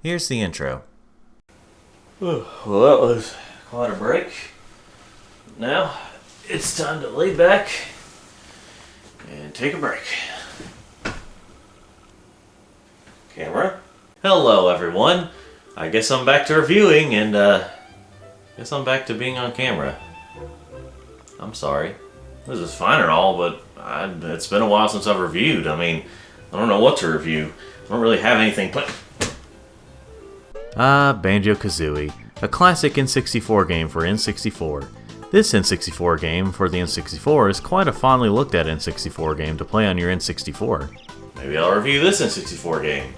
Here's the intro. Well, that was quite a break. Now, it's time to lay back and take a break. Camera. Hello, everyone. I guess I'm back to reviewing, and guess I'm back to being on camera. I'm sorry. This is fine and all, but it's been a while since I've reviewed. I mean, I don't know what to review. I don't really have anything planned. Banjo-Kazooie, a classic N64 game for N64. This N64 game for the N64 is quite a fondly looked at N64 game to play on your N64. Maybe I'll review this N64 game.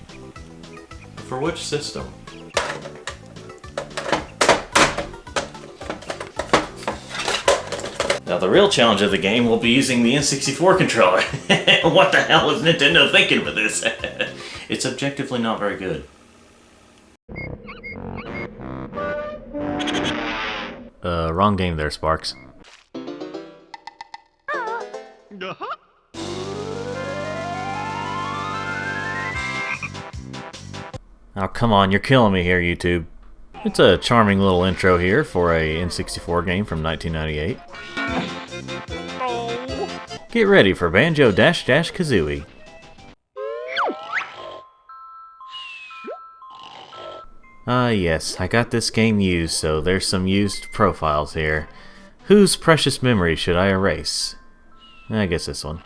For which system? Now the real challenge of the game will be using the N64 controller. What the hell is Nintendo thinking with this? It's objectively not very good. Wrong game there, Sparks. Oh, come on, you're killing me here, YouTube. It's a charming little intro here for a N64 game from 1998. Get ready for Banjo-Kazooie. Yes, I got this game used, so there's some used profiles here. Whose precious memory should I erase? I guess this one.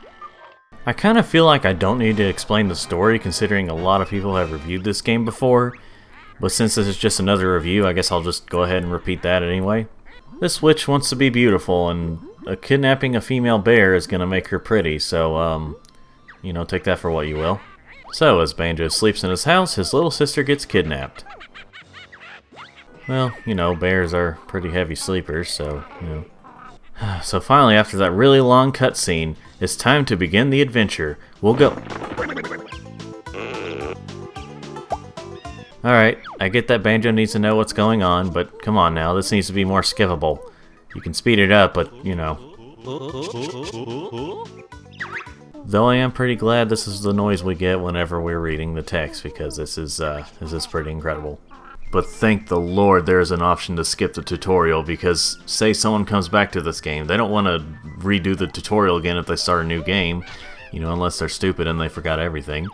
I kind of feel like I don't need to explain the story, considering a lot of people have reviewed this game before, but since this is just another review, I guess I'll just go ahead and repeat that anyway. This witch wants to be beautiful, and kidnapping a female bear is gonna make her pretty, so, you know, take that for what you will. So, as Banjo sleeps in his house, his little sister gets kidnapped. Well, you know, bears are pretty heavy sleepers, so, you know. So finally, after that really long cutscene, it's time to begin the adventure. We'll go... Alright, I get that Banjo needs to know what's going on, but come on now, this needs to be more skippable. You can speed it up, but, you know. Though I am pretty glad this is the noise we get whenever we're reading the text, because this is pretty incredible. But thank the Lord there is an option to skip the tutorial, because say someone comes back to this game, they don't want to redo the tutorial again if they start a new game, you know, unless they're stupid and they forgot everything.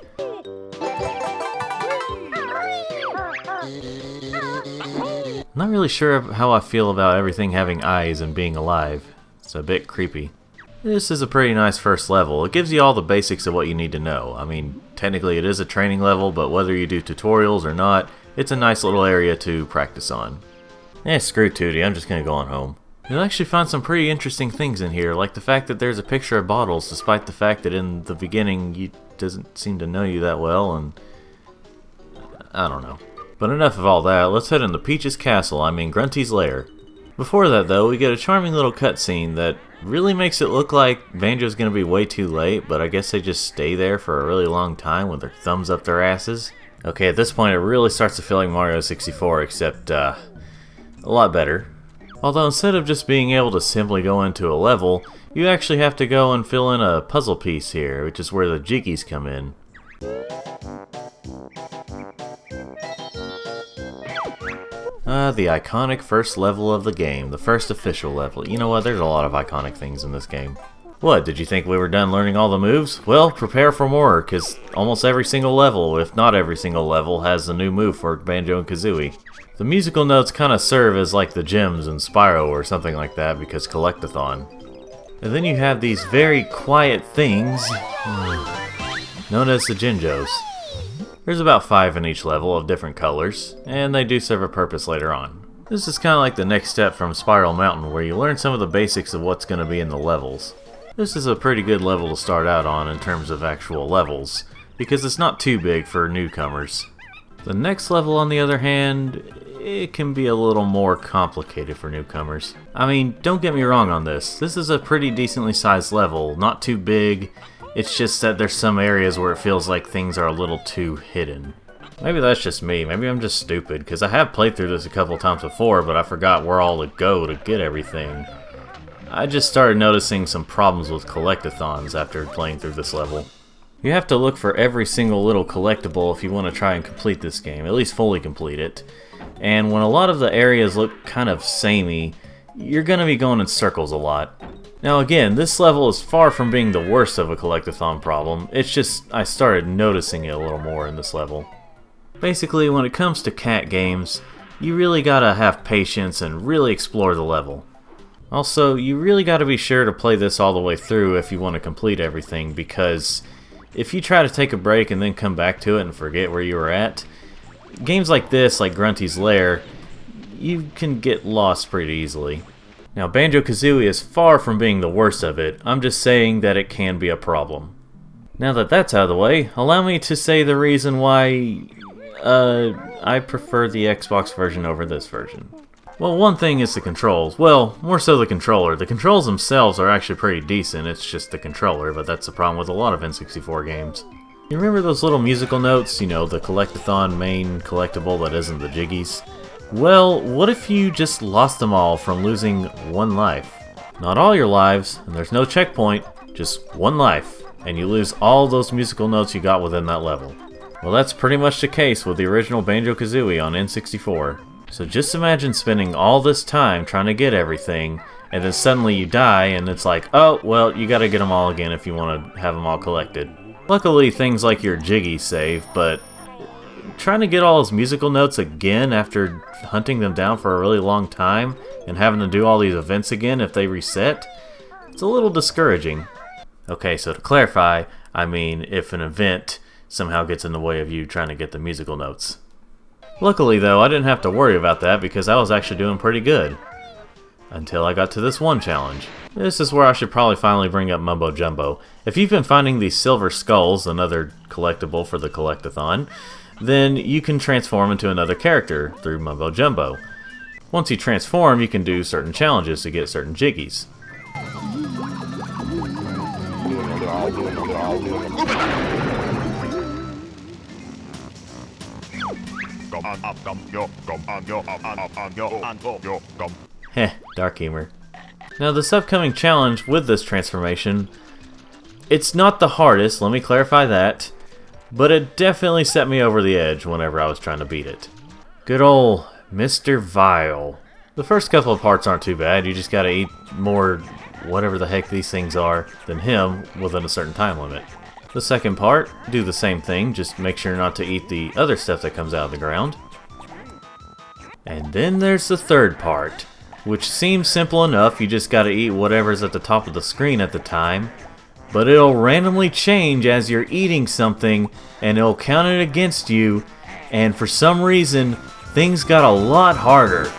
I'm not really sure how I feel about everything having eyes and being alive. It's a bit creepy. This is a pretty nice first level. It gives you all the basics of what you need to know. I mean, technically it is a training level, but whether you do tutorials or not, it's a nice little area to practice on. Screw Tootie, I'm just gonna go on home. You'll actually find some pretty interesting things in here, like the fact that there's a picture of Babbles, despite the fact that in the beginning he doesn't seem to know you that well, and I don't know. But enough of all that, let's head into Peach's castle, I mean Grunty's lair. Before that though, we get a charming little cutscene that really makes it look like Banjo's gonna be way too late, but I guess they just stay there for a really long time with their thumbs up their asses. Okay, at this point it really starts to feel like Mario 64, except a lot better. Although instead of just being able to simply go into a level, you actually have to go and fill in a puzzle piece here, which is where the jiggies come in. The iconic first level of the game, the first official level. You know what, there's a lot of iconic things in this game. What, did you think we were done learning all the moves? Well, prepare for more, because almost every single level, if not every single level, has a new move for Banjo and Kazooie. The musical notes kind of serve as like the gems in Spyro or something like that, because Collectathon. And then you have these very quiet things, known as the Jinjos. There's about 5 in each level of different colors, and they do serve a purpose later on. This is kind of like the next step from Spiral Mountain, where you learn some of the basics of what's going to be in the levels. This is a pretty good level to start out on in terms of actual levels, because it's not too big for newcomers. The next level, on the other hand, it can be a little more complicated for newcomers. I mean, don't get me wrong on this. This is a pretty decently sized level, not too big. It's just that there's some areas where it feels like things are a little too hidden. Maybe that's just me. Maybe I'm just stupid, because I have played through this a couple times before, but I forgot where all to go to get everything. I just started noticing some problems with collectathons after playing through this level. You have to look for every single little collectible if you want to try and complete this game, at least fully complete it. And when a lot of the areas look kind of samey, you're going to be going in circles a lot. Now again, this level is far from being the worst of a collectathon problem, it's just I started noticing it a little more in this level. Basically, when it comes to cat games, you really gotta have patience and really explore the level. Also, you really gotta be sure to play this all the way through if you want to complete everything, because if you try to take a break and then come back to it and forget where you were at, games like this, like Grunty's Lair, you can get lost pretty easily. Now, Banjo-Kazooie is far from being the worst of it, I'm just saying that it can be a problem. Now that that's out of the way, allow me to say the reason why I prefer the Xbox version over this version. Well, one thing is the controls. Well, more so the controller. The controls themselves are actually pretty decent, it's just the controller, but that's the problem with a lot of N64 games. You remember those little musical notes, you know, the collectathon main collectible that isn't the Jiggies? Well, what if you just lost them all from losing one life? Not all your lives, and there's no checkpoint, just one life, and you lose all those musical notes you got within that level. Well, that's pretty much the case with the original Banjo-Kazooie on N64. So just imagine spending all this time trying to get everything, and then suddenly you die, and it's like, oh, well, you gotta get them all again if you want to have them all collected. Luckily, things like your Jiggy save, but trying to get all those musical notes again after hunting them down for a really long time, and having to do all these events again if they reset, it's a little discouraging. Okay, so to clarify, I mean if an event somehow gets in the way of you trying to get the musical notes. Luckily though, I didn't have to worry about that because I was actually doing pretty good. Until I got to this one challenge. This is where I should probably finally bring up Mumbo Jumbo. If you've been finding these silver skulls, another collectible for the collectathon, then you can transform into another character through Mumbo Jumbo. Once you transform, you can do certain challenges to get certain Jiggies. Heh, dark humor. Now this upcoming challenge with this transformation, it's not the hardest, let me clarify that, but it definitely set me over the edge whenever I was trying to beat it. Good ol' Mr. Vile. The first couple of parts aren't too bad, you just gotta eat more whatever the heck these things are than him within a certain time limit. The second part, do the same thing, just make sure not to eat the other stuff that comes out of the ground. And then there's the third part, which seems simple enough, you just gotta eat whatever's at the top of the screen at the time, but it'll randomly change as you're eating something, and it'll count it against you, and for some reason, things got a lot harder.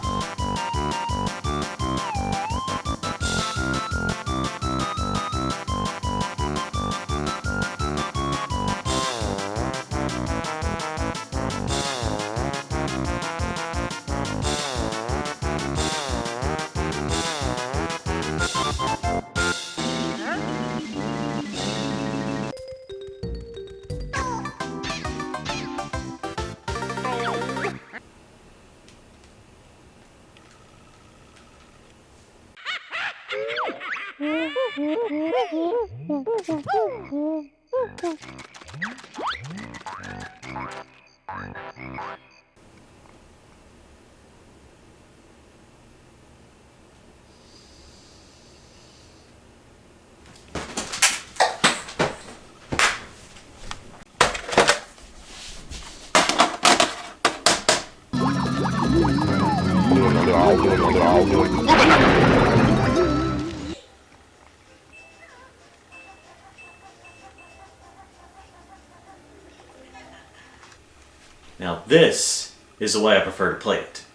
Now this is the way I prefer to play it.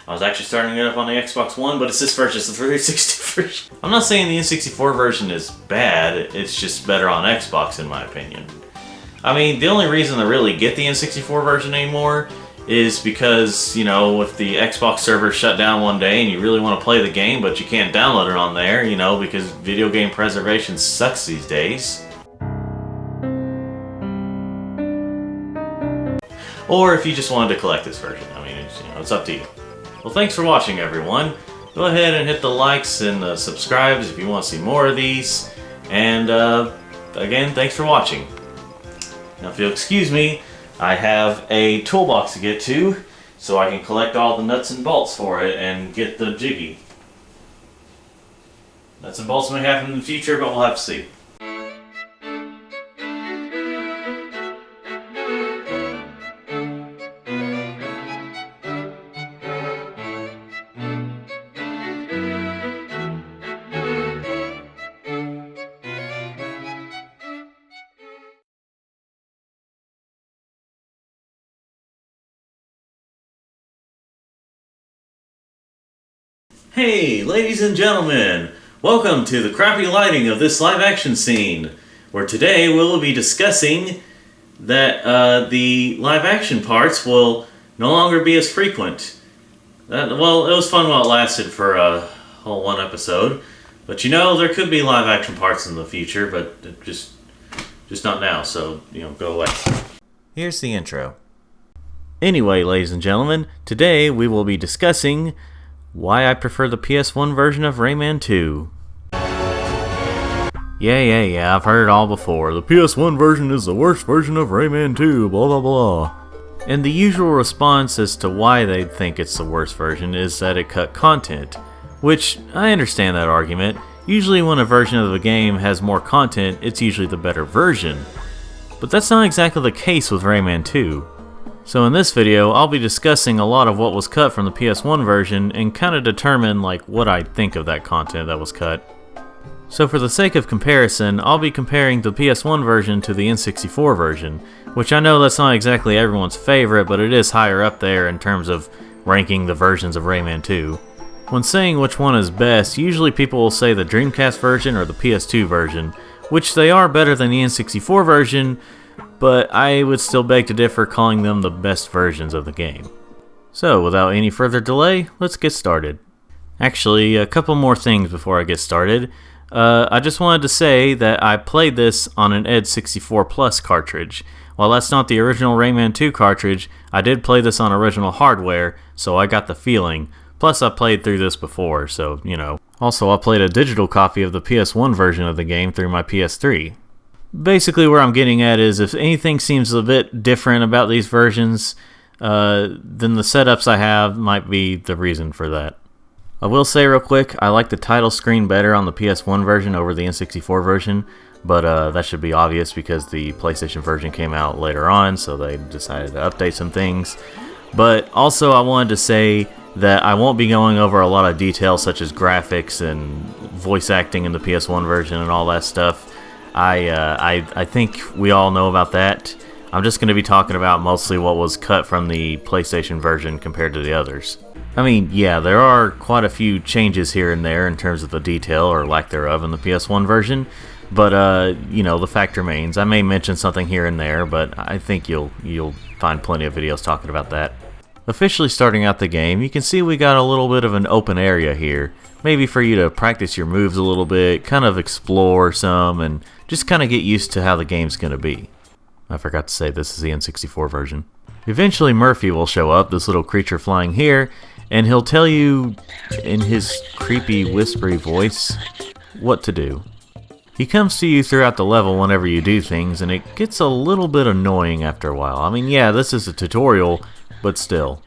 I was actually starting it up on the Xbox One, but it's this version, it's the 360 version. I'm not saying the N64 version is bad, it's just better on Xbox in my opinion. I mean, the only reason to really get the N64 version anymore is because, you know, if the Xbox server shut down one day and you really want to play the game but you can't download it on there, you know, because video game preservation sucks these days. Or if you just wanted to collect this version. I mean, it's up to you. Well, thanks for watching, everyone. Go ahead and hit the likes and subscribes if you want to see more of these. And again, thanks for watching. Now if you'll excuse me, I have a toolbox to get to, so I can collect all the nuts and bolts for it and get the jiggy. Nuts and bolts may happen in the future, but we'll have to see. Hey, ladies and gentlemen! Welcome to the crappy lighting of this live action scene, where today we'll be discussing that the live action parts will no longer be as frequent. Well, it was fun while it lasted for a whole one episode, but you know, there could be live action parts in the future, but just not now, so, you know, go away. Here's the intro. Anyway, ladies and gentlemen, today we will be discussing why I prefer the PS1 version of Rayman 2. Yeah, I've heard it all before. The PS1 version is the worst version of Rayman 2, blah blah blah. And the usual response as to why they think it's the worst version is that it cut content. Which, I understand that argument. Usually when a version of the game has more content, it's usually the better version. But that's not exactly the case with Rayman 2. So in this video, I'll be discussing a lot of what was cut from the PS1 version and kind of determine like what I think of that content that was cut. So for the sake of comparison, I'll be comparing the PS1 version to the N64 version, which I know that's not exactly everyone's favorite, but it is higher up there in terms of ranking the versions of Rayman 2. When saying which one is best, usually people will say the Dreamcast version or the PS2 version, which they are better than the N64 version, but I would still beg to differ calling them the best versions of the game. So, without any further delay, let's get started. Actually, a couple more things before I get started. I just wanted to say that I played this on an Ed64 Plus cartridge. While that's not the original Rayman 2 cartridge, I did play this on original hardware, so I got the feeling. Plus, I played through this before, so, you know. Also, I played a digital copy of the PS1 version of the game through my PS3. Basically, where I'm getting at is if anything seems a bit different about these versions, then the setups I have might be the reason for that. I will say real quick, I like the title screen better on the PS1 version over the N64 version, but that should be obvious because the PlayStation version came out later on, so they decided to update some things. But also I wanted to say that I won't be going over a lot of details such as graphics and voice acting in the PS1 version and all that stuff. I think we all know about that. I'm just going to be talking about mostly what was cut from the PlayStation version compared to the others. I mean, yeah, there are quite a few changes here and there in terms of the detail or lack thereof in the PS1 version, but you know, the fact remains. I may mention something here and there, but I think you'll find plenty of videos talking about that. Officially starting out the game, you can see we got a little bit of an open area here. Maybe for you to practice your moves a little bit, kind of explore some, and just kind of get used to how the game's going to be. I forgot to say this is the N64 version. Eventually Murphy will show up, this little creature flying here, and he'll tell you, in his creepy whispery voice, what to do. He comes to you throughout the level whenever you do things, and it gets a little bit annoying after a while. I mean, yeah, this is a tutorial, but still.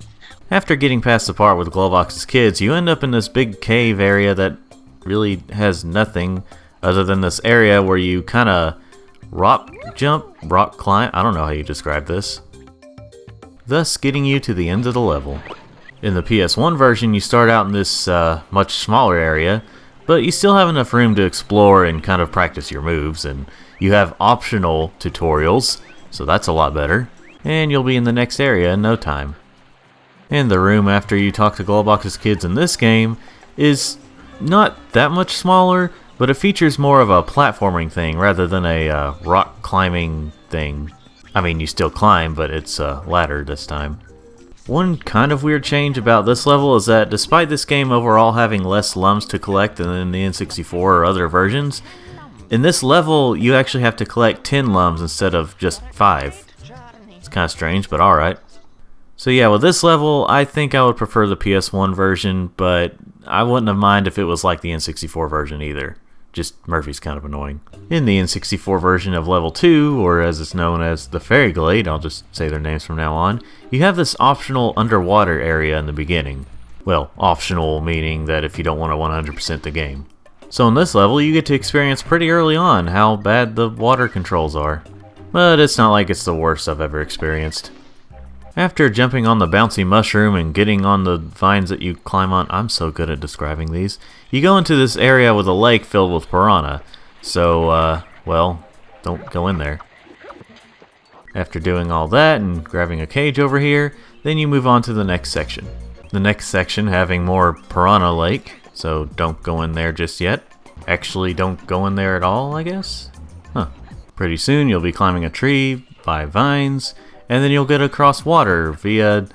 After getting past the part with Glovox's kids, you end up in this big cave area that really has nothing other than this area where you kind of rock climb, I don't know how you describe this, thus getting you to the end of the level. In the PS1 version, you start out in this much smaller area, but you still have enough room to explore and kind of practice your moves, and you have optional tutorials, so that's a lot better, and you'll be in the next area in no time. And the room after you talk to Glovox's kids in this game is not that much smaller, but it features more of a platforming thing rather than a rock climbing thing. I mean, you still climb, but it's a ladder this time. One kind of weird change about this level is that despite this game overall having less lums to collect than in the N64 or other versions, in this level you actually have to collect 10 lums instead of just 5. It's kind of strange, but alright. So yeah, with this level, I think I would prefer the PS1 version, but I wouldn't have minded if it was like the N64 version either. Just Murphy's kind of annoying. In the N64 version of Level 2, or as it's known as the Fairy Glade, I'll just say their names from now on, you have this optional underwater area in the beginning. Well, optional meaning that if you don't want to 100% the game. So in this level, you get to experience pretty early on how bad the water controls are. But it's not like it's the worst I've ever experienced. After jumping on the bouncy mushroom and getting on the vines that you climb on, I'm so good at describing these, you go into this area with a lake filled with piranha. So, well, don't go in there. After doing all that and grabbing a cage over here, then you move on to the next section. The next section having more piranha lake, so don't go in there just yet. Actually, don't go in there at all, I guess? Huh. Pretty soon you'll be climbing a tree by vines, and then you'll get across water via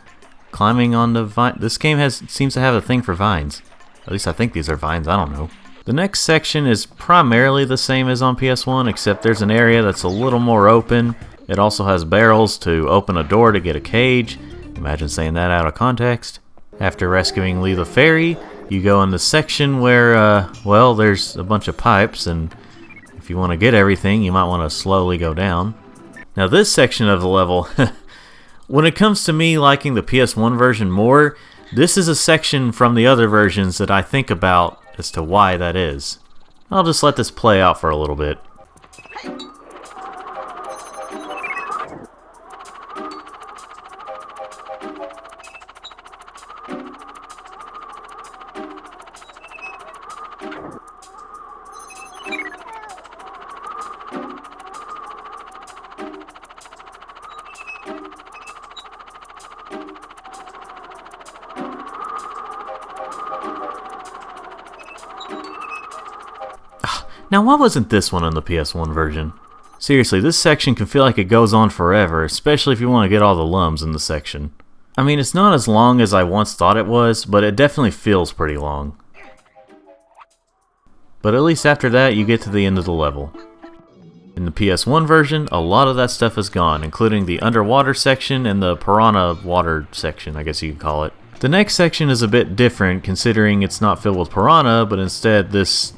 climbing on the vine. This game seems to have a thing for vines. At least I think these are vines, I don't know. The next section is primarily the same as on PS1, except there's an area that's a little more open. It also has barrels to open a door to get a cage. Imagine saying that out of context. After rescuing Lee the Fairy, you go in the section where, well, there's a bunch of pipes, and if you want to get everything, you might want to slowly go down. Now this section of the level, when it comes to me liking the PS1 version more, this is a section from the other versions that I think about as to why that is. I'll just let this play out for a little bit. Now why wasn't this one in the PS1 version? Seriously, this section can feel like it goes on forever, especially if you want to get all the lums in the section. I mean, it's not as long as I once thought it was, but it definitely feels pretty long. But at least after that, you get to the end of the level. In the PS1 version, a lot of that stuff is gone, including the underwater section and the piranha water section, I guess you could call it. The next section is a bit different, considering it's not filled with piranha, but instead this,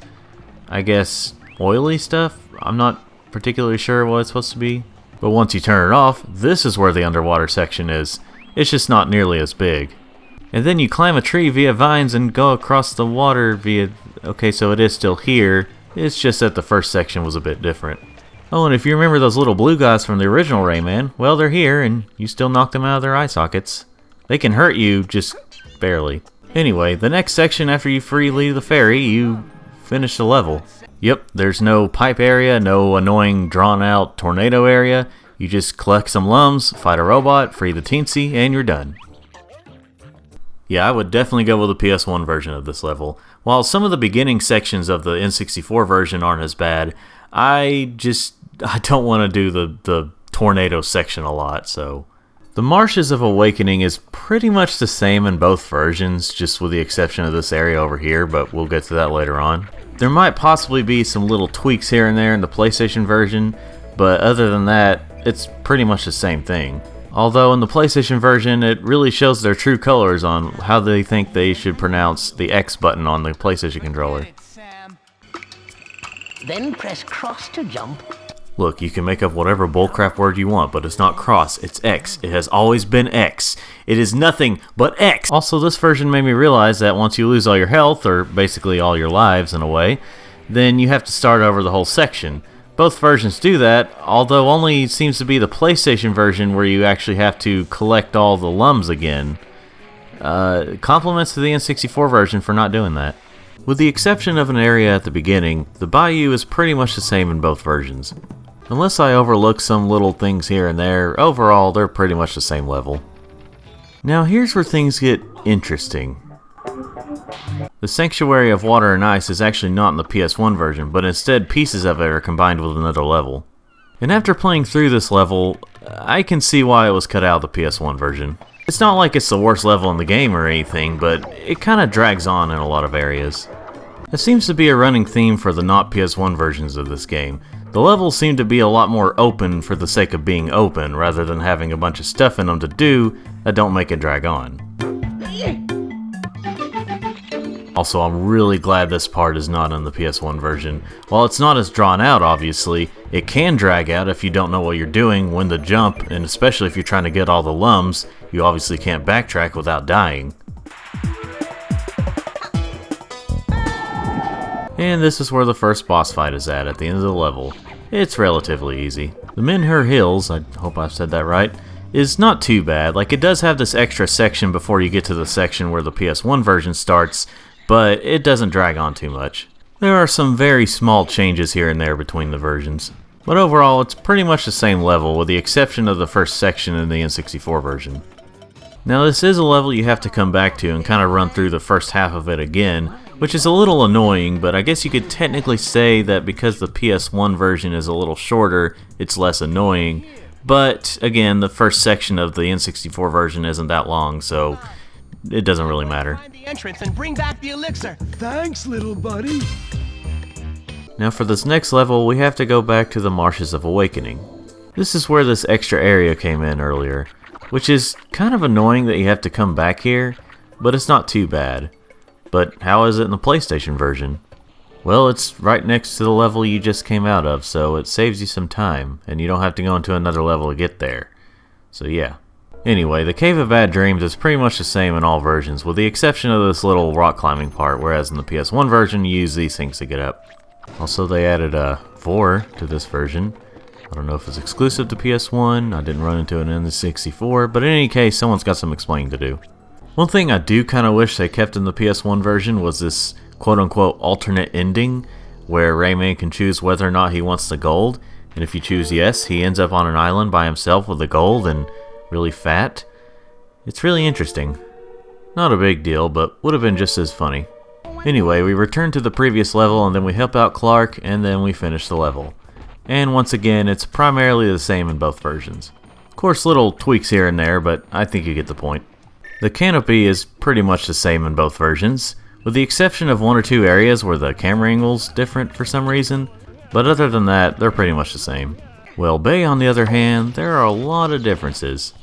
I guess, oily stuff? I'm not particularly sure what it's supposed to be. But once you turn it off, this is where the underwater section is. It's just not nearly as big. And then you climb a tree via vines and go across the water via... Okay, so it is still here. It's just that the first section was a bit different. Oh, and if you remember those little blue guys from the original Rayman, well, they're here, and you still knocked them out of their eye sockets. They can hurt you, just barely. Anyway, the next section after you free Lee the Fairy, you finish the level. Yep, there's no pipe area, no annoying drawn-out tornado area. You just collect some lums, fight a robot, free the teensy, and you're done. Yeah, I would definitely go with the PS1 version of this level. While some of the beginning sections of the N64 version aren't as bad, I don't want to do the tornado section a lot, so... The Marshes of Awakening is pretty much the same in both versions, just with the exception of this area over here, but we'll get to that later on. There might possibly be some little tweaks here and there in the PlayStation version, but other than that, it's pretty much the same thing. Although in the PlayStation version, it really shows their true colors on how they think they should pronounce the X button on the PlayStation controller. Then press cross to jump. Look, you can make up whatever bullcrap word you want, but it's not cross, it's X. It has always been X. It is nothing but X! Also, this version made me realize that once you lose all your health, or basically all your lives in a way, then you have to start over the whole section. Both versions do that, although only seems to be the PlayStation version where you actually have to collect all the lums again. Compliments to the N64 version for not doing that. With the exception of an area at the beginning, the bayou is pretty much the same in both versions. Unless I overlook some little things here and there, overall they're pretty much the same level. Now here's where things get interesting. The Sanctuary of Water and Ice is actually not in the PS1 version, but instead pieces of it are combined with another level. And after playing through this level, I can see why it was cut out of the PS1 version. It's not like it's the worst level in the game or anything, but it kinda drags on in a lot of areas. It seems to be a running theme for the not PS1 versions of this game. The levels seem to be a lot more open for the sake of being open, rather than having a bunch of stuff in them to do that don't make it drag on. Also, I'm really glad this part is not in the PS1 version. While it's not as drawn out, obviously, it can drag out if you don't know what you're doing when to jump, and especially if you're trying to get all the lums, you obviously can't backtrack without dying. And this is where the first boss fight is at the end of the level. It's relatively easy. The Minher Hills, I hope I've said that right, is not too bad. Like, it does have this extra section before you get to the section where the PS1 version starts, but it doesn't drag on too much. There are some very small changes here and there between the versions, but overall it's pretty much the same level with the exception of the first section in the N64 version. Now this is a level you have to come back to and kind of run through the first half of it again, which is a little annoying, but I guess you could technically say that because the PS1 version is a little shorter, it's less annoying. But again, the first section of the N64 version isn't that long, so it doesn't really matter. Find the entrance and bring back the elixir. Thanks, little buddy. Now for this next level, we have to go back to the Marshes of Awakening. This is where this extra area came in earlier, which is kind of annoying that you have to come back here, but it's not too bad. But how is it in the PlayStation version? Well, it's right next to the level you just came out of, so it saves you some time, and you don't have to go into another level to get there. So yeah. Anyway, the Cave of Bad Dreams is pretty much the same in all versions, with the exception of this little rock climbing part, whereas in the PS1 version you use these things to get up. Also, they added a Vor to this version. I don't know if it's exclusive to PS1, I didn't run into it in the 64, but in any case, someone's got some explaining to do. One thing I do kind of wish they kept in the PS1 version was this quote-unquote alternate ending, where Rayman can choose whether or not he wants the gold, and if you choose yes, he ends up on an island by himself with the gold and really fat. It's really interesting. Not a big deal, but would have been just as funny. Anyway, we return to the previous level and then we help out Clark and then we finish the level. And once again, it's primarily the same in both versions. Of course, little tweaks here and there, but I think you get the point. The canopy is pretty much the same in both versions, with the exception of one or two areas where the camera angle's different for some reason, but other than that, they're pretty much the same. Well, Bay, on the other hand, there are a lot of differences,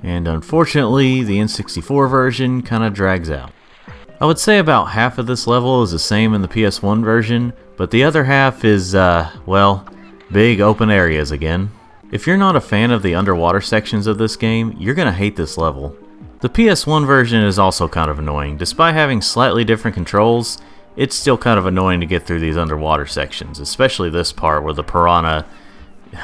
and unfortunately, the N64 version kinda drags out. I would say about half of this level is the same in the PS1 version, but the other half is, well, big open areas again. If you're not a fan of the underwater sections of this game, you're gonna hate this level. The PS1 version is also kind of annoying. Despite having slightly different controls, it's still kind of annoying to get through these underwater sections, especially this part where the piranha...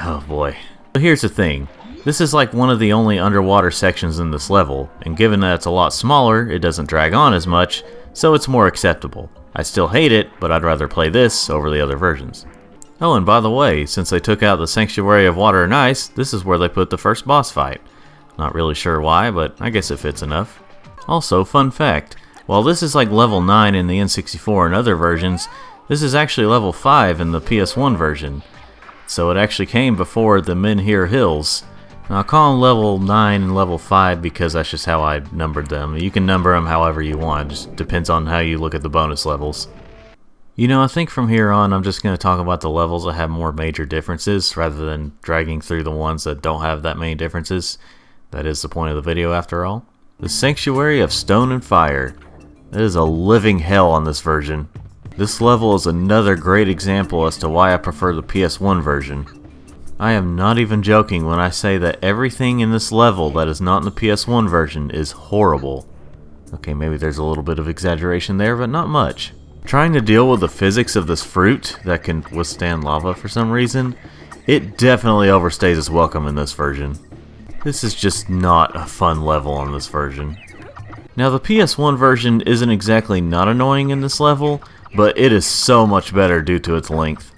Oh boy. But here's the thing. This is like one of the only underwater sections in this level, and given that it's a lot smaller, it doesn't drag on as much, so it's more acceptable. I still hate it, but I'd rather play this over the other versions. Oh, and by the way, since they took out the Sanctuary of Water and Ice, this is where they put the first boss fight. Not really sure why, but I guess it fits enough. Also, fun fact, while this is like level 9 in the N64 and other versions, this is actually level 5 in the PS1 version. So it actually came before the Minher Hills. Now, I call them level 9 and level 5 because that's just how I numbered them. You can number them however you want, it just depends on how you look at the bonus levels. You know, I think from here on I'm just going to talk about the levels that have more major differences rather than dragging through the ones that don't have that many differences. That is the point of the video after all. The Sanctuary of Stone and Fire. It is a living hell on this version. This level is another great example as to why I prefer the PS1 version. I am not even joking when I say that everything in this level that is not in the PS1 version is horrible. Okay, maybe there's a little bit of exaggeration there, but not much. Trying to deal with the physics of this fruit that can withstand lava for some reason, it definitely overstays its welcome in this version. This is just not a fun level on this version. Now the PS1 version isn't exactly not annoying in this level, but it is so much better due to its length.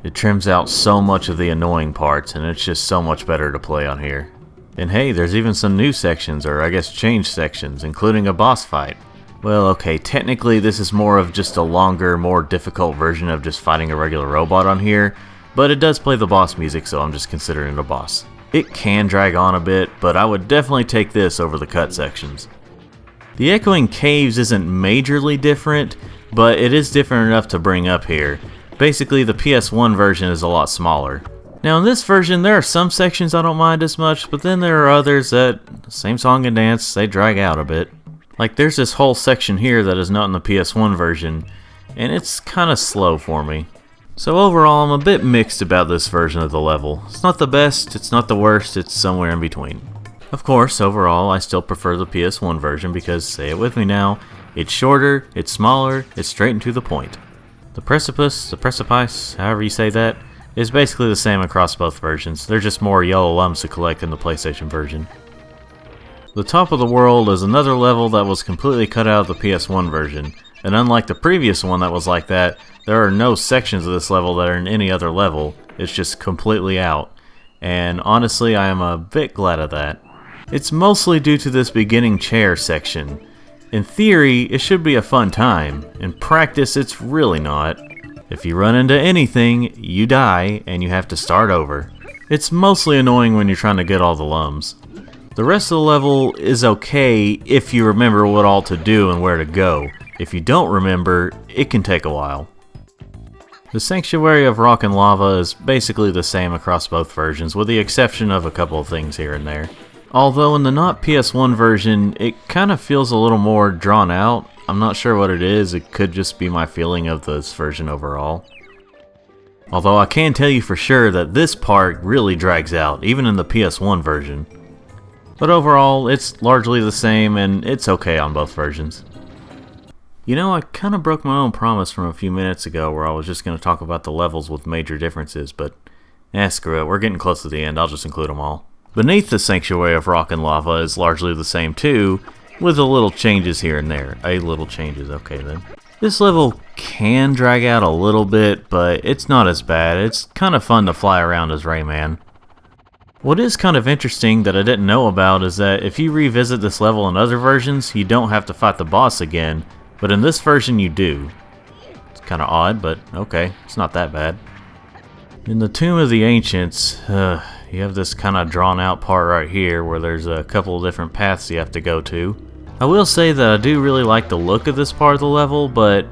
It trims out so much of the annoying parts, and it's just so much better to play on here. And hey, there's even some new sections, or I guess changed sections, including a boss fight. Well, okay, technically this is more of just a longer, more difficult version of just fighting a regular robot on here, but it does play the boss music, so I'm just considering it a boss. It can drag on a bit, but I would definitely take this over the cut sections. The Echoing Caves isn't majorly different, but it is different enough to bring up here. Basically, the PS1 version is a lot smaller. Now in this version, there are some sections I don't mind as much, but then there are others that, same song and dance, they drag out a bit. Like there's this whole section here that is not in the PS1 version, and it's kinda slow for me. So overall, I'm a bit mixed about this version of the level. It's not the best, it's not the worst, it's somewhere in between. Of course, overall, I still prefer the PS1 version because, say it with me now, it's shorter, it's smaller, it's straight and to the point. The precipice, however you say that, is basically the same across both versions. They're just more yellow lumps to collect in the PlayStation version. The top of the world is another level that was completely cut out of the PS1 version, and unlike the previous one that was like that, there are no sections of this level that are in any other level. It's just completely out, and honestly I am a bit glad of that. It's mostly due to this beginning chair section. In theory, it should be a fun time. In practice, it's really not. If you run into anything, you die, and you have to start over. It's mostly annoying when you're trying to get all the lums. The rest of the level is okay if you remember what all to do and where to go. If you don't remember, it can take a while. The Sanctuary of Rock and Lava is basically the same across both versions, with the exception of a couple of things here and there. Although in the not PS1 version, it kind of feels a little more drawn out. I'm not sure what it is, it could just be my feeling of this version overall. Although I can tell you for sure that this part really drags out, even in the PS1 version. But overall, it's largely the same and it's okay on both versions. You know, I kind of broke my own promise from a few minutes ago where I was just going to talk about the levels with major differences, but screw it, we're getting close to the end, I'll just include them all. Beneath the Sanctuary of Rock and Lava is largely the same too, with a little changes here and there. Okay then. This level can drag out a little bit, but it's not as bad. It's kind of fun to fly around as Rayman. What is kind of interesting that I didn't know about is that if you revisit this level in other versions, you don't have to fight the boss again, but in this version you do. It's kind of odd, but okay, it's not that bad. In the Tomb of the Ancients, you have this kind of drawn out part right here where there's a couple of different paths you have to go to. I will say that I do really like the look of this part of the level, but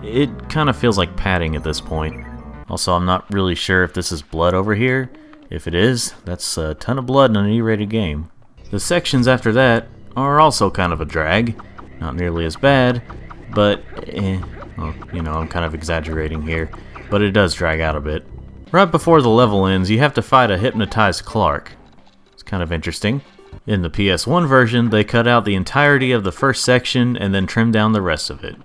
it kind of feels like padding at this point. Also, I'm not really sure if this is blood over here. If it is, that's a ton of blood in an E-rated game. The sections after that are also kind of a drag. Not nearly as bad, but well, you know, I'm kind of exaggerating here, but it does drag out a bit. Right before the level ends, you have to fight a hypnotized Clark. It's kind of interesting. In the PS1 version, they cut out the entirety of the first section and then trimmed down the rest of it.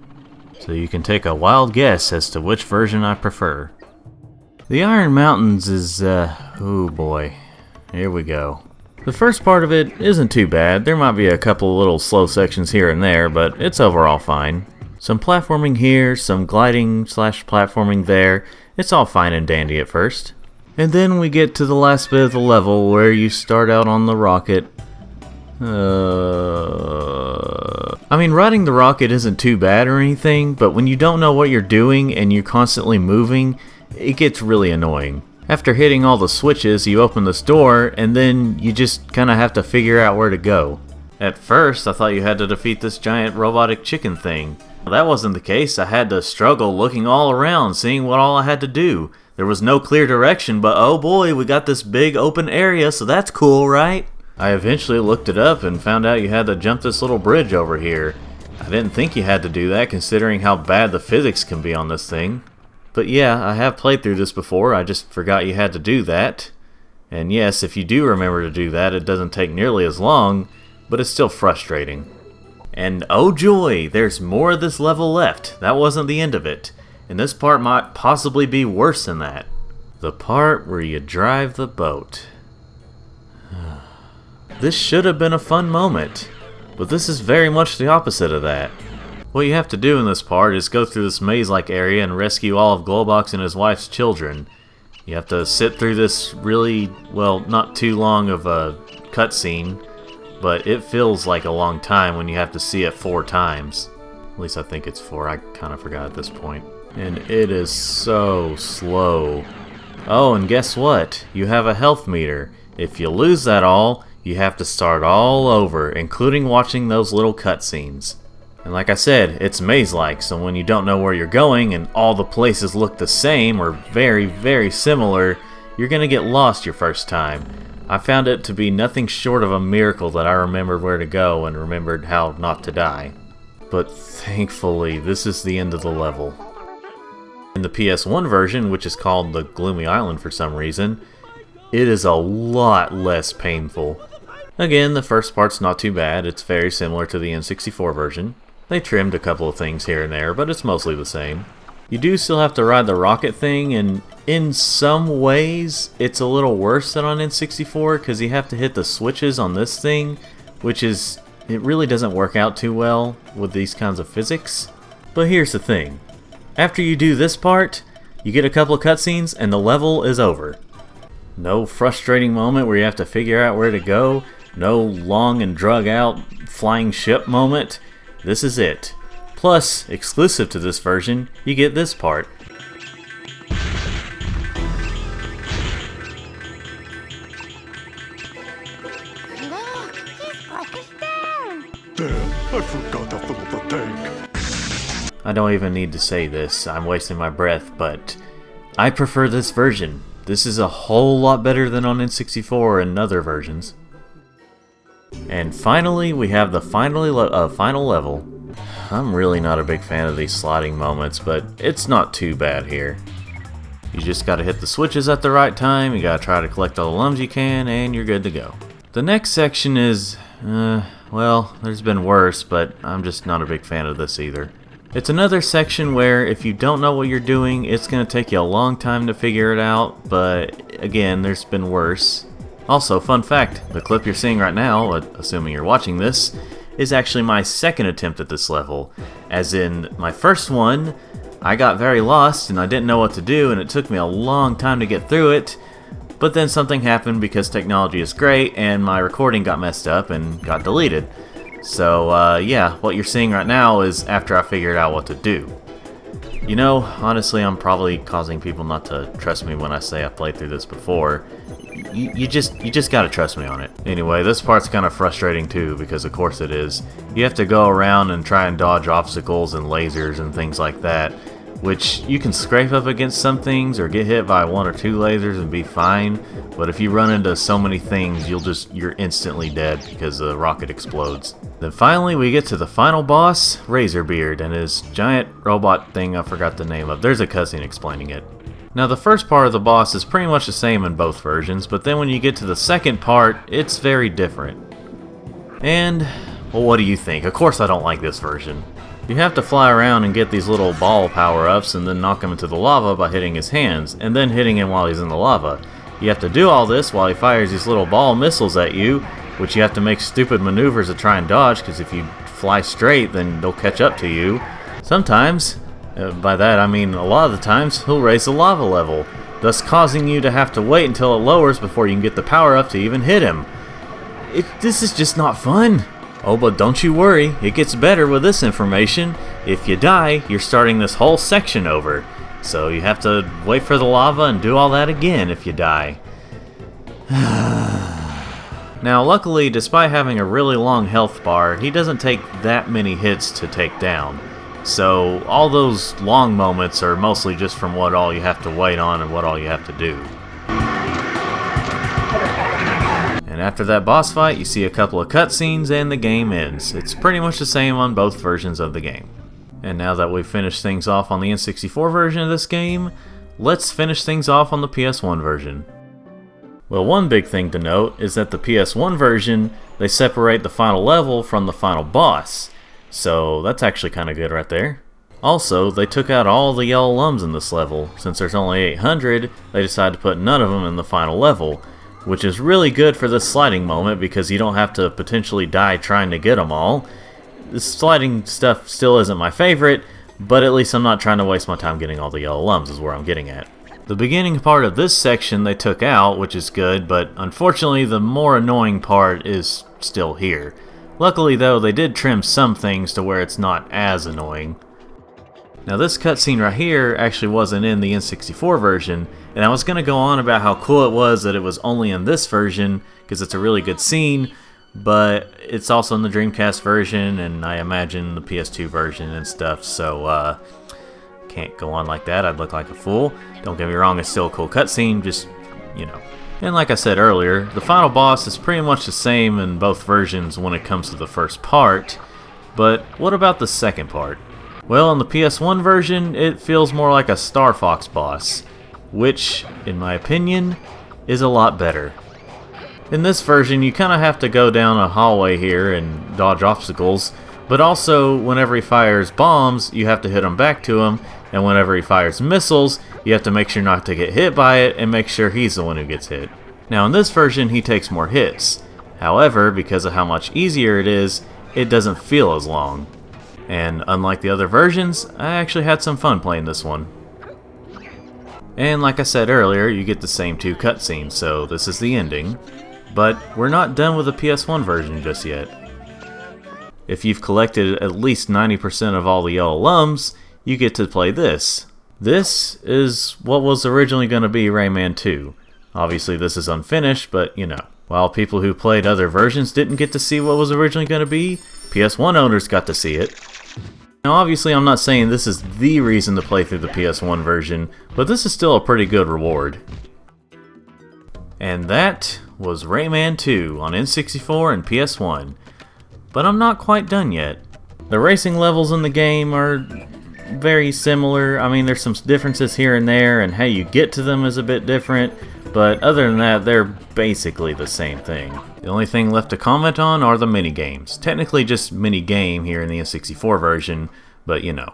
So you can take a wild guess as to which version I prefer. The Iron Mountains is, oh boy. Here we go. The first part of it isn't too bad. There might be a couple of little slow sections here and there, but it's overall fine. Some platforming here, some gliding / platforming there. It's all fine and dandy at first. And then we get to the last bit of the level where you start out on the rocket. I mean, riding the rocket isn't too bad or anything, but when you don't know what you're doing and you're constantly moving, it gets really annoying. After hitting all the switches, you open this door, and then you just kind of have to figure out where to go. At first, I thought you had to defeat this giant robotic chicken thing. That wasn't the case. I had to struggle looking all around, seeing what all I had to do. There was no clear direction, but oh boy, we got this big open area, so that's cool, right? I eventually looked it up and found out you had to jump this little bridge over here. I didn't think you had to do that, considering how bad the physics can be on this thing. But yeah, I have played through this before, I just forgot you had to do that. And yes, if you do remember to do that, it doesn't take nearly as long, but it's still frustrating. And oh joy, there's more of this level left. That wasn't the end of it. And this part might possibly be worse than that. The part where you drive the boat. This should have been a fun moment, but this is very much the opposite of that. What you have to do in this part is go through this maze-like area and rescue all of Globox and his wife's children. You have to sit through this really, well, not too long of a cutscene, but it feels like a long time when you have to see it 4 times. At least I think it's 4, I kind of forgot at this point. And it is so slow. Oh, and guess what? You have a health meter. If you lose that all, you have to start all over, including watching those little cutscenes. And like I said, it's maze-like, so when you don't know where you're going and all the places look the same or very, very similar, you're gonna get lost your first time. I found it to be nothing short of a miracle that I remembered where to go and remembered how not to die. But thankfully, this is the end of the level. In the PS1 version, which is called the Gloomy Island for some reason, it is a lot less painful. Again, the first part's not too bad. It's very similar to the N64 version. They trimmed a couple of things here and there, but it's mostly the same. You do still have to ride the rocket thing, and in some ways, it's a little worse than on N64 because you have to hit the switches on this thing, which is, it really doesn't work out too well with these kinds of physics. But here's the thing. After you do this part, you get a couple of cutscenes and the level is over. No frustrating moment where you have to figure out where to go, no long and drug out flying ship moment. This is it. Plus, exclusive to this version, you get this part. Look, he's broke us down. Damn, I forgot to fill up the tank. I don't even need to say this, I'm wasting my breath, but I prefer this version. This is a whole lot better than on N64 and other versions. And finally, we have the final level. I'm really not a big fan of these sliding moments, but it's not too bad here. You just gotta hit the switches at the right time, you gotta try to collect all the lums you can, and you're good to go. The next section is, well, there's been worse, but I'm just not a big fan of this either. It's another section where if you don't know what you're doing, it's going to take you a long time to figure it out, but again, there's been worse. Also, fun fact, the clip you're seeing right now, assuming you're watching this, is actually my second attempt at this level. As in, my first one, I got very lost and I didn't know what to do and it took me a long time to get through it, but then something happened because technology is great and my recording got messed up and got deleted. So, yeah, what you're seeing right now is after I figured out what to do. You know, honestly, I'm probably causing people not to trust me when I say I've played through this before. You just gotta trust me on it. Anyway, this part's kind of frustrating too, because of course it is. You have to go around and try and dodge obstacles and lasers and things like that, which you can scrape up against some things or get hit by 1 or 2 lasers and be fine, but if you run into so many things, you're instantly dead because the rocket explodes. Then finally we get to the final boss, Razorbeard, and his giant robot thing I forgot the name of. There's a cutscene explaining it. Now the first part of the boss is pretty much the same in both versions, but then when you get to the second part, it's very different. And, well, what do you think? Of course I don't like this version. You have to fly around and get these little ball power-ups and then knock him into the lava by hitting his hands, and then hitting him while he's in the lava. You have to do all this while he fires these little ball missiles at you, which you have to make stupid maneuvers to try and dodge, because if you fly straight, then they'll catch up to you. Sometimes, by that I mean a lot of the times, he'll raise the lava level, thus causing you to have to wait until it lowers before you can get the power-up to even hit him. This is just not fun. Oh, but don't you worry, it gets better with this information. If you die, you're starting this whole section over. So you have to wait for the lava and do all that again if you die. Now, luckily, despite having a really long health bar, he doesn't take that many hits to take down. So all those long moments are mostly just from what all you have to wait on and what all you have to do. And after that boss fight, you see a couple of cutscenes and the game ends. It's pretty much the same on both versions of the game. And now that we've finished things off on the N64 version of this game, let's finish things off on the PS1 version. Well, one big thing to note is that the PS1 version, they separate the final level from the final boss. So that's actually kind of good right there. Also, they took out all the yellow lums in this level. Since there's only 800, they decided to put none of them in the final level, which is really good for this sliding moment because you don't have to potentially die trying to get them all. The sliding stuff still isn't my favorite, but at least I'm not trying to waste my time getting all the yellow lums is where I'm getting at. The beginning part of this section they took out, which is good, but unfortunately the more annoying part is still here. Luckily though, they did trim some things to where it's not as annoying. Now this cutscene right here actually wasn't in the N64 version, and I was going to go on about how cool it was that it was only in this version, because it's a really good scene, but it's also in the Dreamcast version, and I imagine the PS2 version and stuff, so can't go on like that, I'd look like a fool. Don't get me wrong, it's still a cool cutscene, just, you know. And like I said earlier, the final boss is pretty much the same in both versions when it comes to the first part, but what about the second part? Well, in the PS1 version, it feels more like a Star Fox boss, which, in my opinion, is a lot better. In this version, you kind of have to go down a hallway here and dodge obstacles, but also, whenever he fires bombs, you have to hit them back to him, and whenever he fires missiles, you have to make sure not to get hit by it and make sure he's the one who gets hit. Now in this version, he takes more hits. However, because of how much easier it is, it doesn't feel as long. And unlike the other versions, I actually had some fun playing this one. And like I said earlier, you get the same two cutscenes, so this is the ending. But we're not done with the PS1 version just yet. If you've collected at least 90% of all the yellow lums, you get to play this. This is what was originally going to be Rayman 2. Obviously this is unfinished, but you know. While people who played other versions didn't get to see what was originally going to be, PS1 owners got to see it. Now obviously I'm not saying this is the reason to play through the PS1 version, but this is still a pretty good reward. And that was Rayman 2 on N64 and PS1. But I'm not quite done yet. The racing levels in the game are very similar. I mean, there's some differences here and there, and how you get to them is a bit different, but other than that, they're basically the same thing. The only thing left to comment on are the mini-games. Technically just mini-game here in the N64 version, but you know.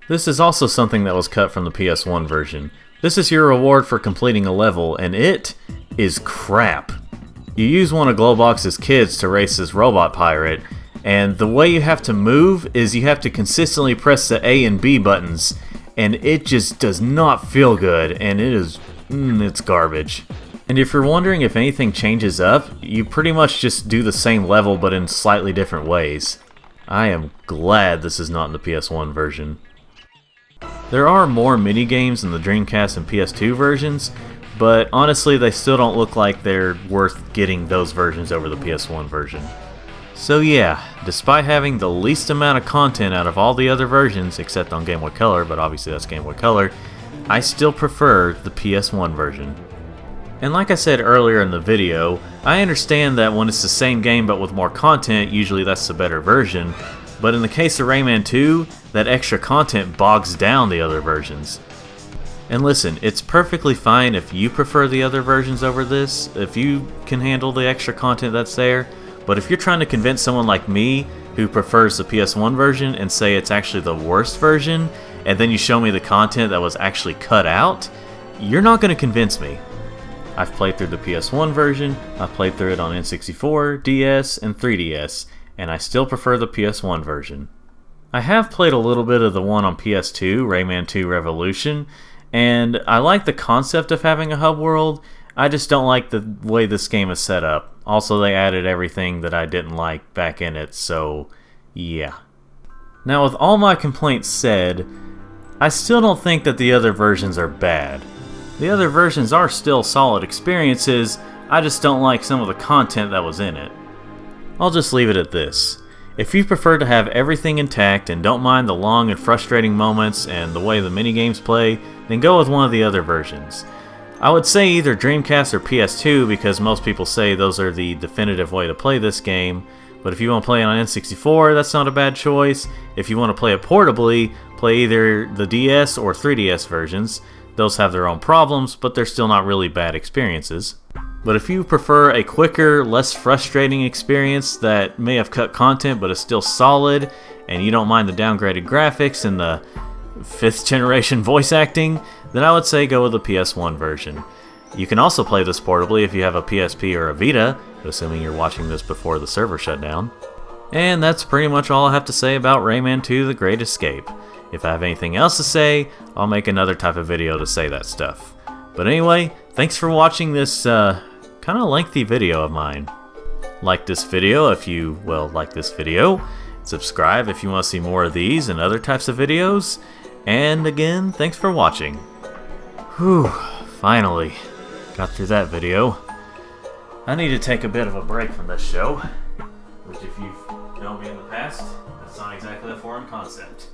This is also something that was cut from the PS1 version. This is your reward for completing a level, and it is crap. You use one of Glowbox's kids to race this robot pirate, and the way you have to move is you have to consistently press the A and B buttons, and it just does not feel good, and it's garbage. And if you're wondering if anything changes up, you pretty much just do the same level but in slightly different ways. I am glad this is not in the PS1 version. There are more minigames in the Dreamcast and PS2 versions, but honestly they still don't look like they're worth getting those versions over the PS1 version. So yeah, despite having the least amount of content out of all the other versions, except on Game Boy Color, but obviously that's Game Boy Color, I still prefer the PS1 version. And like I said earlier in the video, I understand that when it's the same game but with more content, usually that's the better version, but in the case of Rayman 2, that extra content bogs down the other versions. And listen, it's perfectly fine if you prefer the other versions over this, if you can handle the extra content that's there. But if you're trying to convince someone like me who prefers the PS1 version and say it's actually the worst version, and then you show me the content that was actually cut out, you're not going to convince me. I've played through the PS1 version, I've played through it on N64, DS, and 3DS, and I still prefer the PS1 version. I have played a little bit of the one on PS2, Rayman 2 Revolution, and I like the concept of having a hub world. I just don't like the way this game is set up. Also, they added everything that I didn't like back in it, so yeah. Now, with all my complaints said, I still don't think that the other versions are bad. The other versions are still solid experiences, I just don't like some of the content that was in it. I'll just leave it at this. If you prefer to have everything intact and don't mind the long and frustrating moments and the way the minigames play, then go with one of the other versions. I would say either Dreamcast or PS2 because most people say those are the definitive way to play this game, but if you want to play it on N64, that's not a bad choice. If you want to play it portably, play either the DS or 3DS versions. Those have their own problems, but they're still not really bad experiences. But if you prefer a quicker, less frustrating experience that may have cut content but is still solid, and you don't mind the downgraded graphics and the 5th generation voice acting, then I would say go with the PS1 version. You can also play this portably if you have a PSP or a Vita, assuming you're watching this before the server shut down. And that's pretty much all I have to say about Rayman 2 The Great Escape. If I have anything else to say, I'll make another type of video to say that stuff. But anyway, thanks for watching this kind of lengthy video of mine. Like this video if you, like this video. Subscribe if you want to see more of these and other types of videos. And again, thanks for watching. Whew, finally got through that video. I need to take a bit of a break from this show, which if you've known me in the past, that's not exactly a foreign concept.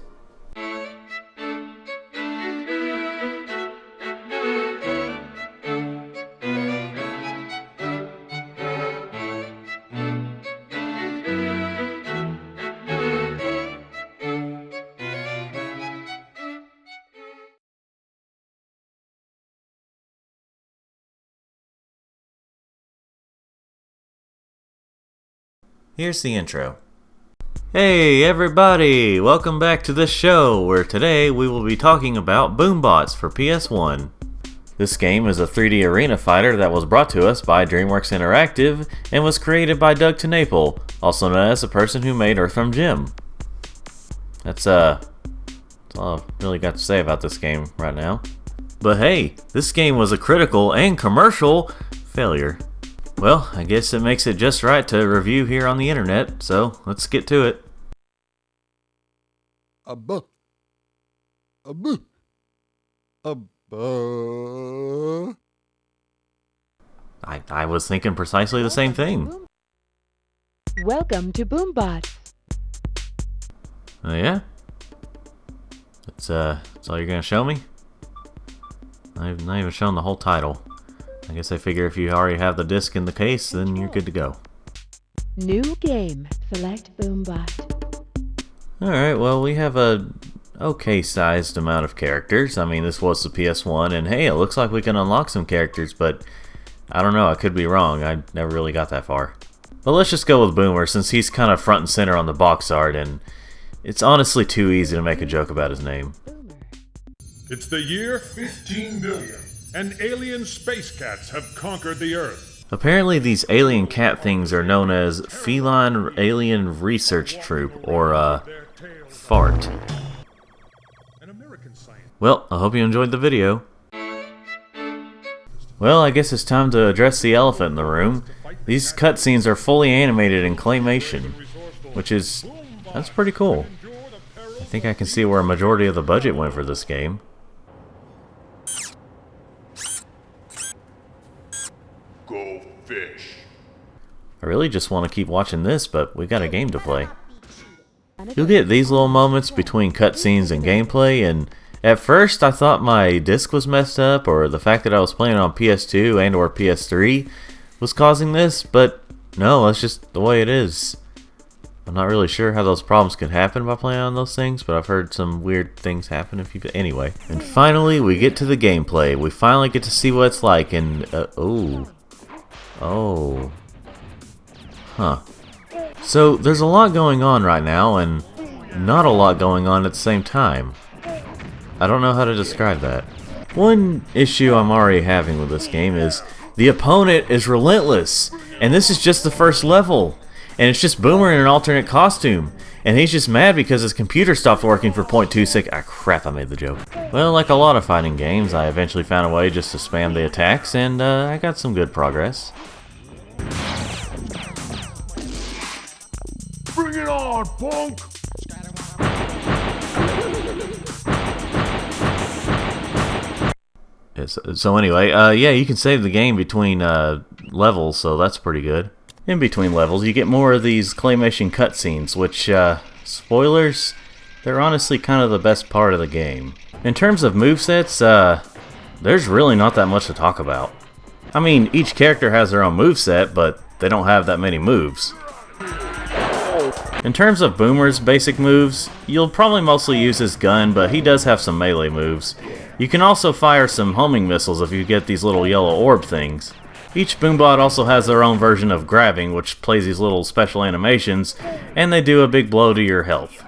Here's the intro. Hey everybody! Welcome back to this show, where today we will be talking about Boombots for PS1. This game is a 3D arena fighter that was brought to us by DreamWorks Interactive and was created by Doug TeNapel, also known as the person who made Earthworm Jim. That's all I've really got to say about this game right now. But hey, this game was a critical and commercial failure. Well, I guess it makes it just right to review here on the internet, so let's get to it. A bu. A bu. A bu. I was thinking precisely the same thing. Welcome to Boombots. Oh yeah? That's all you're gonna show me? I've not even shown the whole title. I guess I figure if you already have the disc in the case, then you're good to go. New game. Select Boombot. Alright, well we have a okay sized amount of characters. I mean, this was the PS1, and hey, it looks like we can unlock some characters, but I don't know, I could be wrong. I never really got that far. But let's just go with Boomer, since he's kind of front and center on the box art, and it's honestly too easy to make a joke about his name. It's the year 15 million, and alien space cats have conquered the Earth. Apparently these alien cat things are known as Feline Alien Research Troop, or FART. An American scientist. Well, I hope you enjoyed the video. Well, I guess it's time to address the elephant in the room. These cutscenes are fully animated in claymation, which is, that's pretty cool. I think I can see where a majority of the budget went for this game. Go fish. I really just want to keep watching this, but we got a game to play. You'll get these little moments between cutscenes and gameplay, and at first I thought my disc was messed up, or the fact that I was playing on PS2 and or PS3 was causing this, but no, that's just the way it is. I'm not really sure how those problems could happen by playing on those things, but I've heard some weird things happen anyway. And finally, we get to the gameplay. We finally get to see what it's like, and So there's a lot going on right now, and not a lot going on at the same time. I don't know how to describe that. One issue I'm already having with this game is the opponent is relentless, and this is just the first level. And it's just Boomer in an alternate costume. And he's just mad because his computer stopped working for 0.2 seconds. Ah, crap, I made the joke. Well, like a lot of fighting games, I eventually found a way just to spam the attacks, and I got some good progress. Bring it on, punk! So anyway, yeah, you can save the game between levels, so that's pretty good. In between levels, you get more of these claymation cutscenes, which, spoilers, they're honestly kind of the best part of the game. In terms of movesets, there's really not that much to talk about. I mean, each character has their own moveset, but they don't have that many moves. In terms of Boomer's basic moves, you'll probably mostly use his gun, but he does have some melee moves. You can also fire some homing missiles if you get these little yellow orb things. Each Boombot also has their own version of grabbing, which plays these little special animations, and they do a big blow to your health.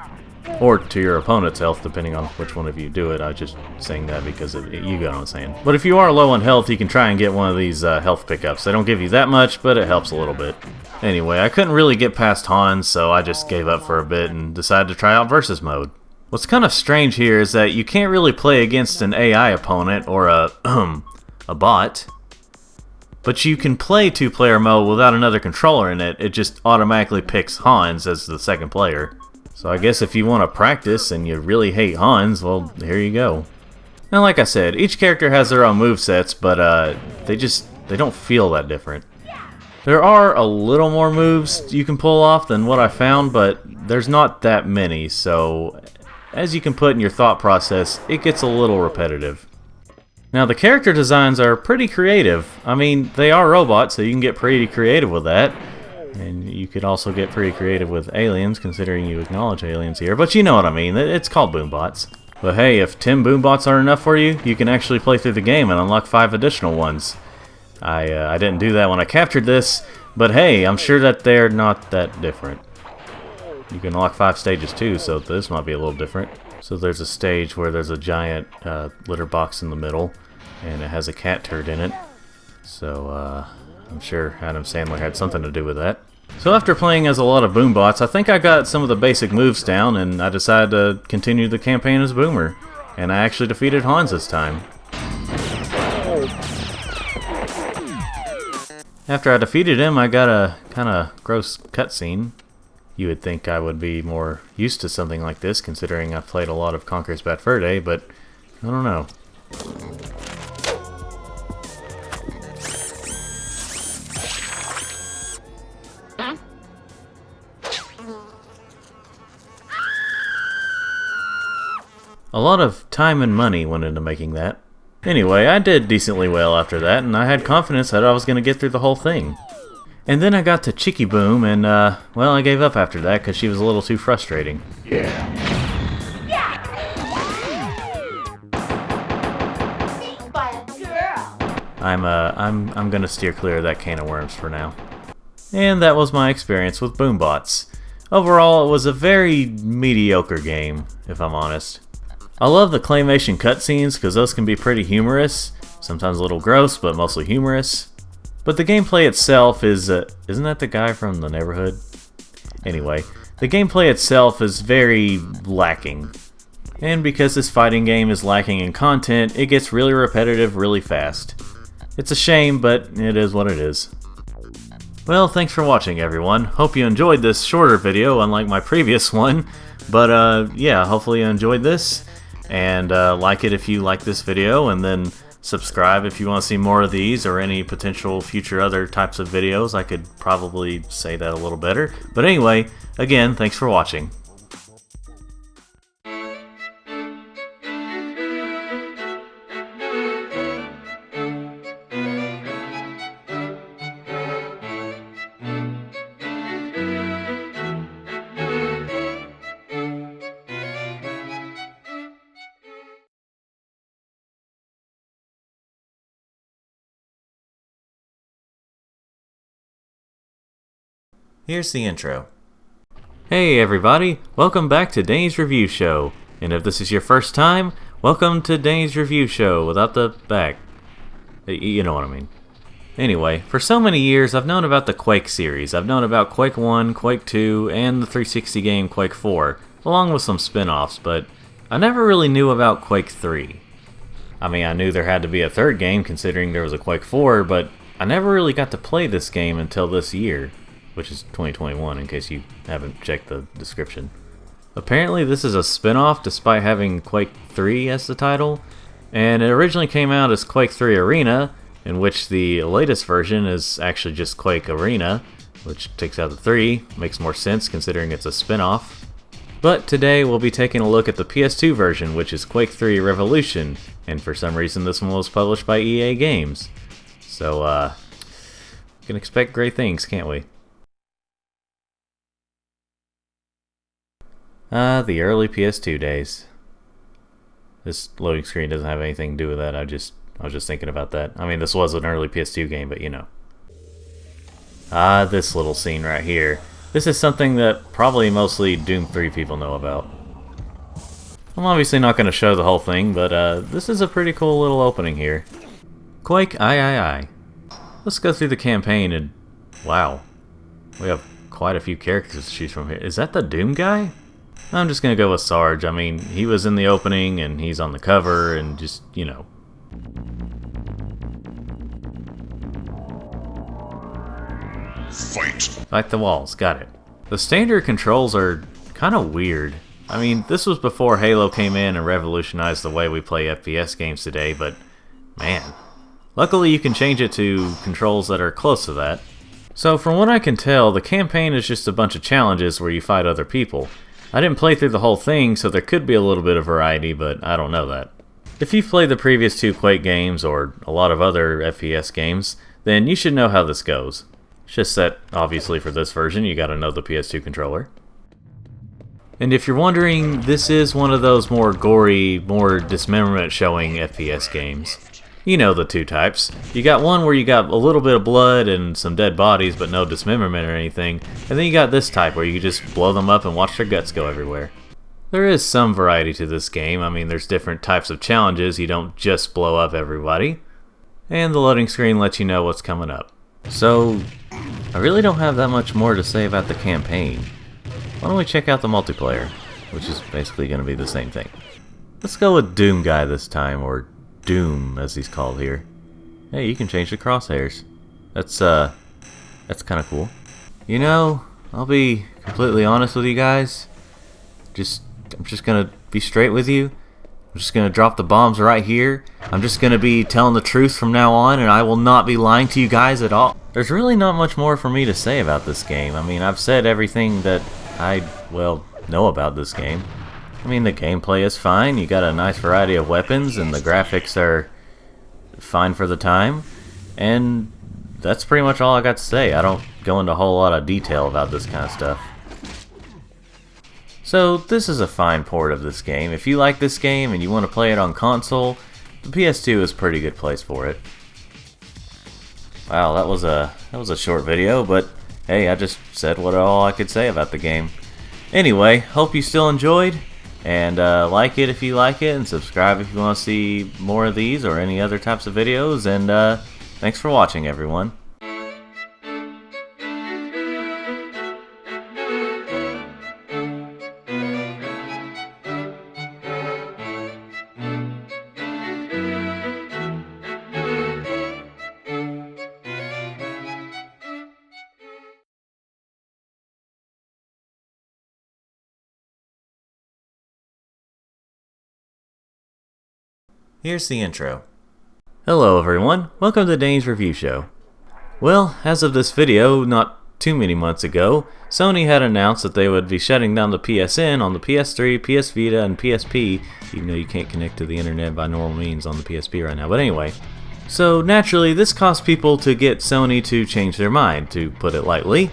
Or to your opponent's health, depending on which one of you do it. I'm just saying that because you got what I'm saying. But if you are low on health, you can try and get one of these health pickups. They don't give you that much, but it helps a little bit. Anyway, I couldn't really get past Hans, so I just gave up for a bit and decided to try out Versus Mode. What's kind of strange here is that you can't really play against an AI opponent or a bot. But you can play two-player mode without another controller in it. It just automatically picks Hans as the second player. So I guess if you want to practice and you really hate Hans, well, here you go. Now, like I said, each character has their own movesets, but they don't feel that different. There are a little more moves you can pull off than what I found, but there's not that many, so as you can put in your thought process, it gets a little repetitive. Now, the character designs are pretty creative. I mean, they are robots, so you can get pretty creative with that. And you could also get pretty creative with aliens, considering you acknowledge aliens here. But you know what I mean, it's called Boombots. But hey, if 10 Boombots aren't enough for you, you can actually play through the game and unlock 5 additional ones. I didn't do that when I captured this, but hey, I'm sure that they're not that different. You can unlock 5 stages too, so this might be a little different. So there's a stage where there's a giant litter box in the middle, and it has a cat turd in it. So I'm sure Adam Sandler had something to do with that. So after playing as a lot of Boombots, I think I got some of the basic moves down, and I decided to continue the campaign as Boomer. And I actually defeated Hans this time. After I defeated him, I got a kind of gross cutscene. You would think I would be more used to something like this, considering I've played a lot of Conker's Bad Fur Day, but I don't know. A lot of time and money went into making that. Anyway, I did decently well after that, and I had confidence that I was going to get through the whole thing. And then I got to Chicky Boom, and, well, I gave up after that because she was a little too frustrating. I'm gonna steer clear of that can of worms for now. And that was my experience with Boombots. Overall, it was a very mediocre game, if I'm honest. I love the claymation cutscenes because those can be pretty humorous, sometimes a little gross, but mostly humorous. But the gameplay itself is, isn't that the guy from The Neighborhood? Anyway, the gameplay itself is very lacking. And because this fighting game is lacking in content, it gets really repetitive really fast. It's a shame, but it is what it is. Well, thanks for watching everyone. Hope you enjoyed this shorter video, unlike my previous one. But yeah, hopefully you enjoyed this. And like it if you like this video, and then subscribe if you want to see more of these or any potential future other types of videos. I could probably say that a little better. But anyway, again, thanks for watching. Here's the intro. Hey everybody, welcome back to Danny's Review Show. And if this is your first time, welcome to Danny's Review Show without the back. You know what I mean. Anyway, for so many years I've known about the Quake series. I've known about Quake 1, Quake 2, and the 360 game Quake 4, along with some spin-offs, but I never really knew about Quake 3. I mean, I knew there had to be a third game considering there was a Quake 4, but I never really got to play this game until this year. Which is 2021 in case you haven't checked the description. Apparently this is a spin-off despite having Quake 3 as the title, and it originally came out as Quake 3 Arena, in which the latest version is actually just Quake Arena, which takes out the 3, makes more sense considering it's a spin-off. But today we'll be taking a look at the PS2 version, which is Quake 3 Revolution, and for some reason this one was published by EA Games. So, we can expect great things, can't we? The early PS2 days. This loading screen doesn't have anything to do with that. I was just thinking about that. I mean, this was an early PS2 game, but you know. This little scene right here. This is something that probably mostly Doom 3 people know about. I'm obviously not going to show the whole thing, but this is a pretty cool little opening here. Quake I. Let's go through the campaign and... Wow. We have quite a few characters to choose from here. Is that the Doom guy? I'm just gonna go with Sarge. I mean, he was in the opening and he's on the cover and just, you know. Fight the walls, got it. The standard controls are kind of weird. I mean, this was before Halo came in and revolutionized the way we play FPS games today, but man. Luckily you can change it to controls that are close to that. So from what I can tell, the campaign is just a bunch of challenges where you fight other people. I didn't play through the whole thing, so there could be a little bit of variety, but I don't know that. If you've played the previous 2 Quake games, or a lot of other FPS games, then you should know how this goes. It's just that, obviously for this version, you gotta know the PS2 controller. And if you're wondering, this is one of those more gory, more dismemberment showing FPS games. You know the two types. You got one where you got a little bit of blood and some dead bodies but no dismemberment or anything, and then you got this type where you just blow them up and watch their guts go everywhere. There is some variety to this game. I mean, there's different types of challenges. You don't just blow up everybody. And the loading screen lets you know what's coming up. So, I really don't have that much more to say about the campaign. Why don't we check out the multiplayer, which is basically going to be the same thing. Let's go with Doom Guy this time, or Doom as he's called here. Hey, you can change the crosshairs. That's kind of cool. You know, I'll be completely honest with you guys. I'm just gonna be straight with you. I'm just gonna drop the bombs right here. I'm just gonna be telling the truth from now on, and I will not be lying to you guys at all. There's really not much more for me to say about this game. I mean, I've said everything that I, well, know about this game. I mean, the gameplay is fine. You got a nice variety of weapons, and the graphics are fine for the time. And that's pretty much all I got to say. I don't go into a whole lot of detail about this kind of stuff. So, this is a fine port of this game. If you like this game and you want to play it on console, the PS2 is a pretty good place for it. Wow, that was a short video, but hey, I just said what all I could say about the game. Anyway, hope you still enjoyed, and like it if you like it, and subscribe if you want to see more of these or any other types of videos, and thanks for watching, everyone. Here's the intro. Hello everyone, welcome to Dane's Review Show. Well, as of this video, not too many months ago, Sony had announced that they would be shutting down the PSN on the PS3, PS Vita, and PSP, even though you can't connect to the internet by normal means on the PSP right now, but anyway. So naturally, this caused people to get Sony to change their mind, to put it lightly,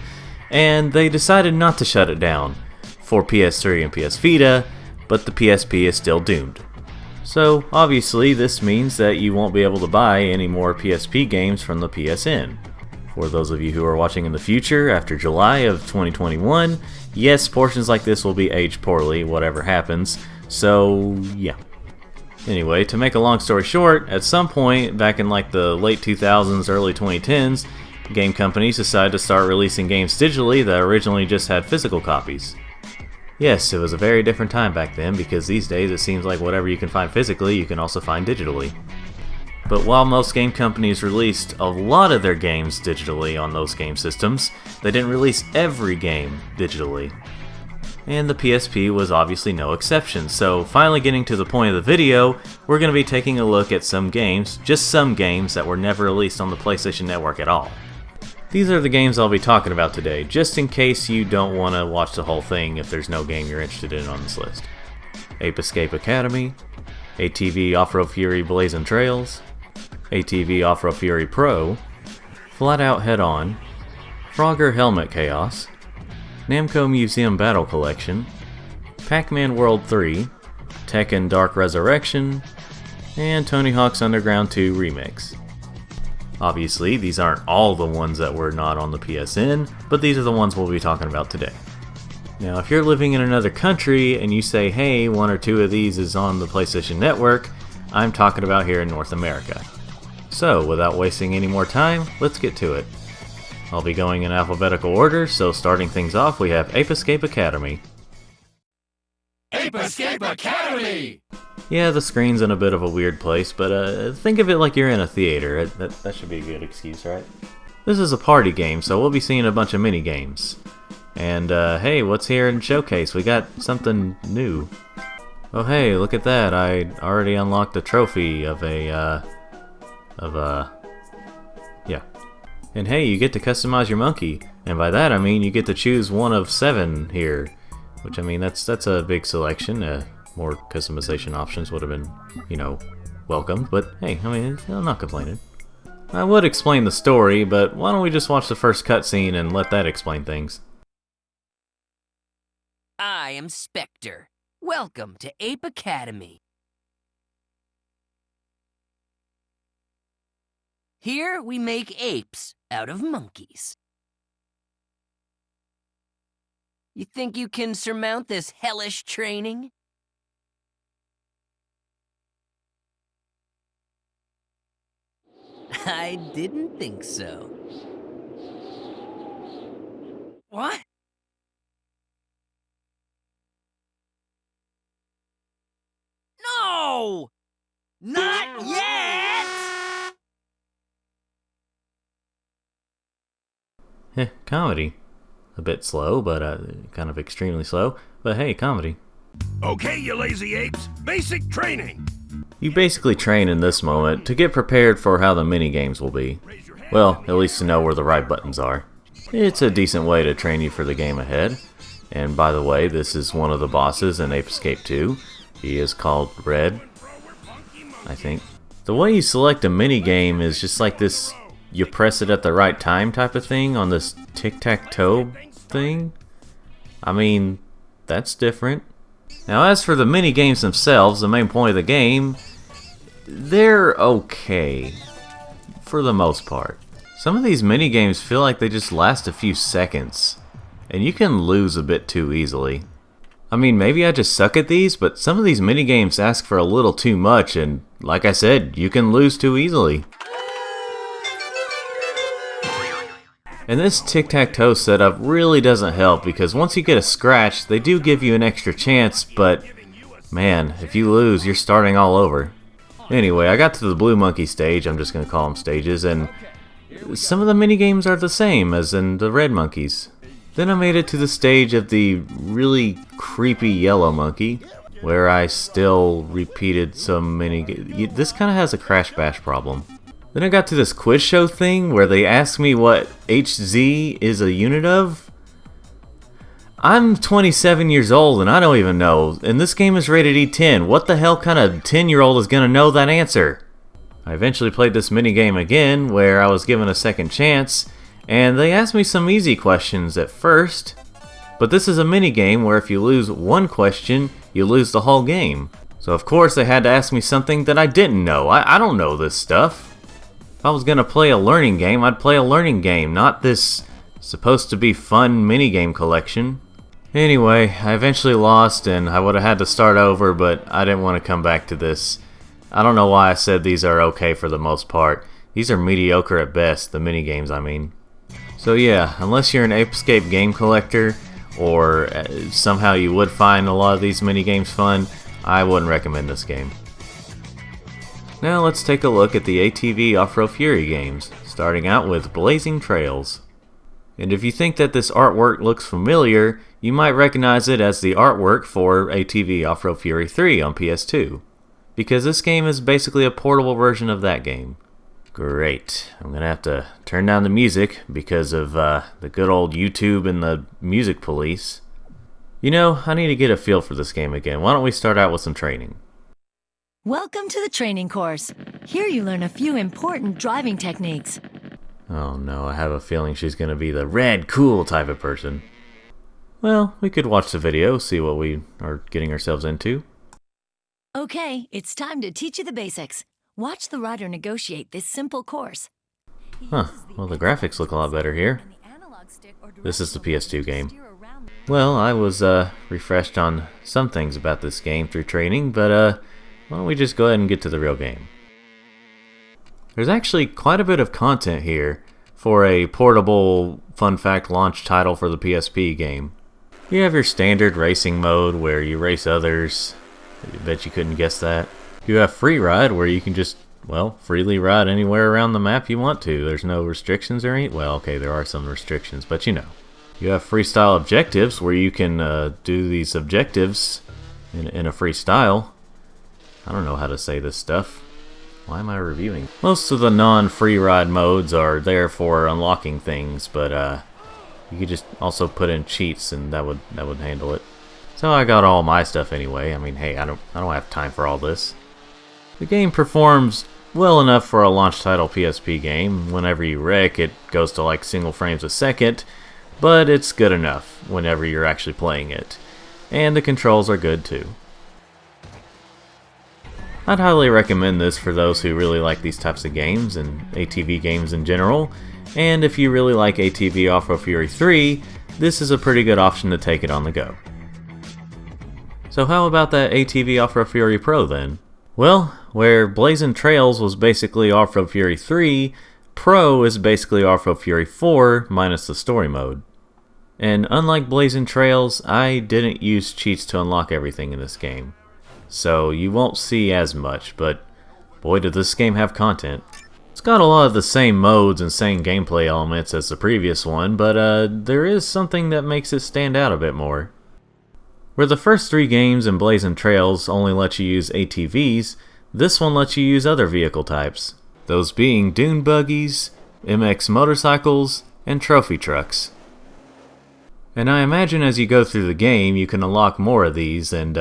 and they decided not to shut it down for PS3 and PS Vita, but the PSP is still doomed. So, obviously, this means that you won't be able to buy any more PSP games from the PSN. For those of you who are watching in the future, after July of 2021, yes, portions like this will be aged poorly, whatever happens, so yeah. Anyway, to make a long story short, at some point, back in like the late 2000s, early 2010s, game companies decided to start releasing games digitally that originally just had physical copies. Yes, it was a very different time back then, because these days it seems like whatever you can find physically, you can also find digitally. But while most game companies released a lot of their games digitally on those game systems, they didn't release every game digitally. And the PSP was obviously no exception, so finally getting to the point of the video, we're going to be taking a look at some games, just some games that were never released on the PlayStation Network at all. These are the games I'll be talking about today, just in case you don't want to watch the whole thing if there's no game you're interested in on this list. Ape Escape Academy, ATV Off-Road Fury Blazing Trails, ATV Off-Road Fury Pro, Flat Out Head-On, Frogger Helmet Chaos, Namco Museum Battle Collection, Pac-Man World 3, Tekken Dark Resurrection, and Tony Hawk's Underground 2 Remix. Obviously, these aren't all the ones that were not on the PSN, but these are the ones we'll be talking about today. Now, if you're living in another country and you say, hey, one or two of these is on the PlayStation Network, I'm talking about here in North America. So, without wasting any more time, let's get to it. I'll be going in alphabetical order, so starting things off, we have Ape Escape Academy. Ape Escape Academy! Yeah, the screen's in a bit of a weird place, but think of it like you're in a theater. That should be a good excuse, right? This is a party game, so we'll be seeing a bunch of mini games. And hey, what's here in Showcase? We got something new. Oh hey, look at that! I already unlocked a trophy of yeah. And hey, you get to customize your monkey, and by that I mean you get to choose one of 7 here, which I mean that's a big selection. More customization options would have been, you know, welcomed, but hey, I mean, I'm not complaining. I would explain the story, but why don't we just watch the first cutscene and let that explain things? I am Spectre. Welcome to Ape Academy. Here we make apes out of monkeys. You think you can surmount this hellish training? I didn't think so. What? No! Not yet! Comedy. A bit slow, but kind of extremely slow. But hey, comedy. Okay, you lazy apes. Basic training. You basically train in this moment to get prepared for how the minigames will be. Well, at least to know where the right buttons are. It's a decent way to train you for the game ahead. And by the way, this is one of the bosses in Ape Escape 2. He is called Red, I think. The way you select a minigame is just like this, you press it at the right time type of thing on this tic-tac-toe thing. I mean, that's different. Now as for the minigames themselves, the main point of the game, they're okay, for the most part. Some of these minigames feel like they just last a few seconds, and you can lose a bit too easily. I mean, maybe I just suck at these, but some of these minigames ask for a little too much, and like I said, you can lose too easily. And this tic-tac-toe setup really doesn't help, because once you get a scratch, they do give you an extra chance, but man, if you lose, you're starting all over. Anyway, I got to the Blue Monkey stage, I'm just going to call them stages, and some of the minigames are the same as in the Red Monkeys. Then I made it to the stage of the really creepy Yellow Monkey, where I still repeated some minigames. This kind of has a Crash Bash problem. Then I got to this quiz show thing where they asked me what HZ is a unit of. I'm 27 years old and I don't even know, and this game is rated E10. What the hell kind of 10-year-old is gonna know that answer? I eventually played this minigame again where I was given a second chance, and they asked me some easy questions at first. But this is a minigame where if you lose one question, you lose the whole game. So of course they had to ask me something that I didn't know. I don't know this stuff. If I was gonna play a learning game, I'd play a learning game, not this supposed to be fun minigame collection. Anyway, I eventually lost and I would have had to start over, but I didn't want to come back to this. I don't know why I said these are okay for the most part. These are mediocre at best, the minigames I mean. So yeah, unless you're an Ape Escape game collector, or somehow you would find a lot of these minigames fun, I wouldn't recommend this game. Now let's take a look at the ATV Off-Road Fury games, starting out with Blazing Trails. And if you think that this artwork looks familiar, you might recognize it as the artwork for ATV Off-Road Fury 3 on PS2, because this game is basically a portable version of that game. Great, I'm gonna have to turn down the music because of the good old YouTube and the music police. You know, I need to get a feel for this game again. Why don't we start out with some training? Welcome to the training course. Here you learn a few important driving techniques. Oh no, I have a feeling she's gonna be the red, cool type of person. Well, we could watch the video, see what we are getting ourselves into. Okay, it's time to teach you the basics. Watch the rider negotiate this simple course. Huh, well the graphics look a lot better here. This is the PS2 game. Well, I was refreshed on some things about this game through training, but why don't we just go ahead and get to the real game. There's actually quite a bit of content here for a portable, fun fact launch title for the PSP game. You have your standard racing mode where you race others. I bet you couldn't guess that. You have free ride where you can just, well, freely ride anywhere around the map you want to. There's no restrictions or anything. Well, okay, there are some restrictions, but you know. You have freestyle objectives where you can do these objectives in a freestyle. I don't know how to say this stuff. Why am I reviewing? Most of the non-free ride modes are there for unlocking things, but you could just also put in cheats and that would handle it. So I got all my stuff anyway. I mean, hey, I don't have time for all this. The game performs well enough for a launch title PSP game. Whenever you wreck, it goes to like single frames a second, but it's good enough whenever you're actually playing it. And the controls are good too. I'd highly recommend this for those who really like these types of games and ATV games in general, and if you really like ATV Off-Road Fury 3, this is a pretty good option to take it on the go. So how about that ATV Off-Road Fury Pro then? Well, where Blazing Trails was basically Off-Road Fury 3, Pro is basically Off-Road Fury 4 minus the story mode. And unlike Blazing Trails, I didn't use cheats to unlock everything in this game. So you won't see as much, but boy did this game have content. It's got a lot of the same modes and same gameplay elements as the previous one, but there is something that makes it stand out a bit more. Where the first 3 games in Blazing Trails only let you use ATVs, this one lets you use other vehicle types. Those being dune buggies, MX motorcycles, and trophy trucks. And I imagine as you go through the game you can unlock more of these and,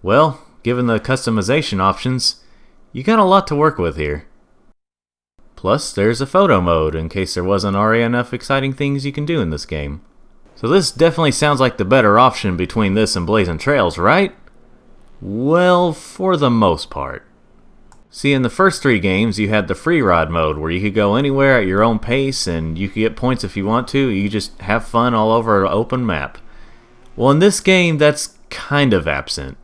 well, given the customization options, you got a lot to work with here. Plus, there's a photo mode in case there wasn't already enough exciting things you can do in this game. So this definitely sounds like the better option between this and Blazing Trails, right? Well, for the most part. See, in the first 3 games, you had the free ride mode where you could go anywhere at your own pace and you could get points if you want to. You just have fun all over an open map. Well, in this game, that's kind of absent.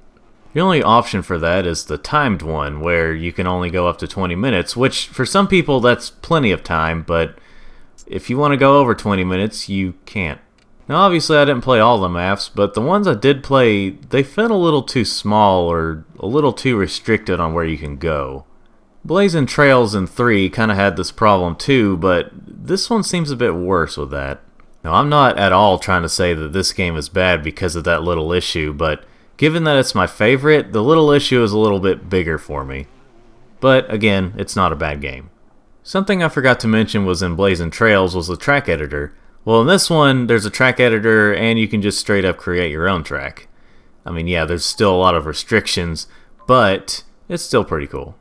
The only option for that is the timed one, where you can only go up to 20 minutes, which for some people that's plenty of time, but if you want to go over 20 minutes, you can't. Now obviously I didn't play all the maps, but the ones I did play, they felt a little too small or a little too restricted on where you can go. Blazing Trails in 3 kind of had this problem too, but this one seems a bit worse with that. Now I'm not at all trying to say that this game is bad because of that little issue, but given that it's my favorite, the little issue is a little bit bigger for me. But again, it's not a bad game. Something I forgot to mention was in Blazing Trails was the track editor. Well, in this one, there's a track editor, and you can just straight up create your own track. I mean, yeah, there's still a lot of restrictions, but it's still pretty cool.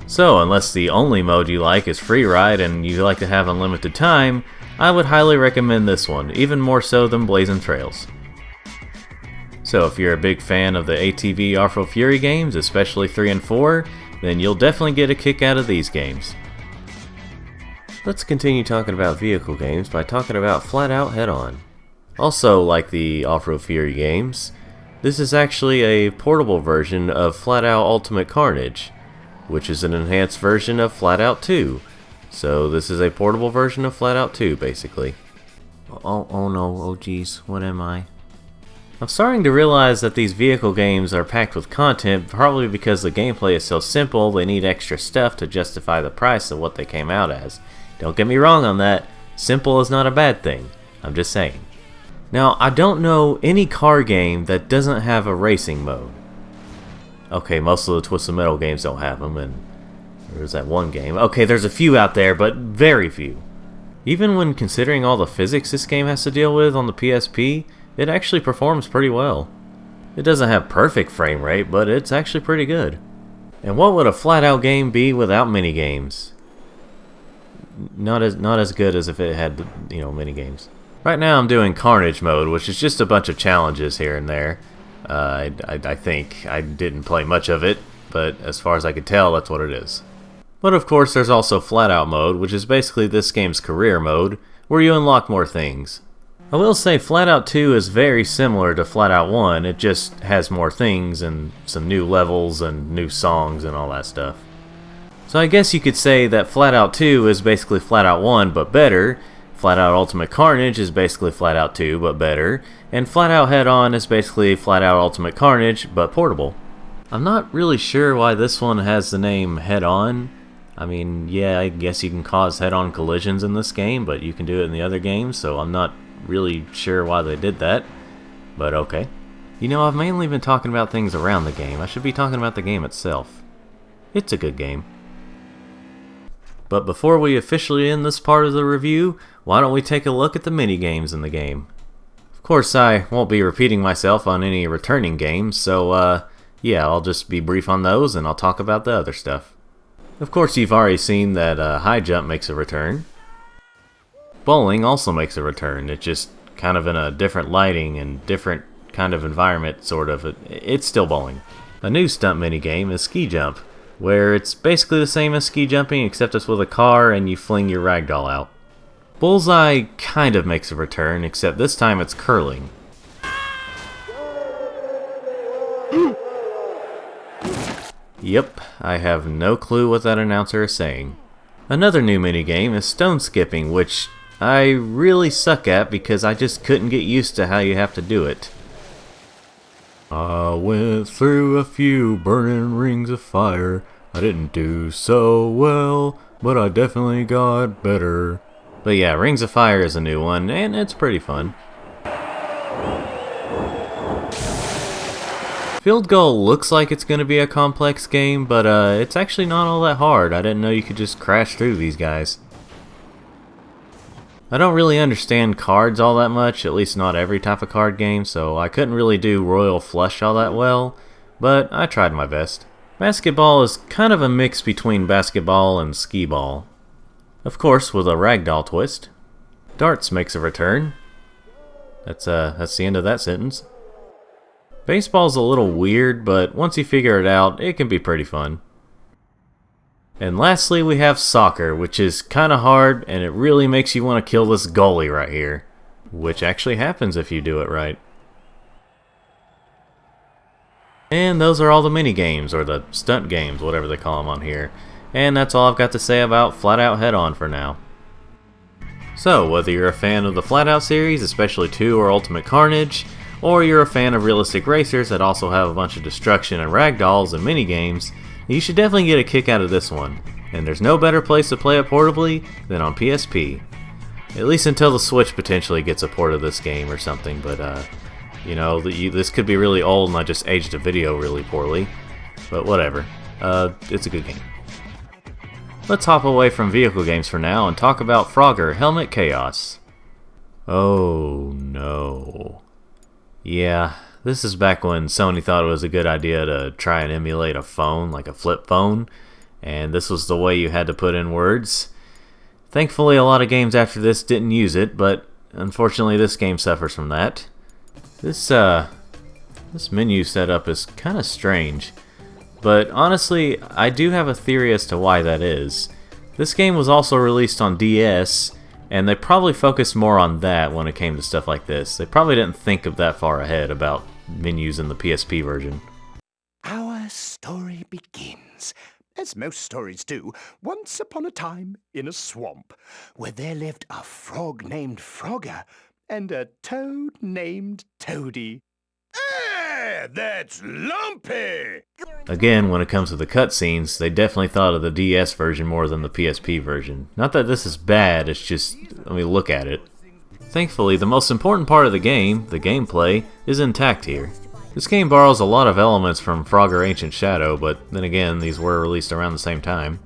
So, unless the only mode you like is free ride and you like to have unlimited time, I would highly recommend this one, even more so than Blazing Trails. So, if you're a big fan of the ATV Off-Road Fury games, especially 3 and 4, then you'll definitely get a kick out of these games. Let's continue talking about vehicle games by talking about Flat Out Head-On. Also, like the Off-Road Fury games, this is actually a portable version of Flat Out Ultimate Carnage, which is an enhanced version of Flat Out 2. So this is a portable version of Flat Out 2, basically. Oh no, oh geez, what am I? I'm starting to realize that these vehicle games are packed with content, probably because the gameplay is so simple they need extra stuff to justify the price of what they came out as. Don't get me wrong on that, simple is not a bad thing, I'm just saying. Now, I don't know any car game that doesn't have a racing mode. Okay, most of the Twisted Metal games don't have them, and there's that one game. Okay, there's a few out there, but very few. Even when considering all the physics this game has to deal with on the PSP, it actually performs pretty well. It doesn't have perfect frame rate, but it's actually pretty good. And what would a Flat Out game be without minigames? Not as good as if it had, you know, minigames. Right now I'm doing Carnage mode, which is just a bunch of challenges here and there. I think I didn't play much of it, but as far as I could tell, that's what it is. But of course there's also Flat Out mode, which is basically this game's career mode, where you unlock more things. I will say Flat Out 2 is very similar to Flat Out 1, it just has more things and some new levels and new songs and all that stuff. So I guess you could say that Flat Out 2 is basically Flat Out 1 but better, Flat Out Ultimate Carnage is basically Flat Out 2 but better, and Flat Out Head-On is basically Flat Out Ultimate Carnage but portable. I'm not really sure why this one has the name Head-On. I mean, yeah, I guess you can cause head-on collisions in this game, but you can do it in the other games, so I'm not really sure why they did that, but okay. You know, I've mainly been talking about things around the game. I should be talking about the game itself. It's a good game. But before we officially end this part of the review, why don't we take a look at the mini-games in the game. Of course, I won't be repeating myself on any returning games, so yeah, I'll just be brief on those and I'll talk about the other stuff. Of course, you've already seen that high jump makes a return. Bowling also makes a return. It's just kind of in a different lighting and different kind of environment, sort of. It's still bowling. A new stunt minigame is ski jump, where it's basically the same as ski jumping except it's with a car and you fling your ragdoll out. Bullseye kind of makes a return, except this time it's curling. Yep, I have no clue what that announcer is saying. Another new minigame is stone skipping, which I really suck at because I just couldn't get used to how you have to do it. I went through a few burning rings of fire. I didn't do so well, but I definitely got better. But yeah, Rings of Fire is a new one, and it's pretty fun. Field Goal looks like it's going to be a complex game, but it's actually not all that hard. I didn't know you could just crash through these guys. I don't really understand cards all that much, at least not every type of card game, so I couldn't really do Royal Flush all that well, but I tried my best. Basketball is kind of a mix between basketball and skee-ball. Of course, with a ragdoll twist. Darts makes a return. That's the end of that sentence. Baseball's a little weird, but once you figure it out, it can be pretty fun. And lastly, we have soccer, which is kinda hard, and it really makes you want to kill this goalie right here. Which actually happens if you do it right. And those are all the mini games, or the stunt games, whatever they call them on here. And that's all I've got to say about Flat Out Head On for now. So, whether you're a fan of the Flat Out series, especially 2 or Ultimate Carnage, or you're a fan of realistic racers that also have a bunch of destruction and ragdolls and minigames, you should definitely get a kick out of this one. And there's no better place to play it portably than on PSP. At least until the Switch potentially gets a port of this game or something, but you know, this could be really old and I just aged the video really poorly. But whatever. It's a good game. Let's hop away from vehicle games for now and talk about Frogger Helmet Chaos. Oh no. Yeah, this is back when Sony thought it was a good idea to try and emulate a phone, like a flip phone, and this was the way you had to put in words. Thankfully, a lot of games after this didn't use it, but unfortunately this game suffers from that. This menu setup is kind of strange, but honestly, I do have a theory as to why that is. This game was also released on DS, and they probably focused more on that when it came to stuff like this. They probably didn't think of that far ahead about menus in the PSP version. Our story begins, as most stories do, once upon a time in a swamp, where there lived a frog named Frogger and a toad named Toady. Ah, that's Lumpy! Again, when it comes to the cutscenes, they definitely thought of the DS version more than the PSP version. Not that this is bad, it's just, I mean, look at it. Thankfully, the most important part of the game, the gameplay, is intact here. This game borrows a lot of elements from Frogger Ancient Shadow, but then again, these were released around the same time.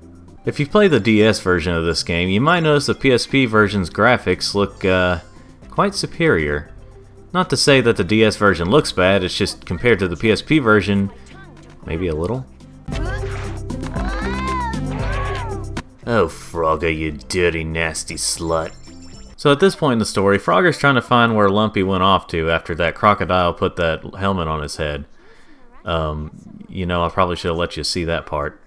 If you play the DS version of this game, you might notice the PSP version's graphics look, quite superior. Not to say that the DS version looks bad, it's just compared to the PSP version, maybe a little. Oh, Frogger, you dirty, nasty slut. So at this point in the story, Frogger's trying to find where Lumpy went off to after that crocodile put that helmet on his head. You know, I probably should have let you see that part.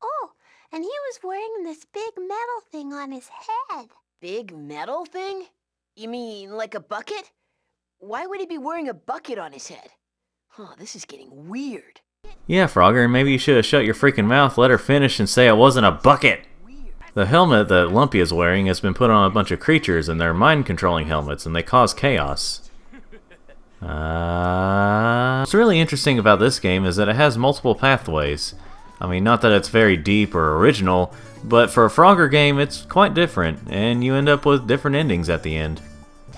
Oh, and he was wearing this big metal thing on his head. Big metal thing? You mean like a bucket? Why would he be wearing a bucket on his head? Huh, this is getting weird. Yeah, Frogger, maybe you should have shut your freaking mouth, let her finish, and say it wasn't a bucket! The helmet that Lumpy is wearing has been put on a bunch of creatures, and they're mind-controlling helmets, and they cause chaos. What's really interesting about this game is that it has multiple pathways. I mean, not that it's very deep or original, but for a Frogger game, it's quite different, and you end up with different endings at the end.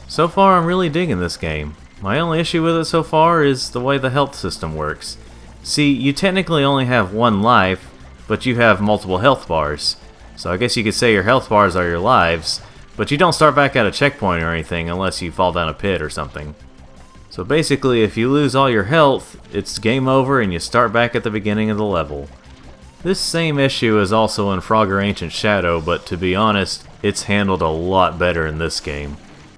So far, I'm really digging this game. My only issue with it so far is the way the health system works. See, you technically only have one life, but you have multiple health bars. So I guess you could say your health bars are your lives, but you don't start back at a checkpoint or anything unless you fall down a pit or something. So basically, if you lose all your health, it's game over and you start back at the beginning of the level. This same issue is also in Frogger Ancient Shadow, but to be honest, it's handled a lot better in this game.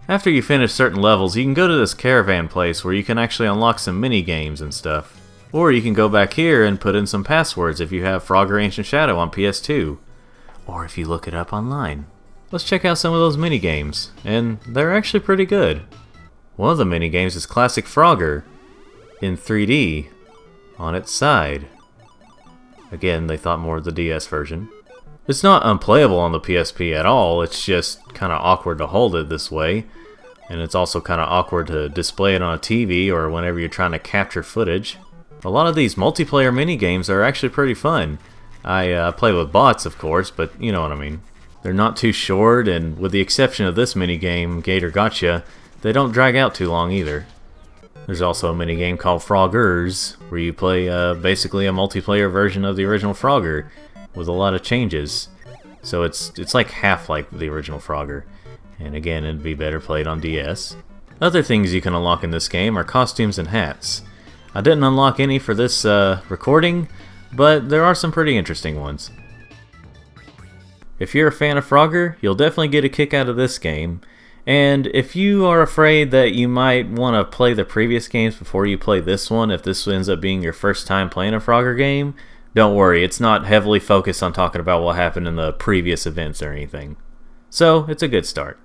After you finish certain levels, you can go to this caravan place where you can actually unlock some mini games and stuff. Or you can go back here and put in some passwords if you have Frogger Ancient Shadow on PS2. Or if you look it up online. Let's check out some of those minigames, and they're actually pretty good. One of the minigames is Classic Frogger in 3D on its side. Again, they thought more of the DS version. It's not unplayable on the PSP at all, it's just kind of awkward to hold it this way. And it's also kind of awkward to display it on a TV or whenever you're trying to capture footage. A lot of these multiplayer minigames are actually pretty fun. I play with bots, of course, but you know what I mean. They're not too short, and with the exception of this minigame, Gator Gotcha, they don't drag out too long either. There's also a minigame called Froggers, where you play basically a multiplayer version of the original Frogger, with a lot of changes. So it's like half like the original Frogger, and again, it'd be better played on DS. Other things you can unlock in this game are costumes and hats. I didn't unlock any for this recording, but there are some pretty interesting ones. If you're a fan of Frogger, you'll definitely get a kick out of this game. And if you are afraid that you might want to play the previous games before you play this one, if this ends up being your first time playing a Frogger game, don't worry, it's not heavily focused on talking about what happened in the previous events or anything. So, it's a good start.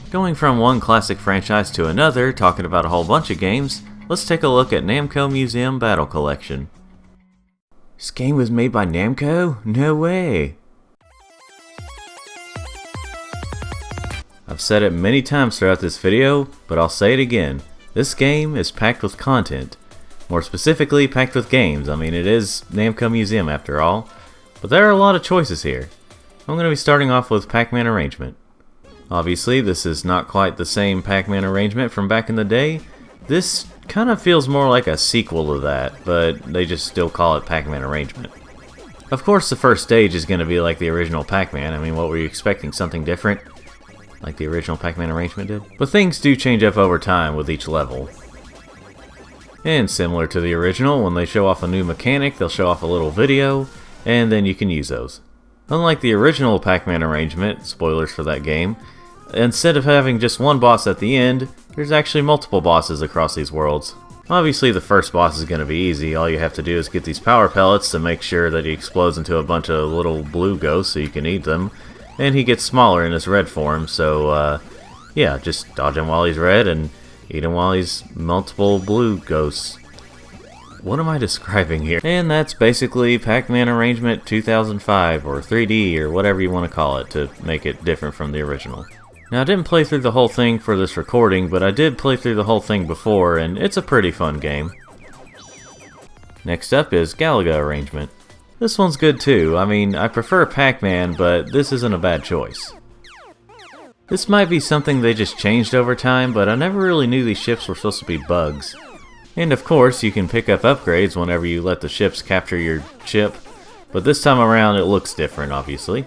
Going from one classic franchise to another, talking about a whole bunch of games, let's take a look at Namco Museum Battle Collection. This game was made by Namco? No way! I've said it many times throughout this video, but I'll say it again. This game is packed with content. More specifically, packed with games. I mean, it is Namco Museum after all. But there are a lot of choices here. I'm going to be starting off with Pac-Man Arrangement. Obviously, this is not quite the same Pac-Man Arrangement from back in the day. This kind of feels more like a sequel to that, but they just still call it Pac-Man Arrangement. Of course, the first stage is going to be like the original Pac-Man. I mean, what were you expecting? Something different? Like the original Pac-Man Arrangement did? But things do change up over time with each level. And similar to the original, when they show off a new mechanic, they'll show off a little video, and then you can use those. Unlike the original Pac-Man Arrangement, spoilers for that game, instead of having just one boss at the end, there's actually multiple bosses across these worlds. Obviously the first boss is going to be easy. All you have to do is get these power pellets to make sure that he explodes into a bunch of little blue ghosts so you can eat them. And he gets smaller in his red form, so yeah, just dodge him while he's red and eat him while he's multiple blue ghosts. What am I describing here? And that's basically Pac-Man Arrangement 2005, or 3D, or whatever you want to call it, to make it different from the original. Now, I didn't play through the whole thing for this recording, but I did play through the whole thing before, and it's a pretty fun game. Next up is Galaga Arrangement. This one's good too. I mean, I prefer Pac-Man, but this isn't a bad choice. This might be something they just changed over time, but I never really knew these ships were supposed to be bugs. And of course, you can pick up upgrades whenever you let the ships capture your ship, but this time around it looks different, obviously.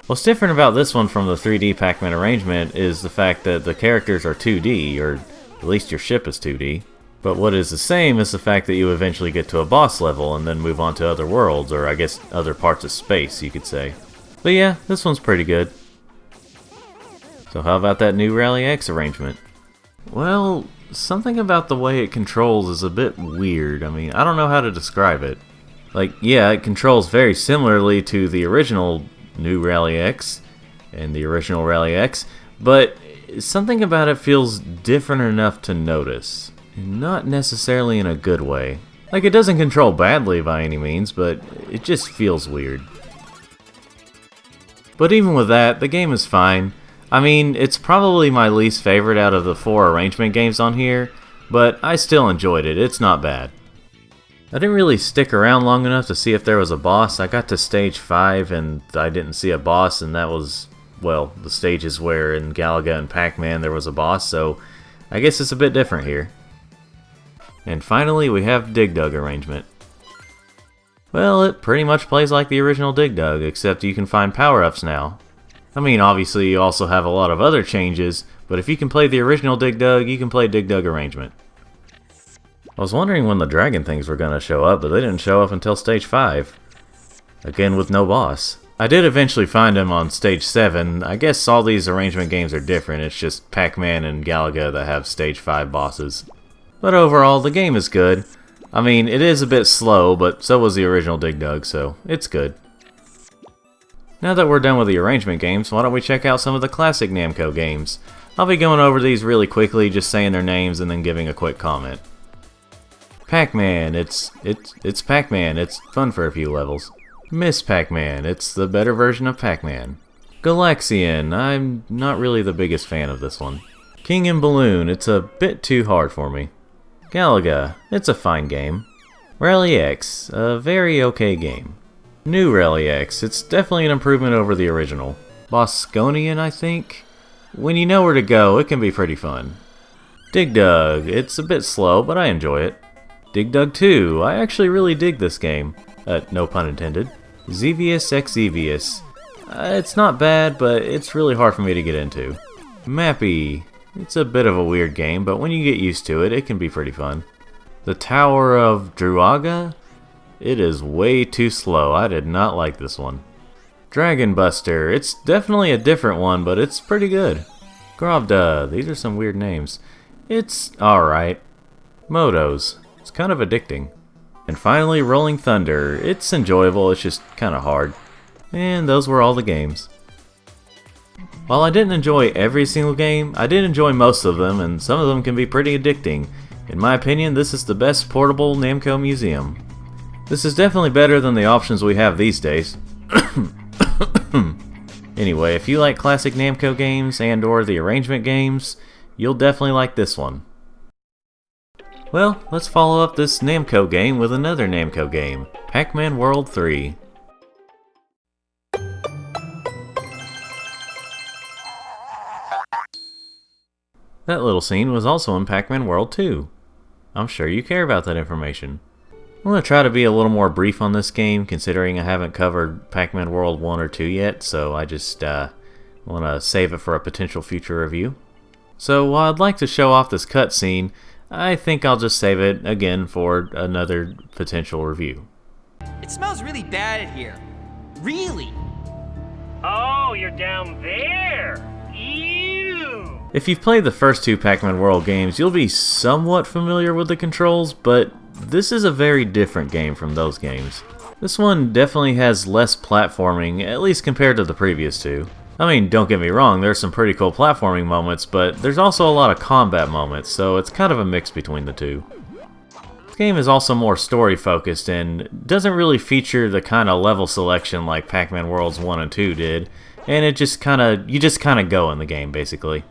What's different about this one from the 3D Pac-Man Arrangement is the fact that the characters are 2D, or at least your ship is 2D. But what is the same is the fact that you eventually get to a boss level and then move on to other worlds, or I guess other parts of space, you could say. But yeah, this one's pretty good. So how about that new Rally X arrangement? Well, something about the way it controls is a bit weird. I mean, I don't know how to describe it. Like, yeah, it controls very similarly to the original new Rally X and the original Rally X, but something about it feels different enough to notice. Not necessarily in a good way. Like, it doesn't control badly by any means, but it just feels weird. But even with that, the game is fine. I mean, it's probably my least favorite out of the 4 arrangement games on here, but I still enjoyed it. It's not bad. I didn't really stick around long enough to see if there was a boss. I got to stage 5 and I didn't see a boss, and that was, well, the stages where in Galaga and Pac-Man there was a boss, so I guess it's a bit different here. And finally, we have Dig Dug arrangement. Well, it pretty much plays like the original Dig Dug, except you can find power-ups now. I mean, obviously you also have a lot of other changes, but if you can play the original Dig Dug, you can play Dig Dug arrangement. I was wondering when the dragon things were going to show up, but they didn't show up until stage 5. Again, with no boss. I did eventually find him on stage 7. I guess all these arrangement games are different, it's just Pac-Man and Galaga that have stage 5 bosses. But overall, the game is good. I mean, it is a bit slow, but so was the original Dig Dug, so it's good. Now that we're done with the arrangement games, why don't we check out some of the classic Namco games? I'll be going over these really quickly, just saying their names and then giving a quick comment. Pac-Man, it's Pac-Man, it's fun for a few levels. Miss Pac-Man, it's the better version of Pac-Man. Galaxian, I'm not really the biggest fan of this one. King and Balloon, it's a bit too hard for me. Galaga, it's a fine game. Rally X, a very okay game. New Rally X, it's definitely an improvement over the original. Bosconian, I think? When you know where to go, it can be pretty fun. Dig Dug, it's a bit slow, but I enjoy it. Dig Dug 2, I actually really dig this game. No pun intended. Xevious X Xevious. It's not bad, but it's really hard for me to get into. Mappy, it's a bit of a weird game, but when you get used to it, it can be pretty fun. The Tower of Druaga? It is way too slow. I did not like this one. Dragon Buster. It's definitely a different one, but it's pretty good. Grovda. These are some weird names. It's alright. Motos. It's kind of addicting. And finally, Rolling Thunder. It's enjoyable, it's just kind of hard. And those were all the games. While I didn't enjoy every single game, I did enjoy most of them, and some of them can be pretty addicting. In my opinion, this is the best portable Namco museum. This is definitely better than the options we have these days. Anyway, if you like classic Namco games and or the arrangement games, you'll definitely like this one. Well, let's follow up this Namco game with another Namco game, Pac-Man World 3. That little scene was also in Pac-Man World 2. I'm sure you care about that information. I'm going to try to be a little more brief on this game, considering I haven't covered Pac-Man World 1 or 2 yet, so I just want to save it for a potential future review. So while I'd like to show off this cutscene, I think I'll just save it again for another potential review. It smells really bad in here. Really? Oh, you're down there. Ew. If you've played the first two Pac-Man World games, you'll be somewhat familiar with the controls, but this is a very different game from those games. This one definitely has less platforming, at least compared to the previous two. I mean, don't get me wrong, there's some pretty cool platforming moments, but there's also a lot of combat moments, so it's kind of a mix between the two. This game is also more story focused and doesn't really feature the kind of level selection like Pac-Man Worlds 1 and 2 did, and you just kind of go in the game basically.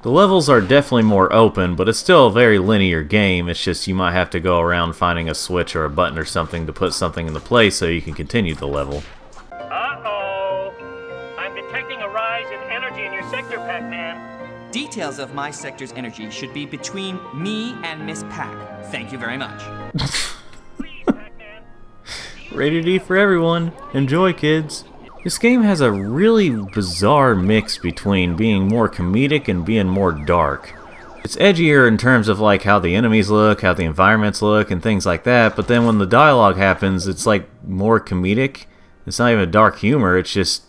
The levels are definitely more open, but it's still a very linear game. It's just you might have to go around finding a switch or a button or something to put something into place so you can continue the level. Uh-oh. I'm detecting a rise in energy in your sector, Pac-Man. Details of my sector's energy should be between me and Miss Pac. Thank you very much. Please, Pac-Man. Rated E for everyone. Enjoy, kids. This game has a really bizarre mix between being more comedic and being more dark. It's edgier in terms of like how the enemies look, how the environments look, and things like that, but then when the dialogue happens, it's like more comedic. It's not even dark humor, it's just,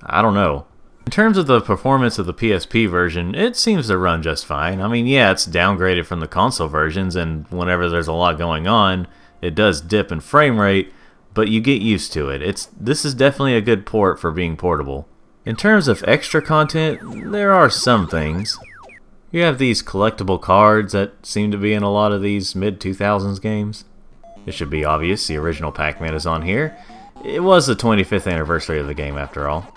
I don't know. In terms of the performance of the PSP version, it seems to run just fine. I mean, yeah, it's downgraded from the console versions, and whenever there's a lot going on, it does dip in frame rate, but you get used to it. This is definitely a good port for being portable. In terms of extra content, there are some things. You have these collectible cards that seem to be in a lot of these mid-2000s games. It should be obvious the original Pac-Man is on here. It was the 25th anniversary of the game after all.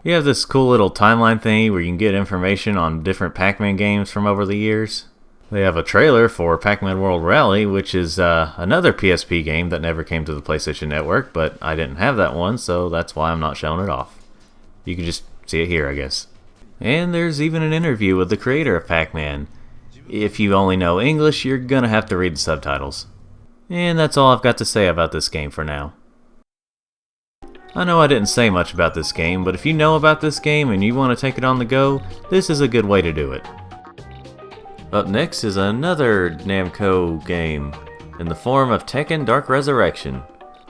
You have this cool little timeline thingy where you can get information on different Pac-Man games from over the years. They have a trailer for Pac-Man World Rally, which is another PSP game that never came to the PlayStation Network, but I didn't have that one, so that's why I'm not showing it off. You can just see it here, I guess. And there's even an interview with the creator of Pac-Man. If you only know English, you're gonna have to read the subtitles. And that's all I've got to say about this game for now. I know I didn't say much about this game, but if you know about this game and you want to take it on the go, this is a good way to do it. Up next is another Namco game, in the form of Tekken Dark Resurrection.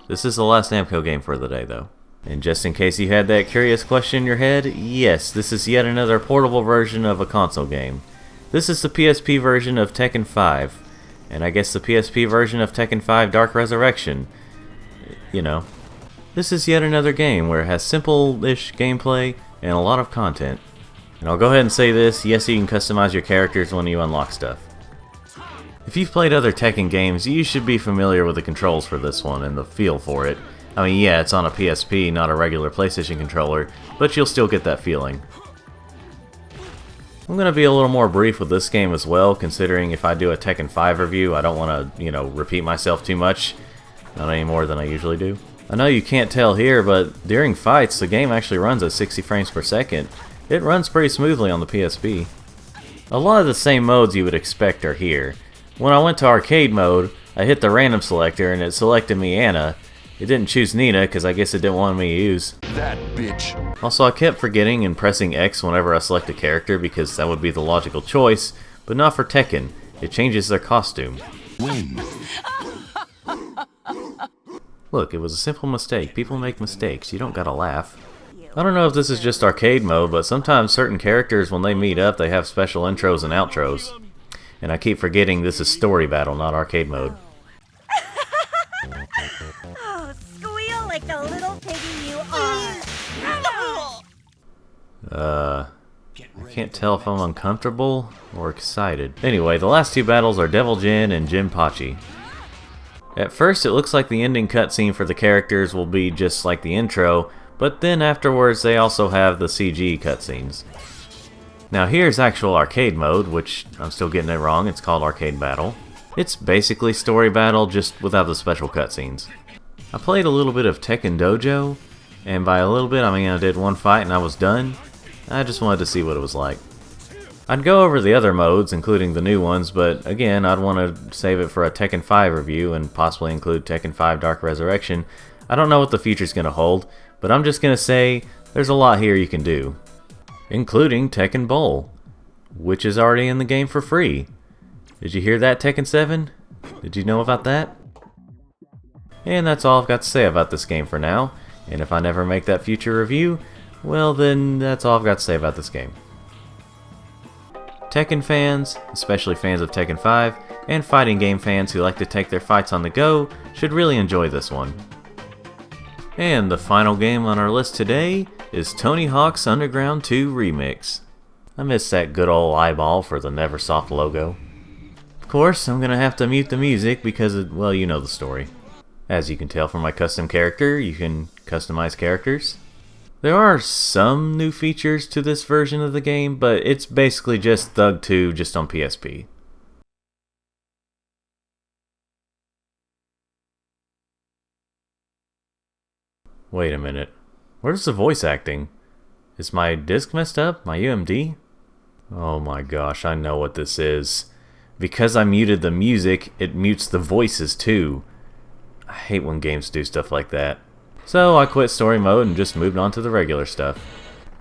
This is the last Namco game for the day though. And just in case you had that curious question in your head, yes, this is yet another portable version of a console game. This is the PSP version of Tekken 5. and I guess the PSP version of Tekken 5 Dark Resurrection. You know. This is yet another game where it has simple-ish gameplay and a lot of content. And I'll go ahead and say this, yes, you can customize your characters when you unlock stuff. If you've played other Tekken games, you should be familiar with the controls for this one and the feel for it. I mean, yeah, it's on a PSP, not a regular PlayStation controller, but you'll still get that feeling. I'm going to be a little more brief with this game as well, considering if I do a Tekken 5 review, I don't want to, repeat myself too much. Not any more than I usually do. I know you can't tell here, but during fights, the game actually runs at 60 frames per second. It runs pretty smoothly on the PSP. A lot of the same modes you would expect are here. When I went to arcade mode, I hit the random selector and it selected me Anna. It didn't choose Nina because I guess it didn't want me to use that bitch. Also, I kept forgetting and pressing X whenever I select a character because that would be the logical choice, but not for Tekken. It changes their costume. Win. Look, it was a simple mistake. People make mistakes. You don't gotta laugh. I don't know if this is just arcade mode, but sometimes certain characters, when they meet up, they have special intros and outros. And I keep forgetting this is story battle, not arcade mode. Oh, squeal like the little piggy you are. I can't tell if I'm uncomfortable or excited. Anyway, the last two battles are Devil Jin and Jinpachi. At first, it looks like the ending cutscene for the characters will be just like the intro, but then afterwards they also have the CG cutscenes. Now here's actual arcade mode, which I'm still getting it wrong, it's called Arcade Battle. It's basically story battle, just without the special cutscenes. I played a little bit of Tekken Dojo, and by a little bit I mean I did one fight and I was done. I just wanted to see what it was like. I'd go over the other modes, including the new ones, but again, I'd want to save it for a Tekken 5 review and possibly include Tekken 5 Dark Resurrection. I don't know what the future's going to hold, but I'm just going to say there's a lot here you can do. Including Tekken Bowl, which is already in the game for free. Did you hear that, Tekken 7? Did you know about that? And that's all I've got to say about this game for now, and if I never make that future review, well then that's all I've got to say about this game. Tekken fans, especially fans of Tekken 5, and fighting game fans who like to take their fights on the go, should really enjoy this one. And the final game on our list today is Tony Hawk's Underground 2 Remix. I miss that good old eyeball for the Neversoft logo. Of course, I'm gonna have to mute the music because, well, you know the story. As you can tell from my custom character, you can customize characters. There are some new features to this version of the game, but it's basically just Thug 2 just on PSP. Wait a minute. Where's the voice acting? Is my disc messed up? My UMD? Oh my gosh, I know what this is. Because I muted the music, it mutes the voices too. I hate when games do stuff like that. So I quit story mode and just moved on to the regular stuff.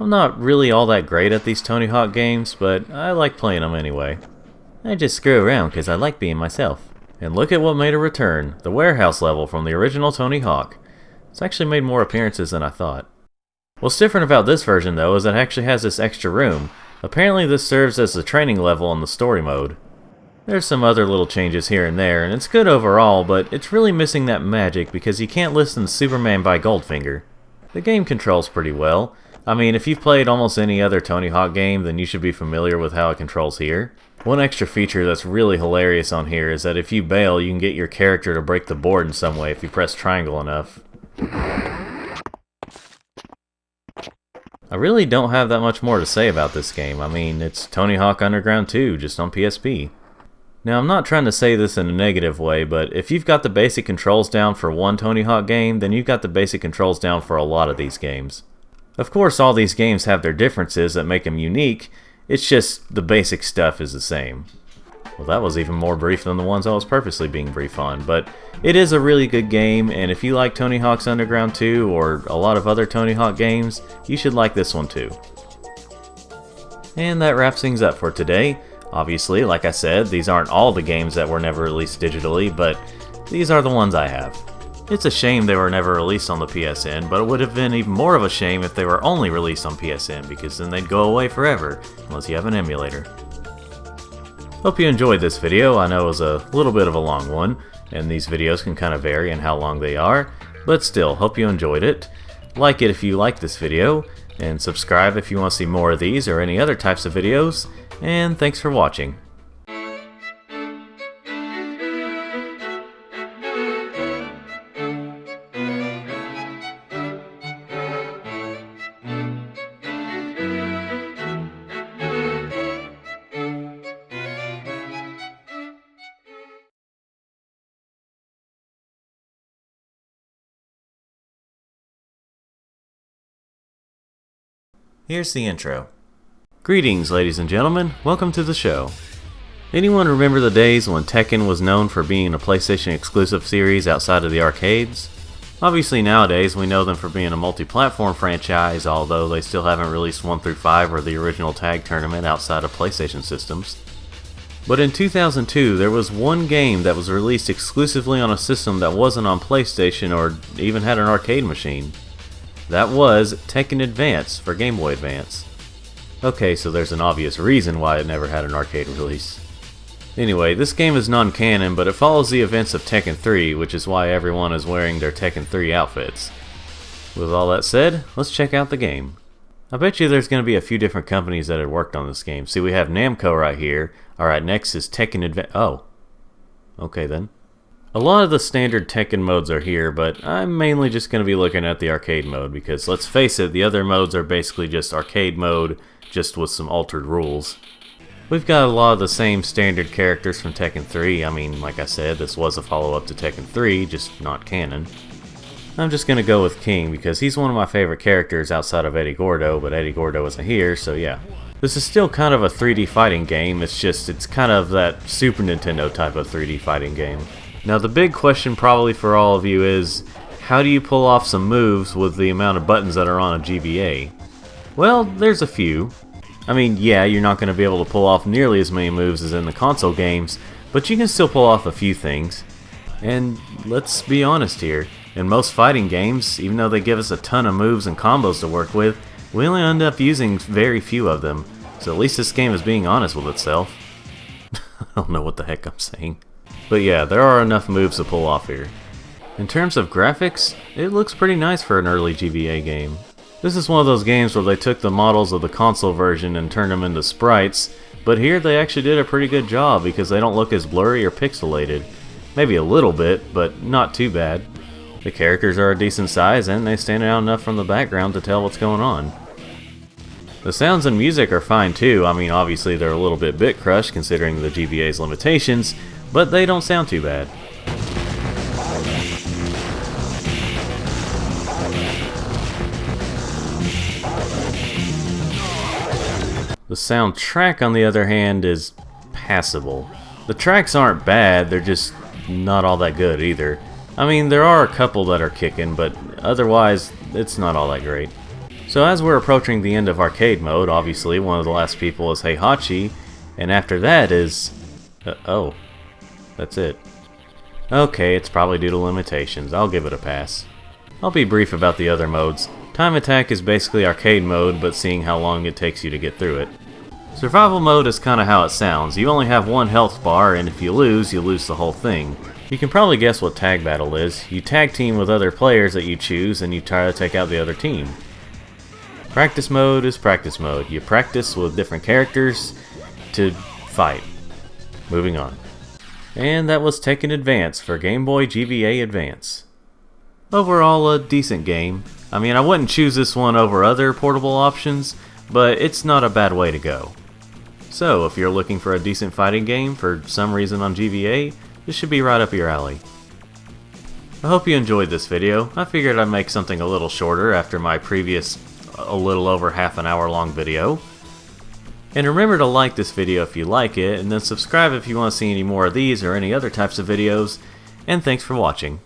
I'm not really all that great at these Tony Hawk games, but I like playing them anyway. I just screw around because I like being myself. And look at what made a return, the warehouse level from the original Tony Hawk. It's actually made more appearances than I thought. What's different about this version though is it actually has this extra room. Apparently this serves as the training level in the story mode. There's some other little changes here and there, and it's good overall, but it's really missing that magic because you can't listen to Superman by Goldfinger. The game controls pretty well. I mean, if you've played almost any other Tony Hawk game, then you should be familiar with how it controls here. One extra feature that's really hilarious on here is that if you bail, you can get your character to break the board in some way if you press triangle enough. I really don't have that much more to say about this game. I mean, it's Tony Hawk Underground 2, just on PSP. Now, I'm not trying to say this in a negative way, but if you've got the basic controls down for one Tony Hawk game, then you've got the basic controls down for a lot of these games. Of course, all these games have their differences that make them unique, it's just the basic stuff is the same. Well, that was even more brief than the ones I was purposely being brief on, but it is a really good game, and if you like Tony Hawk's Underground 2 or a lot of other Tony Hawk games, you should like this one too. And that wraps things up for today. Obviously, like I said, these aren't all the games that were never released digitally, but these are the ones I have. It's a shame they were never released on the PSN, but it would have been even more of a shame if they were only released on PSN, because then they'd go away forever, unless you have an emulator. Hope you enjoyed this video. I know it was a little bit of a long one, and these videos can kind of vary in how long they are, but still, hope you enjoyed it. Like it if you like this video, and subscribe if you want to see more of these or any other types of videos, and thanks for watching. Here's the intro. Greetings, ladies and gentlemen. Welcome to the show. Anyone remember the days when Tekken was known for being a PlayStation exclusive series outside of the arcades? Obviously nowadays we know them for being a multi-platform franchise, although they still haven't released 1 through 5 or the original tag tournament outside of PlayStation systems. But in 2002 there was one game that was released exclusively on a system that wasn't on PlayStation or even had an arcade machine. That was Tekken Advance for Game Boy Advance. Okay, so there's an obvious reason why it never had an arcade release. Anyway, this game is non-canon, but it follows the events of Tekken 3, which is why everyone is wearing their Tekken 3 outfits. With all that said, let's check out the game. I bet you there's going to be a few different companies that had worked on this game. See, we have Namco right here. Alright, next is Tekken Advance. Oh. Okay then. A lot of the standard Tekken modes are here, but I'm mainly just going to be looking at the arcade mode because, let's face it, the other modes are basically just arcade mode, just with some altered rules. We've got a lot of the same standard characters from Tekken 3. I mean, like I said, this was a follow-up to Tekken 3, just not canon. I'm just going to go with King because he's one of my favorite characters outside of Eddie Gordo, but Eddie Gordo isn't here, so yeah. This is still kind of a 3D fighting game, it's kind of that Super Nintendo type of 3D fighting game. Now the big question probably for all of you is, how do you pull off some moves with the amount of buttons that are on a GBA? Well, there's a few. I mean, yeah, you're not going to be able to pull off nearly as many moves as in the console games, but you can still pull off a few things. And let's be honest here, in most fighting games, even though they give us a ton of moves and combos to work with, we only end up using very few of them. So at least this game is being honest with itself. I don't know what the heck I'm saying. But yeah, there are enough moves to pull off here. In terms of graphics, it looks pretty nice for an early GBA game. This is one of those games where they took the models of the console version and turned them into sprites, but here they actually did a pretty good job because they don't look as blurry or pixelated. Maybe a little bit, but not too bad. The characters are a decent size and they stand out enough from the background to tell what's going on. The sounds and music are fine too. I mean, obviously they're a little bit crushed considering the GBA's limitations, but they don't sound too bad. The soundtrack, on the other hand, is passable. The tracks aren't bad, they're just not all that good either. I mean, there are a couple that are kicking, but otherwise, it's not all that great. So as we're approaching the end of arcade mode, obviously one of the last people is Heihachi, and after that is... oh. That's it. Okay, it's probably due to limitations. I'll give it a pass. I'll be brief about the other modes. Time Attack is basically arcade mode, but seeing how long it takes you to get through it. Survival mode is kinda how it sounds. You only have one health bar, and if you lose the whole thing. You can probably guess what tag battle is. You tag team with other players that you choose, and you try to take out the other team. Practice mode is practice mode. You practice with different characters to fight. Moving on. And that was Tekken Advance for Game Boy GBA Advance. Overall, a decent game. I mean, I wouldn't choose this one over other portable options, but it's not a bad way to go. So, if you're looking for a decent fighting game for some reason on GBA, this should be right up your alley. I hope you enjoyed this video. I figured I'd make something a little shorter after my previous a little over half an hour long video. And remember to like this video if you like it, and then subscribe if you want to see any more of these or any other types of videos, and thanks for watching.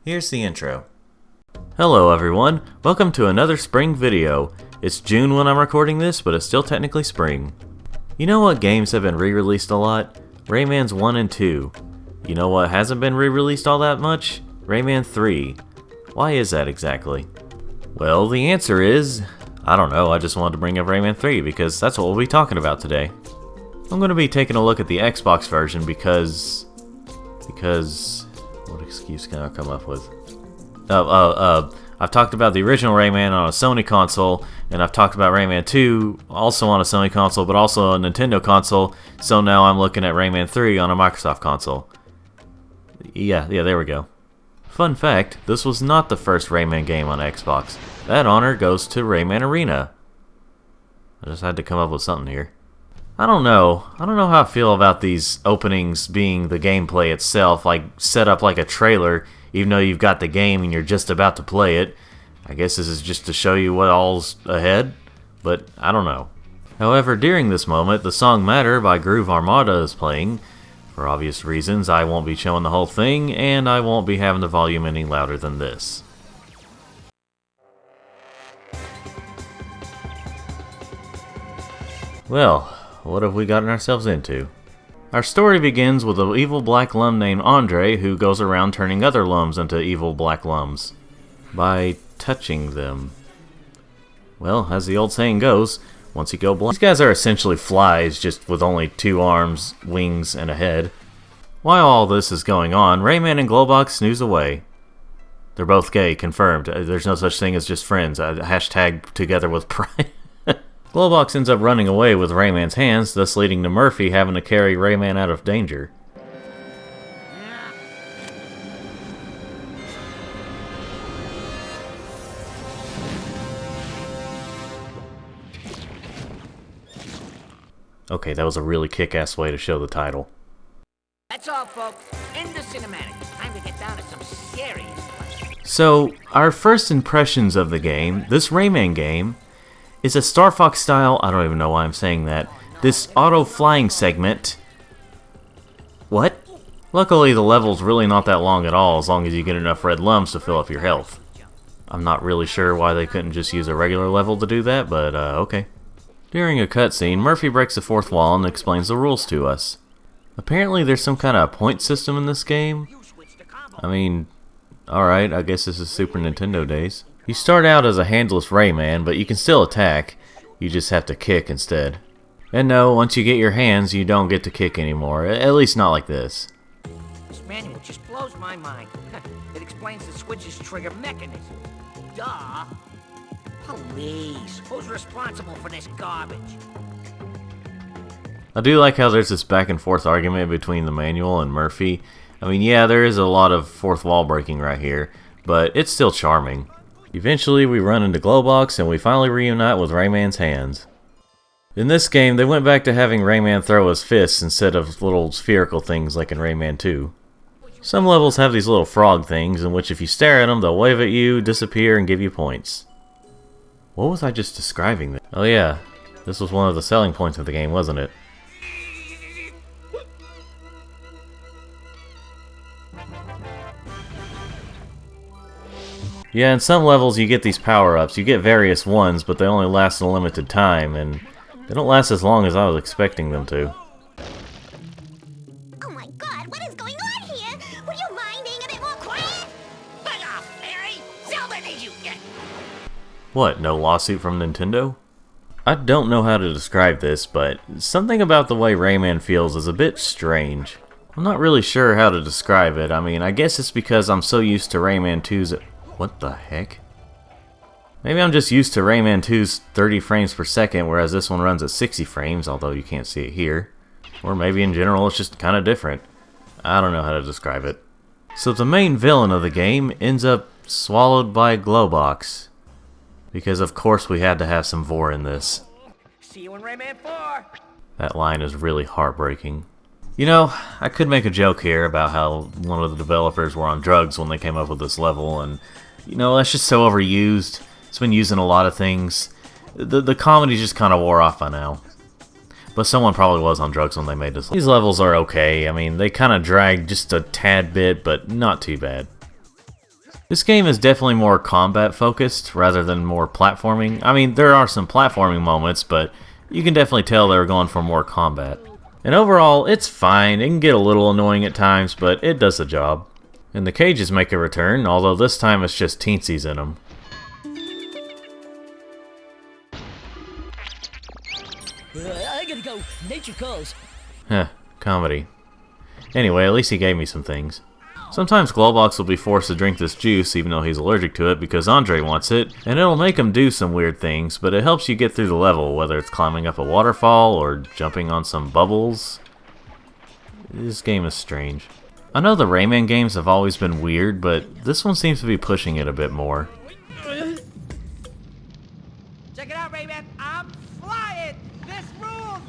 Here's the intro. Hello everyone, welcome to another spring video. It's June when I'm recording this, but it's still technically spring. You know what games have been re-released a lot? Rayman's 1 and 2. You know what hasn't been re-released all that much? Rayman 3. Why is that exactly? Well, the answer is, I don't know, I just wanted to bring up Rayman 3 because that's what we'll be talking about today. I'm going to be taking a look at the Xbox version because... What excuse can I come up with? I've talked about the original Rayman on a Sony console, and I've talked about Rayman 2 also on a Sony console, but also a Nintendo console, so now I'm looking at Rayman 3 on a Microsoft console. Yeah, there we go. Fun fact, this was not the first Rayman game on Xbox. That honor goes to Rayman Arena. I just had to come up with something here. I don't know how I feel about these openings being the gameplay itself, like set up like a trailer, even though you've got the game and you're just about to play it. I guess this is just to show you what all's ahead, but I don't know. However, during this moment, the song Matter by Groove Armada is playing. For obvious reasons, I won't be showing the whole thing, and I won't be having the volume any louder than this. Well, what have we gotten ourselves into? Our story begins with an evil black lum named Andre who goes around turning other lums into evil black lums by touching them. Well, as the old saying goes, once you go black... These guys are essentially flies, just with only 2 arms, wings, and a head. While all this is going on, Rayman and Glowbox snooze away. They're both gay, confirmed. There's no such thing as just friends. Hashtag together with pride. Glowbox ends up running away with Rayman's hands, thus leading to Murphy having to carry Rayman out of danger. Okay, that was a really kick-ass way to show the title. That's all, folks. End the cinematic. Time to get down to some serious questions. So, our first impressions of the game, this Rayman game, is a Star Fox style, I don't even know why I'm saying that, this auto-flying segment. What? Luckily the level's really not that long at all, as long as you get enough red lums to fill up your health. I'm not really sure why they couldn't just use a regular level to do that, but okay. During a cutscene, Murphy breaks the 4th wall and explains the rules to us. Apparently there's some kind of point system in this game. I mean, alright, I guess this is Super Nintendo days. You start out as a handless Rayman, but you can still attack. You just have to kick instead. And no, once you get your hands, you don't get to kick anymore. At least not like this. This manual just blows my mind. It explains the switch's trigger mechanism. Duh. Police. Who's responsible for this garbage? I do like how there's this back and forth argument between the manual and Murphy. I mean, yeah, there is a lot of 4th wall breaking right here, but it's still charming. Eventually, we run into Glowbox and we finally reunite with Rayman's hands. In this game, they went back to having Rayman throw his fists instead of little spherical things like in Rayman 2. Some levels have these little frog things in which if you stare at them, they'll wave at you, disappear, and give you points. What was I just describing there? Oh yeah, this was one of the selling points of the game, wasn't it? Yeah, in some levels you get these power-ups. You get various ones, but they only last a limited time, and they don't last as long as I was expecting them to. Oh my god, what is going on here? Would you mind being a bit more quiet? Bug off, Larry! Zelda did you get? What, no lawsuit from Nintendo? I don't know how to describe this, but something about the way Rayman feels is a bit strange. I'm not really sure how to describe it. I mean, I guess it's because I'm so used to Rayman 2's... What the heck? Maybe I'm just used to Rayman 2's 30 frames per second, whereas this one runs at 60 frames, although you can't see it here. Or maybe in general it's just kind of different. I don't know how to describe it. So the main villain of the game ends up swallowed by Glowbox. Because of course we had to have some vor in this. See you in Rayman 4! That line is really heartbreaking. You know, I could make a joke here about how one of the developers were on drugs when they came up with this level, and you know, that's just so overused. It's been used in a lot of things. The comedy just kind of wore off by now. But someone probably was on drugs when they made this. These levels are okay. I mean, they kind of drag just a tad bit, but not too bad. This game is definitely more combat focused rather than more platforming. I mean, there are some platforming moments, but you can definitely tell they were going for more combat. And overall, it's fine. It can get a little annoying at times, but it does the job. And the cages make a return, although this time it's just teensies in them. I gotta go. Nature calls. Heh, comedy. Anyway, at least he gave me some things. Sometimes Glowbox will be forced to drink this juice even though he's allergic to it because Andre wants it, and it'll make him do some weird things, but it helps you get through the level, whether it's climbing up a waterfall or jumping on some bubbles. This game is strange. I know the Rayman games have always been weird, but this one seems to be pushing it a bit more. Check it out, Rayman. I'm flying. This rules.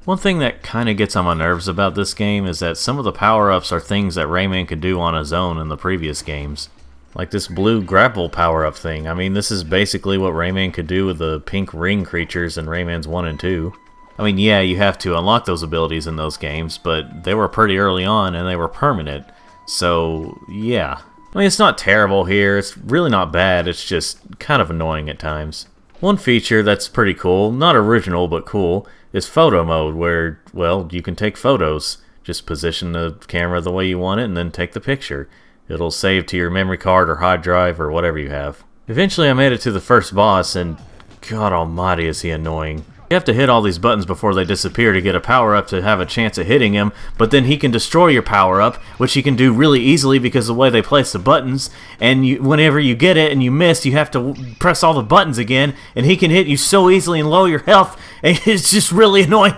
One thing that kinda gets on my nerves about this game is that some of the power-ups are things that Rayman could do on his own in the previous games. Like this blue grapple power-up thing. I mean, this is basically what Rayman could do with the pink ring creatures in Rayman's 1 and 2. I mean, yeah, you have to unlock those abilities in those games, but they were pretty early on and they were permanent. So, yeah. I mean, it's not terrible here, it's really not bad, it's just kind of annoying at times. One feature that's pretty cool, not original but cool, is photo mode where, well, you can take photos. Just position the camera the way you want it and then take the picture. It'll save to your memory card or hard drive or whatever you have. Eventually I made it to the first boss and God almighty is he annoying. You have to hit all these buttons before they disappear to get a power-up to have a chance at hitting him, but then he can destroy your power-up, which he can do really easily because of the way they place the buttons, and whenever you get it and you miss, you have to press all the buttons again, and he can hit you so easily and lower your health, and it's just really annoying.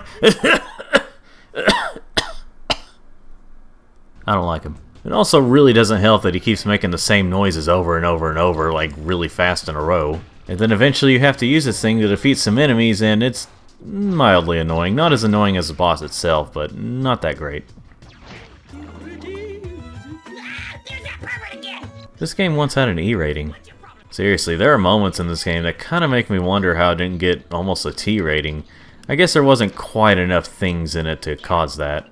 I don't like him. It also really doesn't help that he keeps making the same noises over and over and over, like really fast in a row. And then eventually you have to use this thing to defeat some enemies, and it's mildly annoying. Not as annoying as the boss itself, but not that great. This game once had an E rating. Seriously, there are moments in this game that kind of make me wonder how it didn't get almost a T rating. I guess there wasn't quite enough things in it to cause that.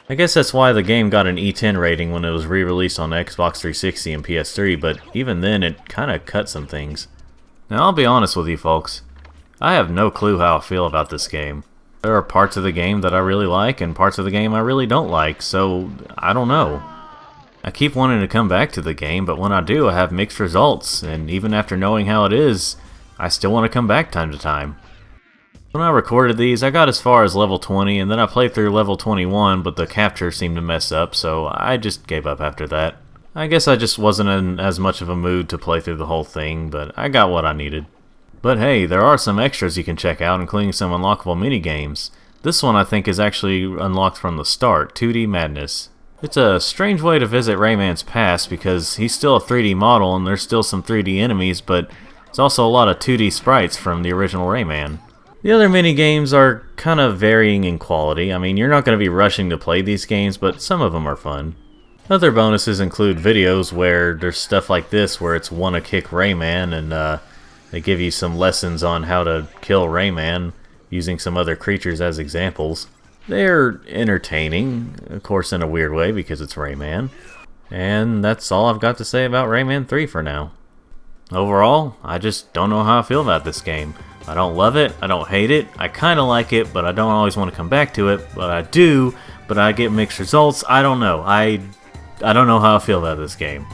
I guess that's why the game got an E10 rating when it was re-released on Xbox 360 and PS3, but even then it kind of cut some things. Now I'll be honest with you folks, I have no clue how I feel about this game. There are parts of the game that I really like and parts of the game I really don't like, so I don't know. I keep wanting to come back to the game, but when I do I have mixed results, and even after knowing how it is, I still want to come back time to time. When I recorded these, I got as far as level 20, and then I played through level 21, but the capture seemed to mess up, so I just gave up after that. I guess I just wasn't in as much of a mood to play through the whole thing, but I got what I needed. But hey, there are some extras you can check out, including some unlockable minigames. This one I think is actually unlocked from the start, 2D Madness. It's a strange way to visit Rayman's past because he's still a 3D model and there's still some 3D enemies, but there's also a lot of 2D sprites from the original Rayman. The other minigames are kind of varying in quality. I mean, you're not going to be rushing to play these games, but some of them are fun. Other bonuses include videos where there's stuff like this where it's wanna kick Rayman and they give you some lessons on how to kill Rayman using some other creatures as examples. They're entertaining, of course in a weird way because it's Rayman. And that's all I've got to say about Rayman 3 for now. Overall, I just don't know how I feel about this game. I don't love it, I don't hate it, I kinda like it, but I don't always want to come back to it, but I do, but I get mixed results, I don't know. I don't know how I feel about this game.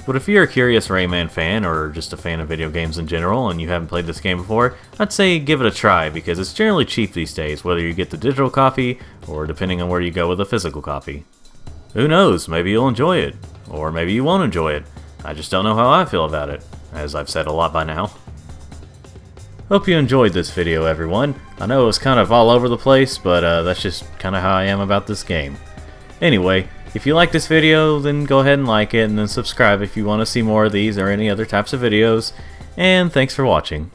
But if you're a curious Rayman fan, or just a fan of video games in general, and you haven't played this game before, I'd say give it a try, because it's generally cheap these days, whether you get the digital copy, or depending on where you go with a physical copy. Who knows, maybe you'll enjoy it, or maybe you won't enjoy it. I just don't know how I feel about it, as I've said a lot by now. Hope you enjoyed this video, everyone. I know it was kind of all over the place, but that's just kind of how I am about this game. Anyway, if you like this video, then go ahead and like it, and then subscribe if you want to see more of these or any other types of videos. And thanks for watching.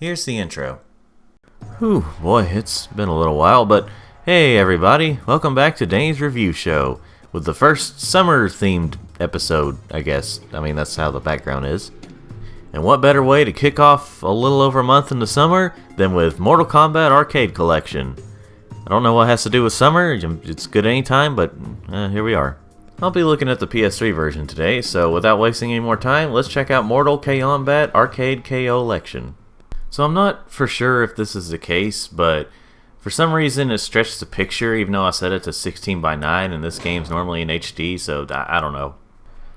Here's the intro. Whew, boy, it's been a little while, but hey everybody, welcome back to Dane's Review Show with the first summer-themed episode, I guess. I mean, that's how the background is. And what better way to kick off a little over a month into summer than with Mortal Kombat Arcade Collection. I don't know what it has to do with summer, it's good anytime, but here we are. I'll be looking at the PS3 version today, so without wasting any more time, let's check out Mortal Kombat Arcade Collection. So I'm not for sure if this is the case, but for some reason it stretched the picture even though I set it to 16:9 and this game's normally in HD, so I don't know.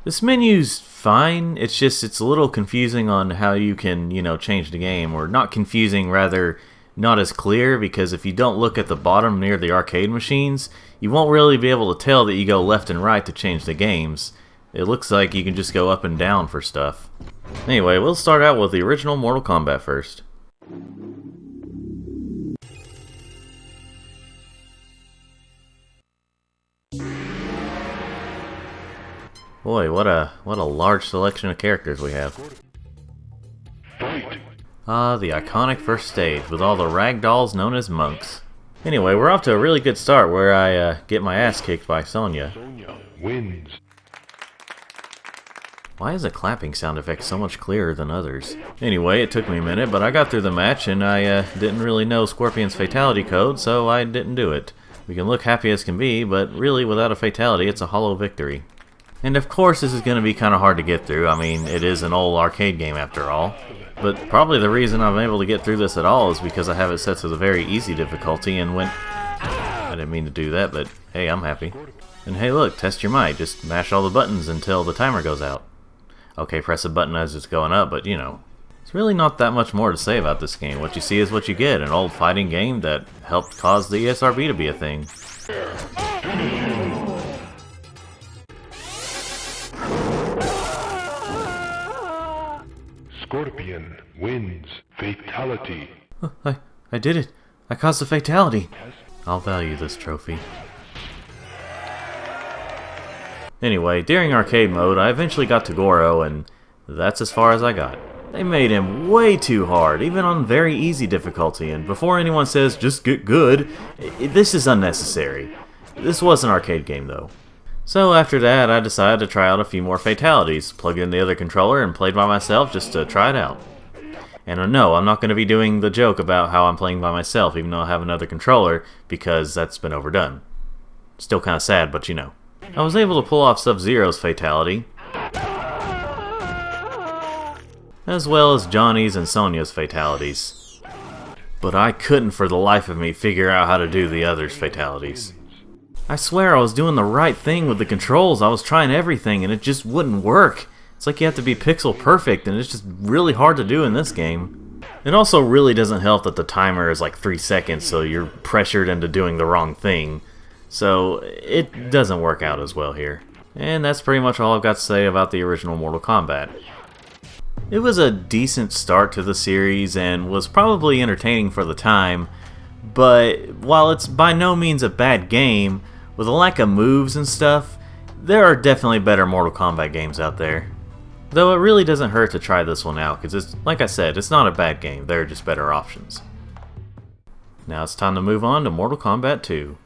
This menu's fine, it's a little confusing on how you can, change the game, or not confusing, rather not as clear, because if you don't look at the bottom near the arcade machines, you won't really be able to tell that you go left and right to change the games. It looks like you can just go up and down for stuff. Anyway, we'll start out with the original Mortal Kombat first. Boy, what a large selection of characters we have. Ah, the iconic first stage with all the ragdolls known as monks. Anyway, we're off to a really good start where I get my ass kicked by Sonya. Wins. Why is the clapping sound effect so much clearer than others? Anyway, it took me a minute, but I got through the match and I didn't really know Scorpion's fatality code, so I didn't do it. We can look happy as can be, but really without a fatality it's a hollow victory. And of course this is going to be kind of hard to get through. I mean, it is an old arcade game after all. But probably the reason I'm able to get through this at all is because I have it set to the very easy difficulty and went... I didn't mean to do that, but hey, I'm happy. And hey look, test your might. Just mash all the buttons until the timer goes out. Okay, press a button as it's going up, but it's really not that much more to say about this game. What you see is what you get. An old fighting game that helped cause the ESRB to be a thing. Scorpion wins. Fatality. I did it. I caused a fatality. I'll value this trophy. Anyway, during arcade mode, I eventually got to Goro, and that's as far as I got. They made him way too hard, even on very easy difficulty, and before anyone says, just get good, this is unnecessary. This was an arcade game, though. So after that, I decided to try out a few more fatalities, plugged in the other controller, and played by myself just to try it out. And no, I'm not going to be doing the joke about how I'm playing by myself, even though I have another controller, because that's been overdone. Still kind of sad, but I was able to pull off Sub-Zero's fatality, as well as Johnny's and Sonya's fatalities. But I couldn't for the life of me figure out how to do the others' fatalities. I swear I was doing the right thing with the controls, I was trying everything and it just wouldn't work. It's like you have to be pixel perfect and it's just really hard to do in this game. It also really doesn't help that the timer is like 3 seconds, so you're pressured into doing the wrong thing. So it doesn't work out as well here. And that's pretty much all I've got to say about the original Mortal Kombat. It was a decent start to the series and was probably entertaining for the time, but while it's by no means a bad game, with a lack of moves and stuff, there are definitely better Mortal Kombat games out there. Though it really doesn't hurt to try this one out, because like I said, it's not a bad game, there are just better options. Now it's time to move on to Mortal Kombat 2.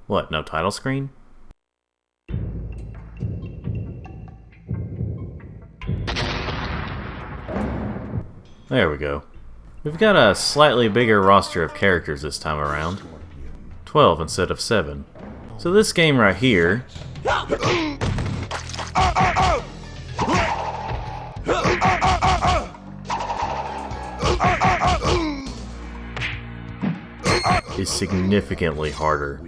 What, no title screen? There we go. We've got a slightly bigger roster of characters this time around. 12 instead of 7. So this game right here is significantly harder.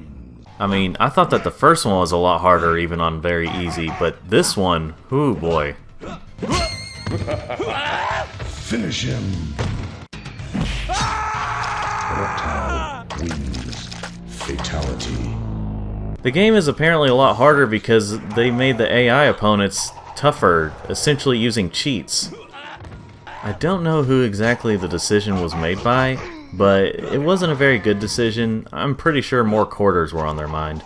I mean, I thought that the first one was a lot harder even on very easy, but this one, ooh boy. Finish him. Reptile wins. Fatality. The game is apparently a lot harder because they made the AI opponents tougher, essentially using cheats. I don't know who exactly the decision was made by, but it wasn't a very good decision. I'm pretty sure more quarters were on their mind.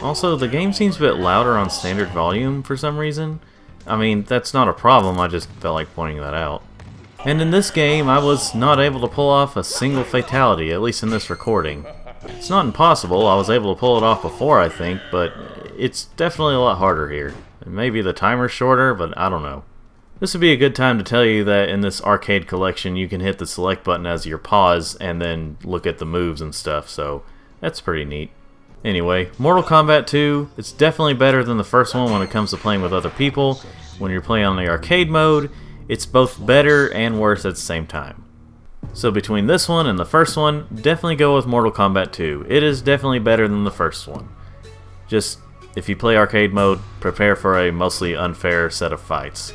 Also, the game seems a bit louder on standard volume for some reason. I mean, that's not a problem, I just felt like pointing that out. And in this game, I was not able to pull off a single fatality, at least in this recording. It's not impossible, I was able to pull it off before, I think, but it's definitely a lot harder here. Maybe the timer's shorter, but I don't know. This would be a good time to tell you that in this arcade collection you can hit the select button as your pause and then look at the moves and stuff, so that's pretty neat. Anyway, Mortal Kombat 2, it's definitely better than the first one when it comes to playing with other people. When you're playing on the arcade mode, it's both better and worse at the same time. So between this one and the first one, definitely go with Mortal Kombat 2. It is definitely better than the first one. Just, if you play arcade mode, prepare for a mostly unfair set of fights.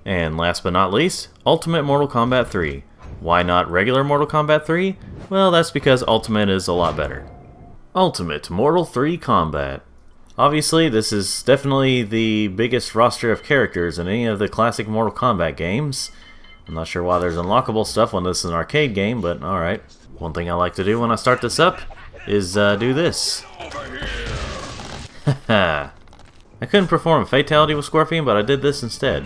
And last but not least, Ultimate Mortal Kombat 3. Why not regular Mortal Kombat 3? Well, that's because Ultimate is a lot better. Ultimate Mortal 3 Combat. Obviously, this is definitely the biggest roster of characters in any of the classic Mortal Kombat games. I'm not sure why there's unlockable stuff when this is an arcade game, but alright. One thing I like to do when I start this up is do this. Haha. I couldn't perform a fatality with Scorpion, but I did this instead.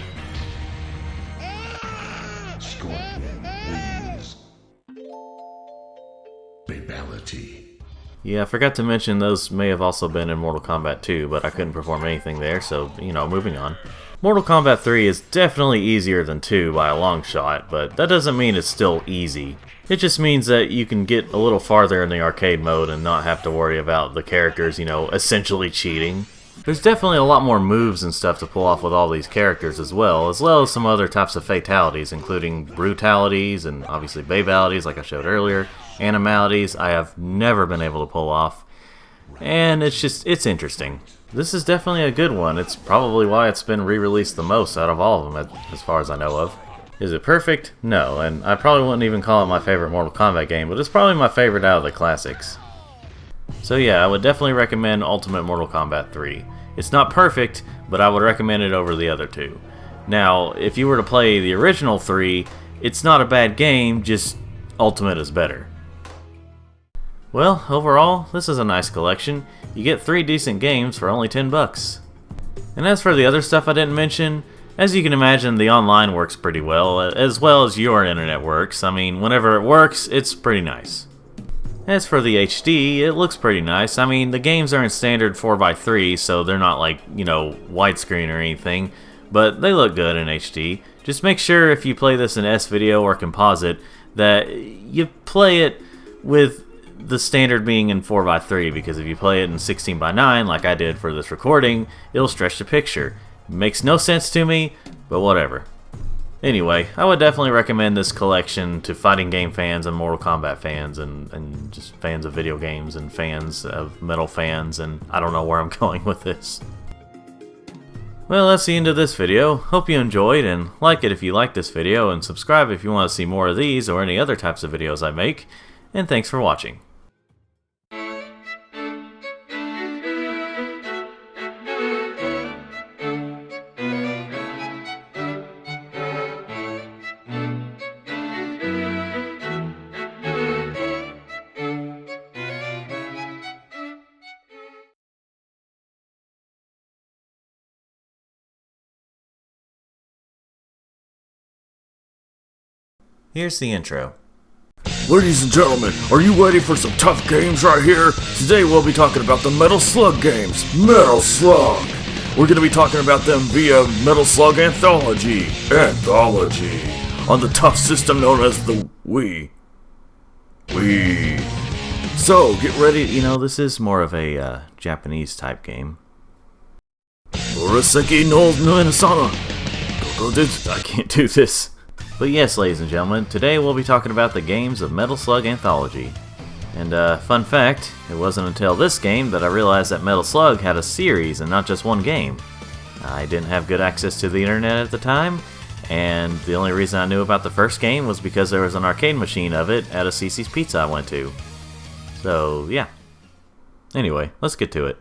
Yeah, I forgot to mention those may have also been in Mortal Kombat 2, but I couldn't perform anything there, so, you know, moving on. Mortal Kombat 3 is definitely easier than 2 by a long shot, but that doesn't mean it's still easy. It just means that you can get a little farther in the arcade mode and not have to worry about the characters, you know, essentially cheating. There's definitely a lot more moves and stuff to pull off with all these characters as well as some other types of fatalities, including brutalities and obviously babalities like I showed earlier. Animalities I have never been able to pull off, and it's interesting. This is definitely a good one. It's probably why it's been re-released the most out of all of them, as far as I know of. Is it perfect? No, and I probably wouldn't even call it my favorite Mortal Kombat game, but it's probably my favorite out of the classics. So yeah, I would definitely recommend Ultimate Mortal Kombat 3. It's not perfect, but I would recommend it over the other two. Now, if you were to play the original 3, it's not a bad game, just Ultimate is better. Well, overall, this is a nice collection. You get 3 decent games for only $10. And as for the other stuff I didn't mention, as you can imagine, the online works pretty well as your internet works. I mean, whenever it works, it's pretty nice. As for the HD, it looks pretty nice. I mean, the games are in standard 4x3, so they're not like, you know, widescreen or anything, but they look good in HD. Just make sure if you play this in S-Video or Composite that you play it with the standard being in 4x3, because if you play it in 16:9 like I did for this recording, it'll stretch the picture. Makes no sense to me, but whatever. Anyway, I would definitely recommend this collection to fighting game fans and Mortal Kombat fans and just fans of video games and fans of metal fans, and I don't know where I'm going with this. Well, that's the end of this video. Hope you enjoyed, and like it if you like this video, and subscribe if you want to see more of these or any other types of videos I make, and thanks for watching. Here's the intro. Ladies and gentlemen, are you ready for some tough games right here? Today we'll be talking about the Metal Slug games. Metal Slug! We're going to be talking about them via Metal Slug Anthology. On the tough system known as the Wii. So, get ready. You know, this is more of a Japanese type game. Uraseki no Noenasana. I can't do this. But yes, ladies and gentlemen, today we'll be talking about the games of Metal Slug Anthology. And fun fact, it wasn't until this game that I realized that Metal Slug had a series and not just one game. I didn't have good access to the internet at the time, and the only reason I knew about the first game was because there was an arcade machine of it at a CC's Pizza I went to. So, yeah. Anyway, let's get to it.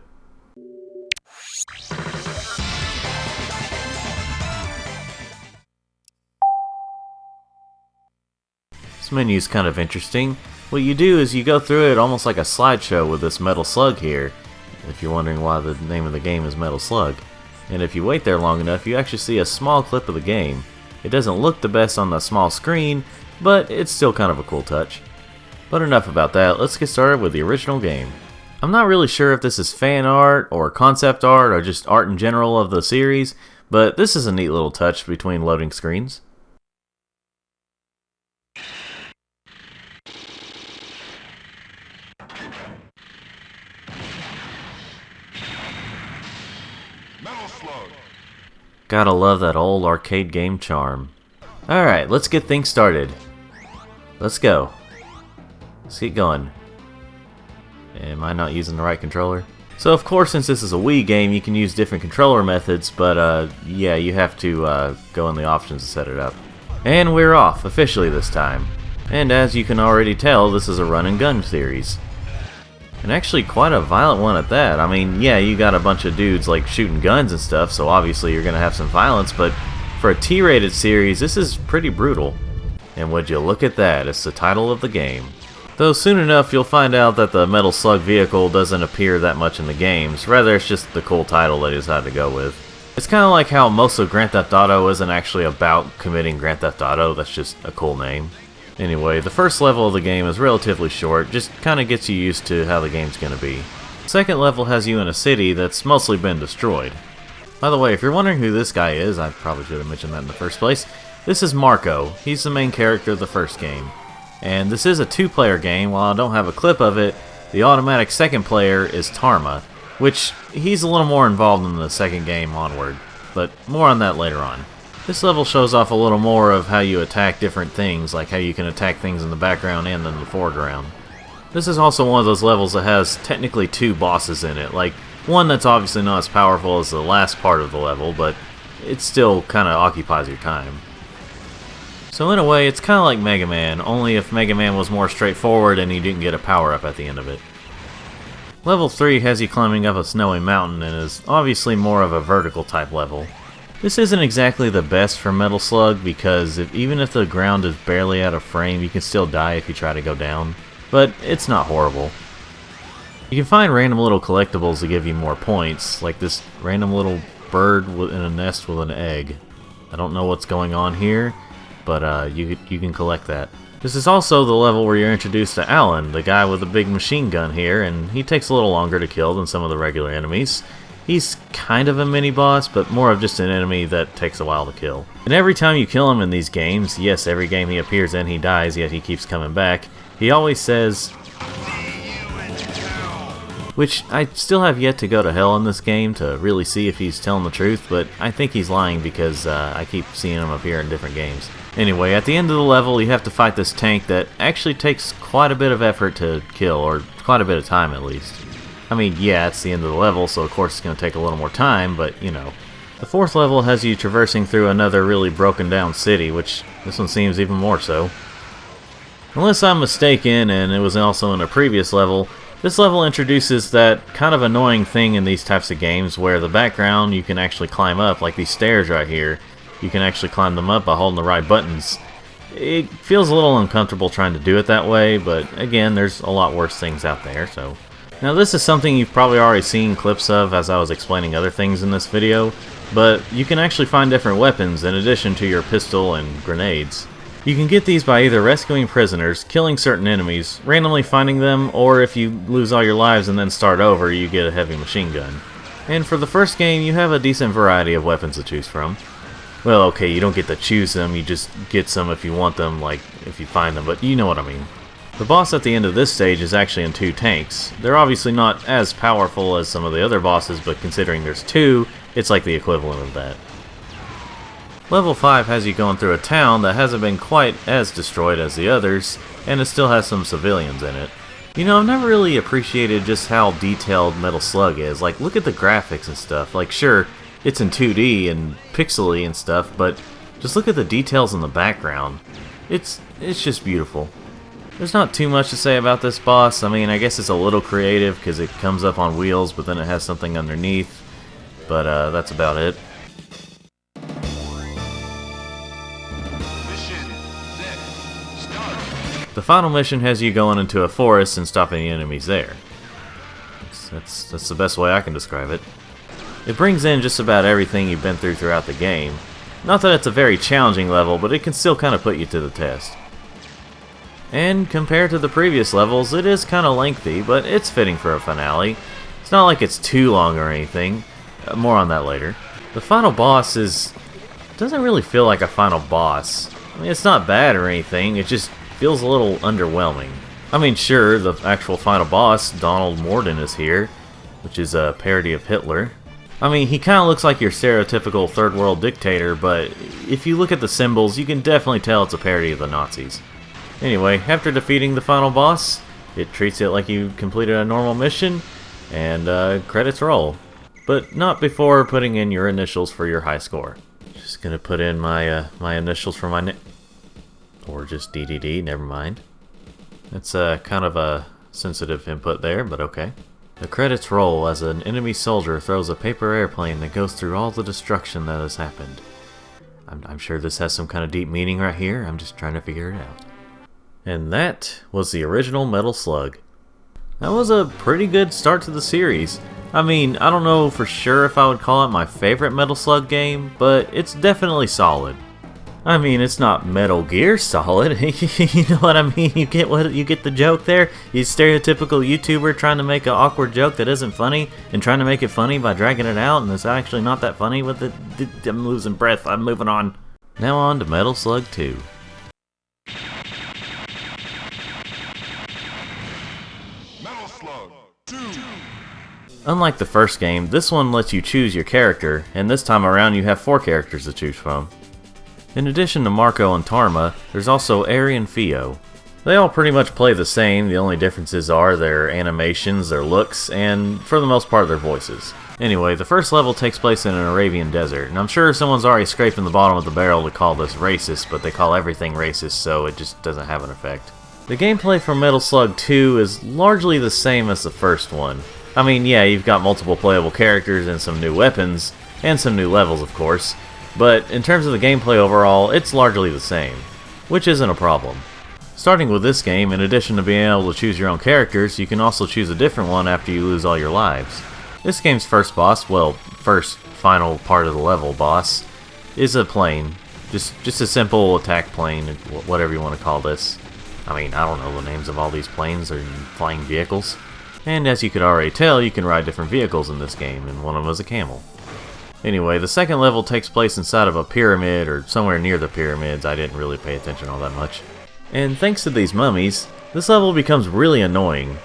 menu's kind of interesting. What you do is you go through it almost like a slideshow with this Metal Slug here, if you're wondering why the name of the game is Metal Slug. And if you wait there long enough, you actually see a small clip of the game. It doesn't look the best on the small screen, but it's still kind of a cool touch. But enough about that, let's get started with the original game. I'm not really sure if this is fan art, or concept art, or just art in general of the series, but this is a neat little touch between loading screens. Gotta love that old arcade game charm. Alright, let's get things started. Let's go. Let's get going. Am I not using the right controller? So of course, since this is a Wii game, you can use different controller methods, but yeah, you have to go in the options to set it up. And we're off, officially this time. And as you can already tell, this is a run and gun series. And actually quite a violent one at that. I mean, yeah, you got a bunch of dudes like shooting guns and stuff, so obviously you're gonna have some violence, but for a T-rated series, this is pretty brutal. And would you look at that, it's the title of the game. Though soon enough you'll find out that the Metal Slug vehicle doesn't appear that much in the games, rather it's just the cool title they decided to go with. It's kinda like how most of Grand Theft Auto isn't actually about committing Grand Theft Auto, that's just a cool name. Anyway, the first level of the game is relatively short, just kinda gets you used to how the game's gonna be. The second level has you in a city that's mostly been destroyed. By the way, if you're wondering who this guy is, I probably should have mentioned that in the first place, this is Marco. He's the main character of the first game. And this is a two-player game. While I don't have a clip of it, the automatic second player is Tarma, which he's a little more involved in the second game onward, but more on that later on. This level shows off a little more of how you attack different things, like how you can attack things in the background and in the foreground. This is also one of those levels that has technically two bosses in it, like one that's obviously not as powerful as the last part of the level, but it still kind of occupies your time. So in a way, it's kind of like Mega Man, only if Mega Man was more straightforward and you didn't get a power-up at the end of it. Level 3 has you climbing up a snowy mountain and is obviously more of a vertical type level. This isn't exactly the best for Metal Slug because even if the ground is barely out of frame, you can still die if you try to go down, but it's not horrible. You can find random little collectibles to give you more points, like this random little bird in a nest with an egg. I don't know what's going on here, but you can collect that. This is also the level where you're introduced to Alan, the guy with the big machine gun here, and he takes a little longer to kill than some of the regular enemies. He's kind of a mini-boss, but more of just an enemy that takes a while to kill. And every time you kill him in these games, yes, every game he appears in he dies, yet he keeps coming back, he always says, which I still have yet to go to hell in this game to really see if he's telling the truth, but I think he's lying because I keep seeing him appear in different games. Anyway, at the end of the level you have to fight this tank that actually takes quite a bit of effort to kill, or quite a bit of time at least. I mean, yeah, it's the end of the level, so of course it's going to take a little more time, but, you know. The fourth level has you traversing through another really broken down city, which this one seems even more so. Unless I'm mistaken, and it was also in a previous level, this level introduces that kind of annoying thing in these types of games where the background you can actually climb up, like these stairs right here. You can actually climb them up by holding the right buttons. It feels a little uncomfortable trying to do it that way, but again, there's a lot worse things out there, so. Now this is something you've probably already seen clips of as I was explaining other things in this video, but you can actually find different weapons in addition to your pistol and grenades. You can get these by either rescuing prisoners, killing certain enemies, randomly finding them, or if you lose all your lives and then start over, you get a heavy machine gun. And for the first game, you have a decent variety of weapons to choose from. Well, okay, you don't get to choose them, you just get some if you want them, like if you find them, but you know what I mean. The boss at the end of this stage is actually in two tanks. They're obviously not as powerful as some of the other bosses, but considering there's two, it's like the equivalent of that. Level 5 has you going through a town that hasn't been quite as destroyed as the others, and it still has some civilians in it. You know, I've never really appreciated just how detailed Metal Slug is. Like, look at the graphics and stuff. Like, sure, it's in 2D and pixely and stuff, but just look at the details in the background. It's just beautiful. There's not too much to say about this boss. I mean, I guess it's a little creative because it comes up on wheels, but then it has something underneath. But that's about it. Mission set. Start. The final mission has you going into a forest and stopping the enemies there. That's the best way I can describe it. It brings in just about everything you've been through throughout the game. Not that it's a very challenging level, but it can still kind of put you to the test. And compared to the previous levels, it is kind of lengthy, but it's fitting for a finale. It's not like it's too long or anything. More on that later. The final boss doesn't really feel like a final boss. I mean, it's not bad or anything, it just feels a little underwhelming. I mean, sure, the actual final boss, Donald Morden, is here, which is a parody of Hitler. I mean, he kind of looks like your stereotypical third world dictator, but if you look at the symbols, you can definitely tell it's a parody of the Nazis. Anyway, after defeating the final boss, it treats it like you completed a normal mission, and credits roll. But not before putting in your initials for your high score. Just gonna put in my my initials for my name. Or just DDD, never mind. That's kind of a sensitive input there, but okay. The credits roll as an enemy soldier throws a paper airplane that goes through all the destruction that has happened. I'm sure this has some kind of deep meaning right here, I'm just trying to figure it out. And that was the original Metal Slug. That was a pretty good start to the series. I mean, I don't know for sure if I would call it my favorite Metal Slug game, but it's definitely solid. I mean, it's not Metal Gear Solid, you know what I mean? You get the joke there? You stereotypical YouTuber trying to make an awkward joke that isn't funny, and trying to make it funny by dragging it out, and it's actually not that funny with it. I'm losing breath, I'm moving on. Now on to Metal Slug 2. Unlike the first game, this one lets you choose your character, and this time around you have 4 characters to choose from. In addition to Marco and Tarma, there's also Eri and Fio. They all pretty much play the same, the only differences are their animations, their looks, and for the most part their voices. Anyway, the first level takes place in an Arabian desert, and I'm sure someone's already scraping the bottom of the barrel to call this racist, but they call everything racist, so it just doesn't have an effect. The gameplay for Metal Slug 2 is largely the same as the first one. I mean, yeah, you've got multiple playable characters and some new weapons, and some new levels, of course, but in terms of the gameplay overall, it's largely the same, which isn't a problem. Starting with this game, in addition to being able to choose your own characters, you can also choose a different one after you lose all your lives. This game's first boss, well, first final part of the level boss, is a plane. Just a simple attack plane, whatever you want to call this. I mean, I don't know the names of all these planes or flying vehicles. And as you could already tell, you can ride different vehicles in this game, and one of them is a camel. Anyway, the second level takes place inside of a pyramid, or somewhere near the pyramids. I didn't really pay attention all that much. And thanks to these mummies, this level becomes really annoying.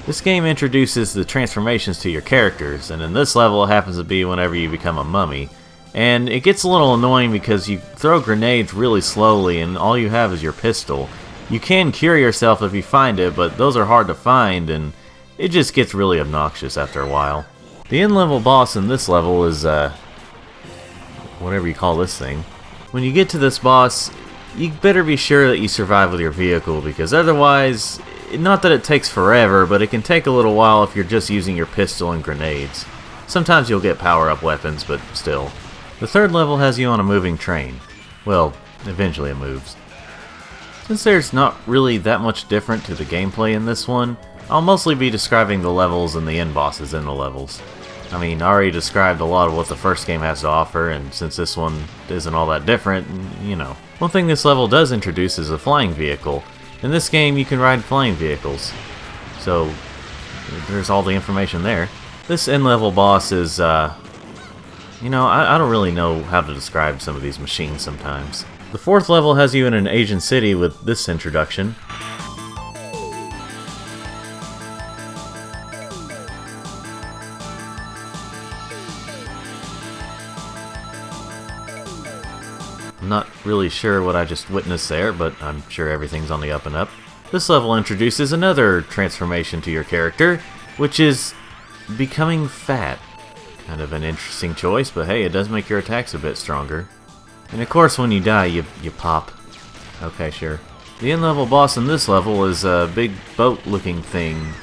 This game introduces the transformations to your characters, and in this level it happens to be whenever you become a mummy. And it gets a little annoying because you throw grenades really slowly and all you have is your pistol. You can cure yourself if you find it, but those are hard to find, and it just gets really obnoxious after a while. The end-level boss in this level is, whatever you call this thing. When you get to this boss, you better be sure that you survive with your vehicle, because otherwise, not that it takes forever, but it can take a little while if you're just using your pistol and grenades. Sometimes you'll get power-up weapons, but still. The third level has you on a moving train. Well, eventually it moves. Since there's not really that much different to the gameplay in this one, I'll mostly be describing the levels and the end bosses in the levels. I mean, I already described a lot of what the first game has to offer, and since this one isn't all that different, you know. One thing this level does introduce is a flying vehicle. In this game, you can ride flying vehicles. So, there's all the information there. This end-level boss is, you know, I don't really know how to describe some of these machines sometimes. The fourth level has you in an Asian city with this introduction. I'm not really sure what I just witnessed there, but I'm sure everything's on the up and up. This level introduces another transformation to your character, which is becoming fat. Kind of an interesting choice, but hey, it does make your attacks a bit stronger. And of course, when you die, you pop. Okay, sure. The end-level boss in this level is a big boat-looking thing.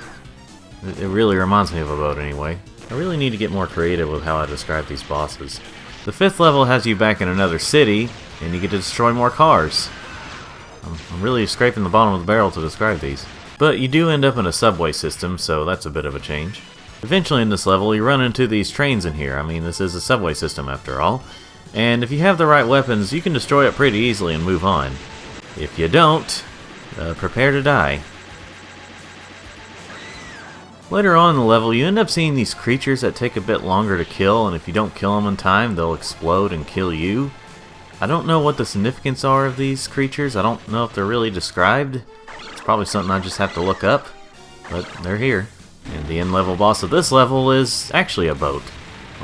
It really reminds me of a boat anyway. I really need to get more creative with how I describe these bosses. The fifth level has you back in another city, and you get to destroy more cars. I'm really scraping the bottom of the barrel to describe these. But you do end up in a subway system, so that's a bit of a change. Eventually in this level, you run into these trains in here. I mean, this is a subway system after all. And if you have the right weapons, you can destroy it pretty easily and move on. If you don't, prepare to die. Later on in the level, you end up seeing these creatures that take a bit longer to kill, and if you don't kill them in time, they'll explode and kill you. I don't know what the significance are of these creatures. I don't know if they're really described. It's probably something I just have to look up, but they're here. And the end level boss of this level is actually a boat,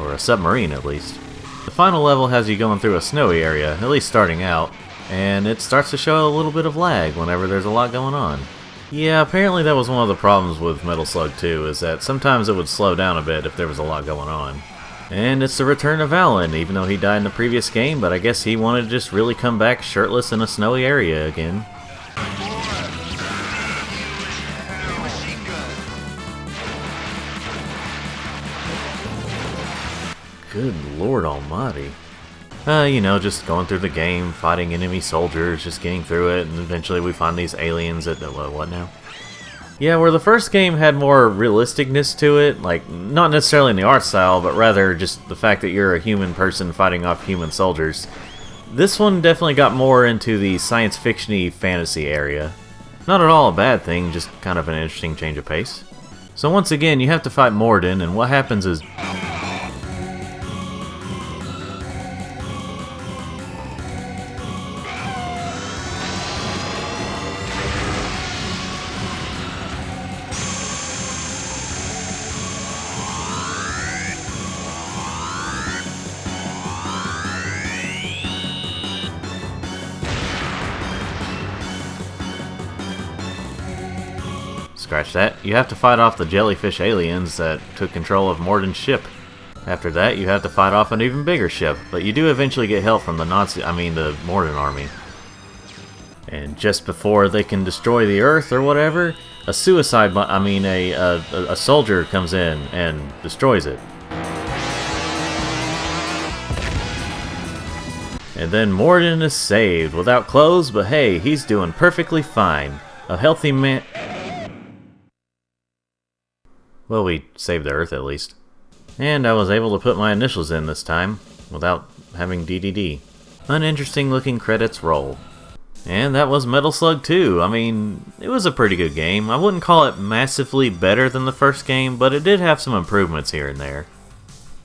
or a submarine at least. The final level has you going through a snowy area, at least starting out, and it starts to show a little bit of lag whenever there's a lot going on. Yeah, apparently that was one of the problems with Metal Slug 2, is that sometimes it would slow down a bit if there was a lot going on. And it's the return of Alan, even though he died in the previous game, but I guess he wanted to just really come back shirtless in a snowy area again. Good Lord Almighty. You know, just going through the game, fighting enemy soldiers, just getting through it, and eventually we find these aliens at what now? Yeah, where the first game had more realisticness to it, like, not necessarily in the art style, but rather just the fact that you're a human person fighting off human soldiers. This one definitely got more into the science fiction-y fantasy area. Not at all a bad thing, just kind of an interesting change of pace. So once again, you have to fight Morden, and what happens is... Scratch that. You have to fight off the jellyfish aliens that took control of Morden's ship. After that, you have to fight off an even bigger ship, but you do eventually get help from the the Morden army. And just before they can destroy the Earth or whatever, a soldier comes in and destroys it. And then Morden is saved without clothes, but hey, he's doing perfectly fine. A healthy man. Well, we saved the Earth at least. And I was able to put my initials in this time, without having DDD. Uninteresting looking credits roll. And that was Metal Slug 2. I mean, it was a pretty good game. I wouldn't call it massively better than the first game, but it did have some improvements here and there.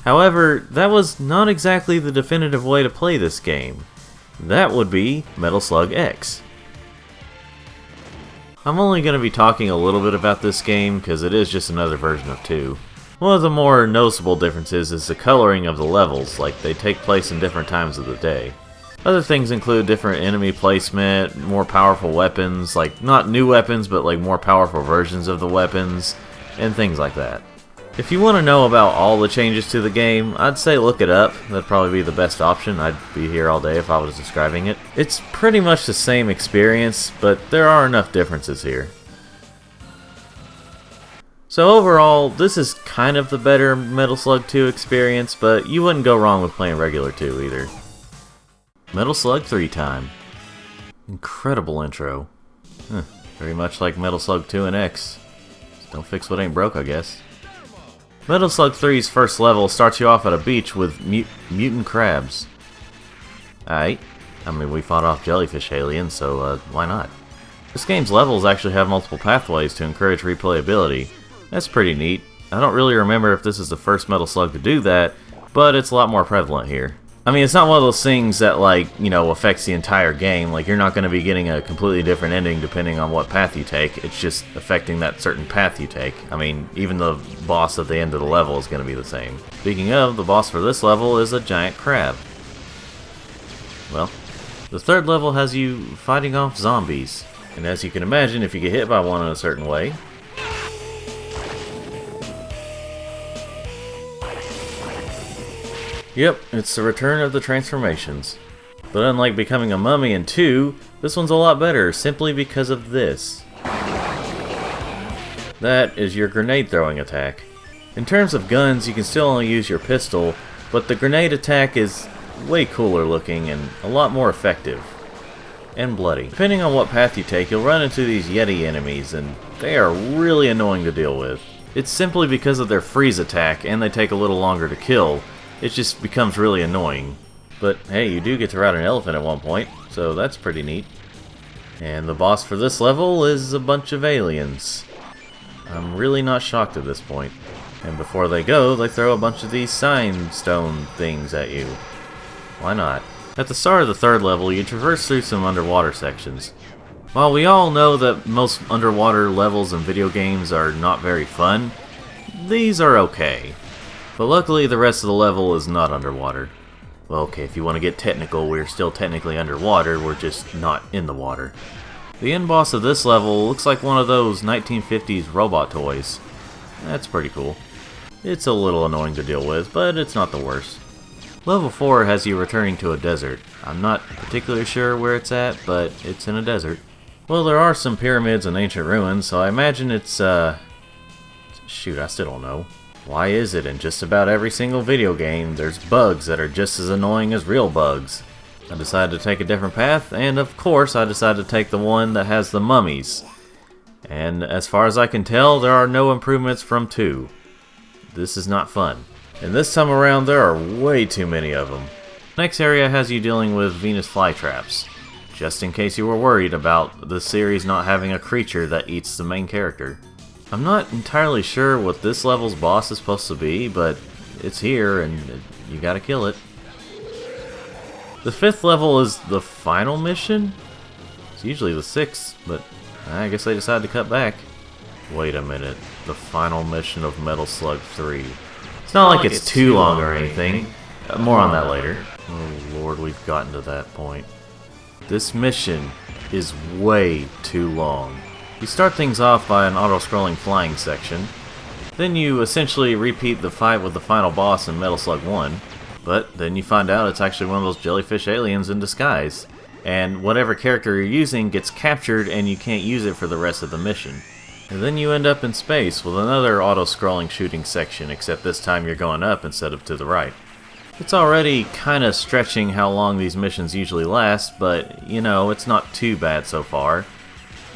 However, that was not exactly the definitive way to play this game. That would be Metal Slug X. I'm only going to be talking a little bit about this game because it is just another version of 2. One of the more noticeable differences is the coloring of the levels, like they take place in different times of the day. Other things include different enemy placement, more powerful weapons, like not new weapons but like more powerful versions of the weapons, and things like that. If you want to know about all the changes to the game, I'd say look it up. That'd probably be the best option. I'd be here all day if I was describing it. It's pretty much the same experience, but there are enough differences here. So overall, this is kind of the better Metal Slug 2 experience, but you wouldn't go wrong with playing regular 2 either. Metal Slug 3 time. Incredible intro. Very much like Metal Slug 2 and X. Just don't fix what ain't broke, I guess. Metal Slug 3's first level starts you off at a beach with mutant crabs. Aight. I mean, we fought off jellyfish aliens, so why not? This game's levels actually have multiple pathways to encourage replayability. That's pretty neat. I don't really remember if this is the first Metal Slug to do that, but it's a lot more prevalent here. I mean, it's not one of those things that, like, you know, affects the entire game. Like, you're not going to be getting a completely different ending depending on what path you take. It's just affecting that certain path you take. I mean, even the boss at the end of the level is going to be the same. Speaking of, the boss for this level is a giant crab. Well, the third level has you fighting off zombies. And as you can imagine, if you get hit by one in a certain way, yep, it's the return of the transformations. But unlike becoming a mummy in 2, this one's a lot better simply because of this. That is your grenade throwing attack. In terms of guns, you can still only use your pistol, but the grenade attack is way cooler looking and a lot more effective. and bloody. Depending on what path you take, you'll run into these Yeti enemies, and they are really annoying to deal with. It's simply because of their freeze attack, and they take a little longer to kill. It just becomes really annoying. But hey, you do get to ride an elephant at one point, so that's pretty neat. And the boss for this level is a bunch of aliens. I'm really not shocked at this point. And before they go, they throw a bunch of these sign stone things at you. Why not? At the start of the third level, you traverse through some underwater sections. While we all know that most underwater levels in video games are not very fun, these are okay. But luckily the rest of the level is not underwater. Well, okay, if you want to get technical, we're still technically underwater, we're just not in the water. The end boss of this level looks like one of those 1950s robot toys. That's pretty cool. It's a little annoying to deal with, but it's not the worst. Level 4 has you returning to a desert. I'm not particularly sure where it's at, but it's in a desert. Well, there are some pyramids and ancient ruins, so I imagine it's, shoot, I still don't know. Why is it in just about every single video game there's bugs that are just as annoying as real bugs? I decided to take a different path, and of course I decided to take the one that has the mummies. And as far as I can tell, there are no improvements from 2. This is not fun. And this time around there are way too many of them. Next area has you dealing with Venus flytraps. Just in case you were worried about the series not having a creature that eats the main character. I'm not entirely sure what this level's boss is supposed to be, but it's here and you gotta kill it. The 5th level is the final mission? It's usually the 6th, but I guess they decided to cut back. Wait a minute, the final mission of Metal Slug 3. It's not like it's too long or anything. More on that later. Oh lord, we've gotten to that point. This mission is way too long. You start things off by an auto-scrolling flying section. Then you essentially repeat the fight with the final boss in Metal Slug 1. But then you find out it's actually one of those jellyfish aliens in disguise. And whatever character you're using gets captured and you can't use it for the rest of the mission. And then you end up in space with another auto-scrolling shooting section, except this time you're going up instead of to the right. It's already kinda stretching how long these missions usually last, but you know, it's not too bad so far.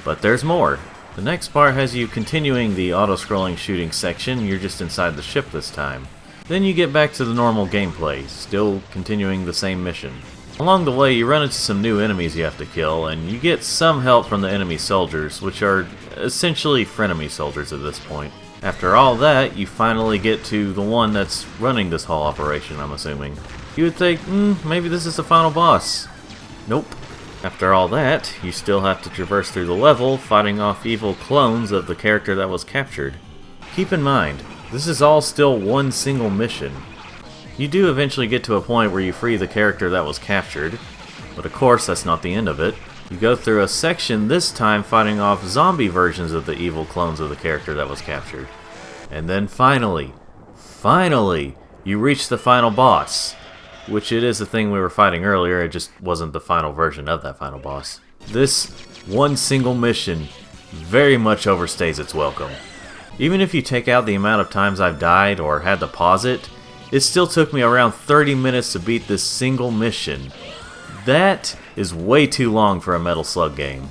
But there's more. The next part has you continuing the auto-scrolling shooting section, you're just inside the ship this time. Then you get back to the normal gameplay, still continuing the same mission. Along the way you run into some new enemies you have to kill, and you get some help from the enemy soldiers, which are essentially frenemy soldiers at this point. After all that, you finally get to the one that's running this whole operation, I'm assuming. You would think, maybe this is the final boss. Nope. After all that, you still have to traverse through the level, fighting off evil clones of the character that was captured. Keep in mind, this is all still one single mission. You do eventually get to a point where you free the character that was captured, but of course that's not the end of it. You go through a section, this time fighting off zombie versions of the evil clones of the character that was captured. And then finally, you reach the final boss. Which it is the thing we were fighting earlier, it just wasn't the final version of that final boss. This one single mission very much overstays its welcome. Even if you take out the amount of times I've died or had to pause it, it still took me around 30 minutes to beat this single mission. That is way too long for a Metal Slug game.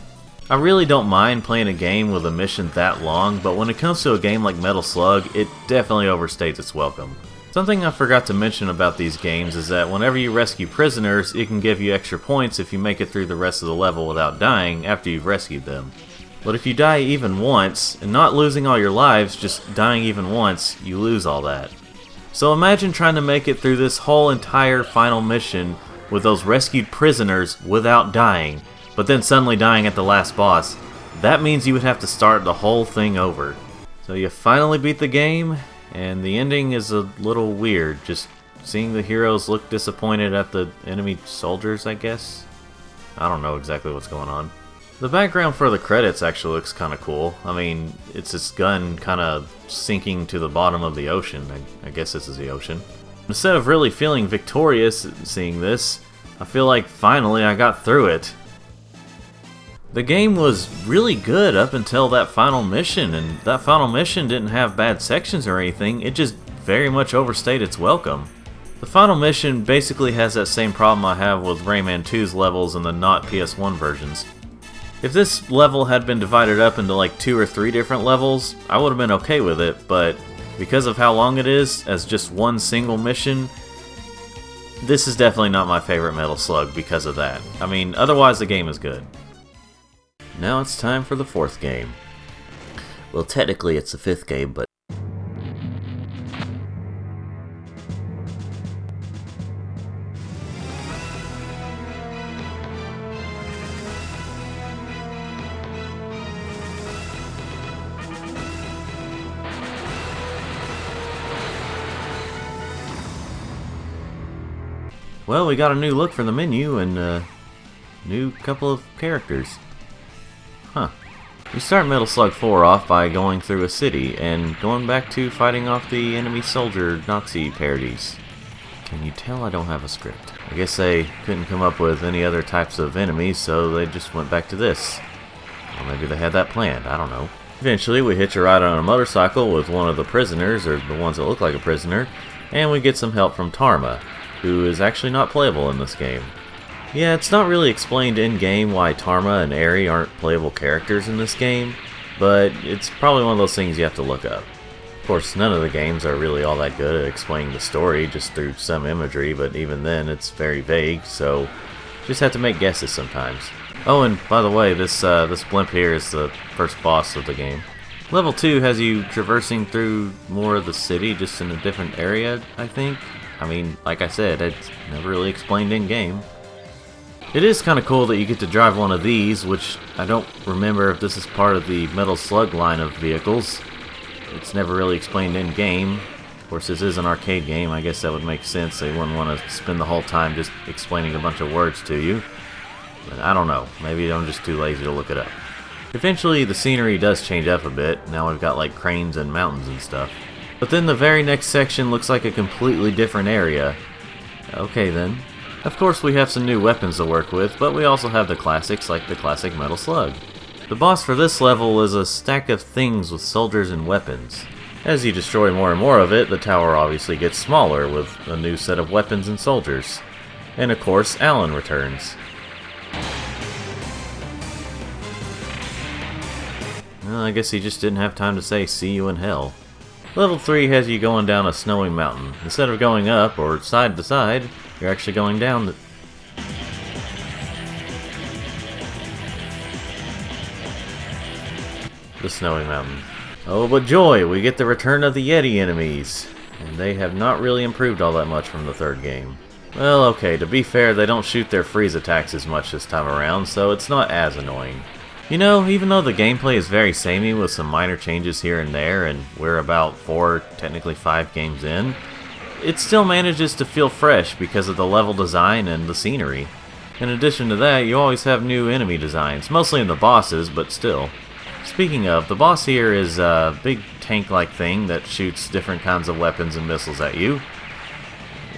I really don't mind playing a game with a mission that long, but when it comes to a game like Metal Slug, it definitely overstays its welcome. Something I forgot to mention about these games is that whenever you rescue prisoners, it can give you extra points if you make it through the rest of the level without dying after you've rescued them. But if you die even once, and not losing all your lives, just dying even once, you lose all that. So imagine trying to make it through this whole entire final mission with those rescued prisoners without dying, but then suddenly dying at the last boss. That means you would have to start the whole thing over. So you finally beat the game, and the ending is a little weird, just seeing the heroes look disappointed at the enemy soldiers, I guess? I don't know exactly what's going on. The background for the credits actually looks kinda cool. I mean, it's this gun kinda sinking to the bottom of the ocean. I guess this is the ocean. Instead of really feeling victorious seeing this, I feel like finally I got through it. The game was really good up until that final mission, and that final mission didn't have bad sections or anything, it just very much overstayed its welcome. The final mission basically has that same problem I have with Rayman 2's levels in the not PS1 versions. If this level had been divided up into like 2 or 3 different levels, I would have been okay with it, but because of how long it is, as just one single mission, this is definitely not my favorite Metal Slug because of that. I mean, otherwise the game is good. Now it's time for the 4th game. Well, technically it's the 5th game, but well, we got a new look for the menu and a new couple of characters. Huh. We start Metal Slug 4 off by going through a city and going back to fighting off the enemy soldier Nazi parodies. Can you tell I don't have a script? I guess they couldn't come up with any other types of enemies, so they just went back to this. Or maybe they had that planned, I don't know. Eventually we hitch a ride on a motorcycle with one of the prisoners, or the ones that look like a prisoner, and we get some help from Tarma, who is actually not playable in this game. Yeah, it's not really explained in-game why Tarma and Eri aren't playable characters in this game, but it's probably one of those things you have to look up. Of course, none of the games are really all that good at explaining the story, just through some imagery, but even then it's very vague, so just have to make guesses sometimes. Oh, and by the way, this blimp here is the first boss of the game. Level 2 has you traversing through more of the city, just in a different area, I think. I mean, like I said, it's never really explained in-game. It is kind of cool that you get to drive one of these, which I don't remember if this is part of the Metal Slug line of vehicles. It's never really explained in-game. Of course, this is an arcade game. I guess that would make sense. They wouldn't want to spend the whole time just explaining a bunch of words to you. But I don't know. Maybe I'm just too lazy to look it up. Eventually, the scenery does change up a bit. Now we've got like cranes and mountains and stuff. But then the very next section looks like a completely different area. Okay then. Of course we have some new weapons to work with, but we also have the classics like the classic Metal Slug. The boss for this level is a stack of things with soldiers and weapons. As you destroy more and more of it, the tower obviously gets smaller with a new set of weapons and soldiers. And of course, Alan returns. Well, I guess he just didn't have time to say see you in hell. Level 3 has you going down a snowy mountain. Instead of going up or side to side, you're actually going down the snowy mountain. Oh, but joy! We get the return of the Yeti enemies. And they have not really improved all that much from the 3rd game. Well, okay, to be fair, they don't shoot their freeze attacks as much this time around, so it's not as annoying. You know, even though the gameplay is very samey with some minor changes here and there, and we're about 4, technically 5 games in, it still manages to feel fresh because of the level design and the scenery. In addition to that, you always have new enemy designs, mostly in the bosses, but still. Speaking of, the boss here is a big tank-like thing that shoots different kinds of weapons and missiles at you.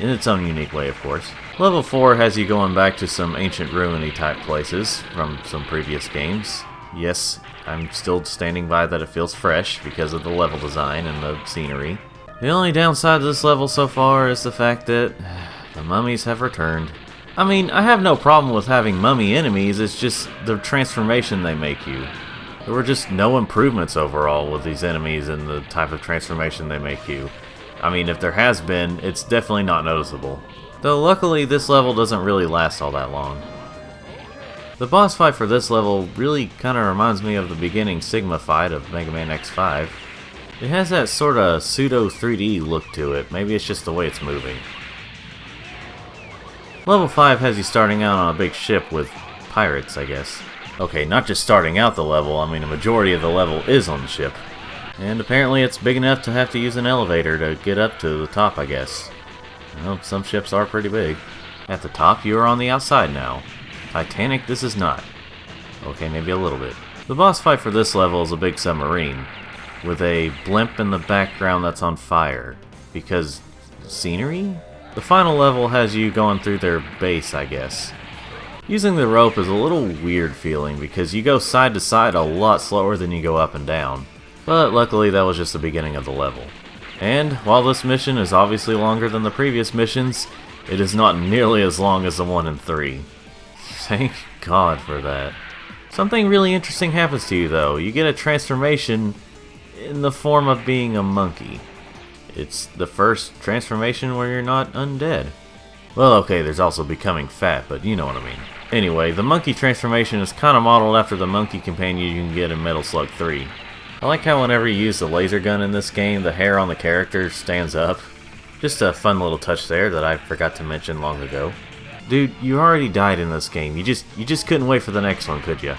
In its own unique way, of course. Level 4 has you going back to some ancient ruiny type places from some previous games. Yes, I'm still standing by that it feels fresh because of the level design and the scenery. The only downside to this level so far is the fact that the mummies have returned. I mean, I have no problem with having mummy enemies, it's just the transformation they make you. There were just no improvements overall with these enemies and the type of transformation they make you. I mean, if there has been, it's definitely not noticeable. Though luckily this level doesn't really last all that long. The boss fight for this level really kinda reminds me of the beginning Sigma fight of Mega Man X5. It has that sorta pseudo 3D look to it, maybe it's just the way it's moving. Level 5 has you starting out on a big ship with pirates, I guess. Okay, not just starting out the level, I mean a majority of the level is on the ship. And apparently it's big enough to have to use an elevator to get up to the top, I guess. Well, some ships are pretty big. At the top, you are on the outside now. Titanic, this is not. Okay, maybe a little bit. The boss fight for this level is a big submarine, with a blimp in the background that's on fire. Because scenery? The final level has you going through their base, I guess. Using the rope is a little weird feeling because you go side to side a lot slower than you go up and down. But luckily that was just the beginning of the level. And while this mission is obviously longer than the previous missions, it is not nearly as long as the one in 3. Thank God for that. Something really interesting happens to you though. You get a transformation in the form of being a monkey. It's the first transformation where you're not undead. Well, okay, there's also becoming fat, but you know what I mean. Anyway, the monkey transformation is kind of modeled after the monkey companion you can get in Metal Slug 3. I like how whenever you use the laser gun in this game, the hair on the character stands up. Just a fun little touch there that I forgot to mention long ago. Dude, you already died in this game. You just couldn't wait for the next one, could ya?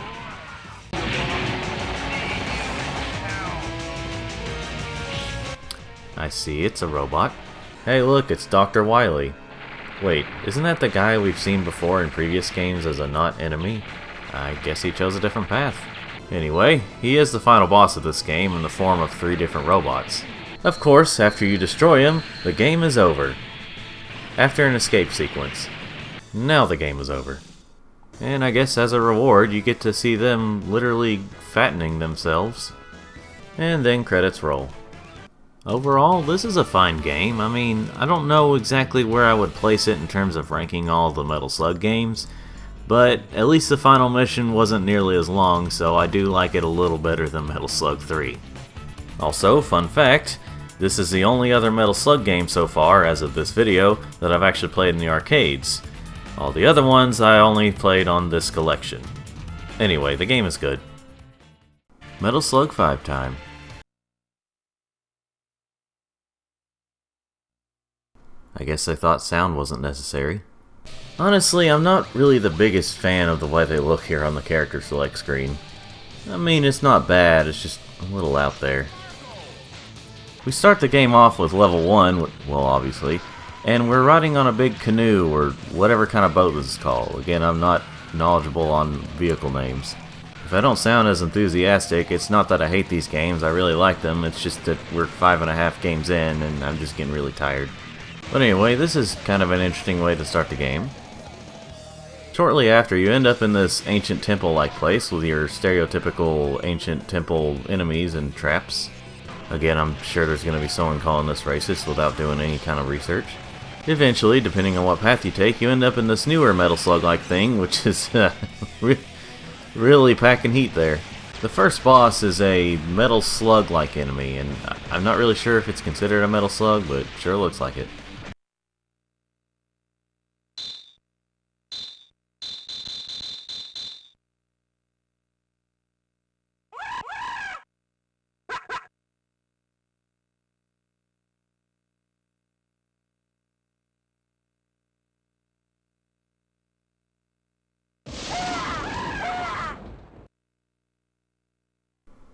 I see, it's a robot. Hey look, it's Dr. Wily. Wait, isn't that the guy we've seen before in previous games as a not enemy? I guess he chose a different path. Anyway, he is the final boss of this game in the form of 3 different robots. Of course, after you destroy him, the game is over. After an escape sequence. Now the game is over. And I guess as a reward, you get to see them literally fattening themselves. And then credits roll. Overall, this is a fine game. I mean, I don't know exactly where I would place it in terms of ranking all the Metal Slug games, but at least the final mission wasn't nearly as long, so I do like it a little better than Metal Slug 3. Also, fun fact, this is the only other Metal Slug game so far, as of this video, that I've actually played in the arcades. All the other ones I only played on this collection. Anyway, the game is good. Metal Slug 5 time. I guess I thought sound wasn't necessary. Honestly, I'm not really the biggest fan of the way they look here on the character select screen. I mean, it's not bad, it's just a little out there. We start the game off with level 1, well obviously, and we're riding on a big canoe or whatever kind of boat this is called. Again, I'm not knowledgeable on vehicle names. If I don't sound as enthusiastic, it's not that I hate these games, I really like them, it's just that we're 5.5 games in and I'm just getting really tired. But anyway, this is kind of an interesting way to start the game. Shortly after, you end up in this ancient temple-like place with your stereotypical ancient temple enemies and traps. Again, I'm sure there's going to be someone calling this racist without doing any kind of research. Eventually, depending on what path you take, you end up in this newer Metal Slug-like thing, which is really packing heat there. The first boss is a Metal Slug-like enemy, and I'm not really sure if it's considered a Metal Slug, but sure looks like it.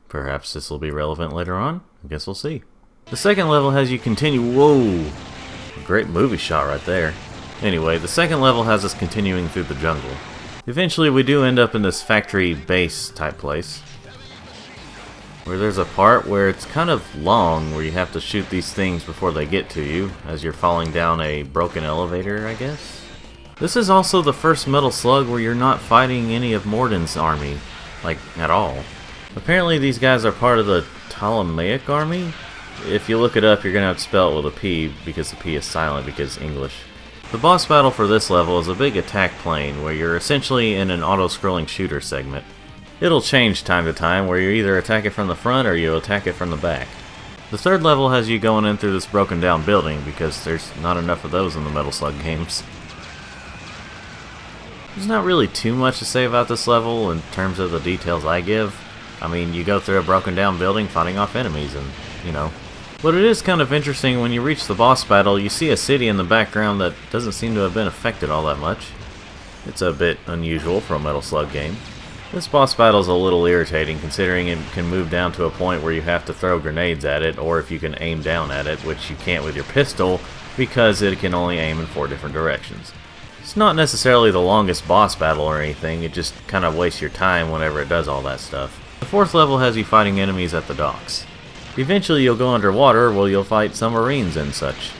Perhaps this will be relevant later on. I guess we'll see. The second level has you continue... Whoa! Great movie shot right there. Anyway, the second level has us continuing through the jungle. Eventually we do end up in this factory base type place, where there's a part where it's kind of long, where you have to shoot these things before they get to you, as you're falling down a broken elevator, I guess? This is also the first Metal Slug where you're not fighting any of Morden's army, like, at all. Apparently these guys are part of the Ptolemaic army. If you look it up, you're going to have to spell it with a P, because the P is silent because English. The boss battle for this level is a big attack plane, where you're essentially in an auto-scrolling shooter segment. It'll change time to time, where you either attack it from the front or you attack it from the back. The third level has you going in through this broken down building, because there's not enough of those in the Metal Slug games. There's not really too much to say about this level in terms of the details I give. I mean, you go through a broken down building fighting off enemies and, you know. But it is kind of interesting when you reach the boss battle, you see a city in the background that doesn't seem to have been affected all that much. It's a bit unusual for a Metal Slug game. This boss battle is a little irritating considering it can move down to a point where you have to throw grenades at it, or if you can aim down at it, which you can't with your pistol because it can only aim in 4 different directions. It's not necessarily the longest boss battle or anything, it just kind of wastes your time whenever it does all that stuff. The fourth level has you fighting enemies at the docks. Eventually you'll go underwater where you'll fight submarines and such,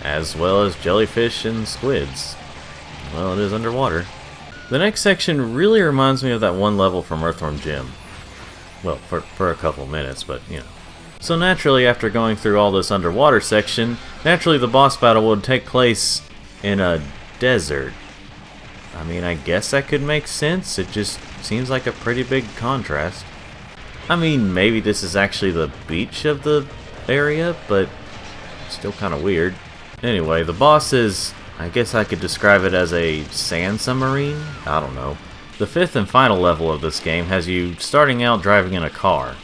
as well as jellyfish and squids. Well, it is underwater. The next section really reminds me of that one level from Earthworm Jim. Well, for a couple minutes, but you know. So naturally, after going through all this underwater section, naturally the boss battle would take place in a desert. I mean, I guess that could make sense. It just seems like a pretty big contrast. I mean, maybe this is actually the beach of the area, but still kind of weird. Anyway, the boss is, I guess I could describe it as a sand submarine? I don't know. The 5th and final level of this game has you starting out driving in a car.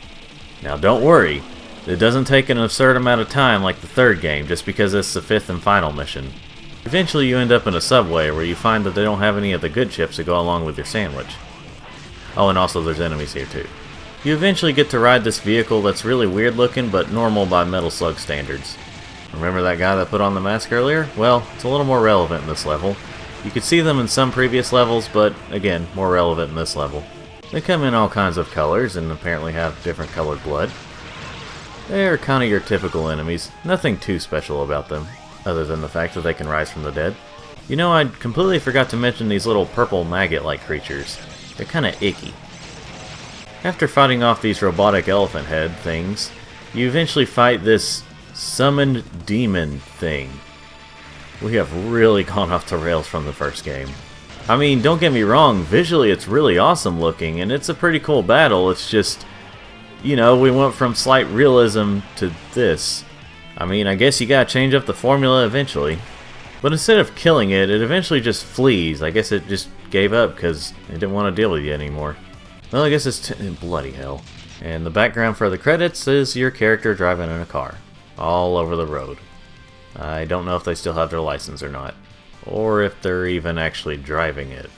Now don't worry, it doesn't take an absurd amount of time like the 3rd game just because it's the 5th and final mission. Eventually you end up in a subway where you find that they don't have any of the good chips to go along with your sandwich. Oh, and also there's enemies here too. You eventually get to ride this vehicle that's really weird looking but normal by Metal Slug standards. Remember that guy that put on the mask earlier? Well, it's a little more relevant in this level. You could see them in some previous levels, but again, more relevant in this level. They come in all kinds of colors and apparently have different colored blood. They're kind of your typical enemies, nothing too special about them, other than the fact that they can rise from the dead. You know, I completely forgot to mention these little purple maggot-like creatures. They're kind of icky. After fighting off these robotic elephant head things, you eventually fight this summoned demon thing. We have really gone off the rails from the first game. I mean, don't get me wrong, visually it's really awesome looking, and it's a pretty cool battle. It's just, you know, we went from slight realism to this. I mean, I guess you gotta change up the formula eventually. But instead of killing it, it eventually just flees. I guess it just gave up because it didn't want to deal with you anymore. Well, I guess it's bloody hell. And the background for the credits is your character driving in a car, all over the road. I don't know if they still have their license or not, or if they're even actually driving it.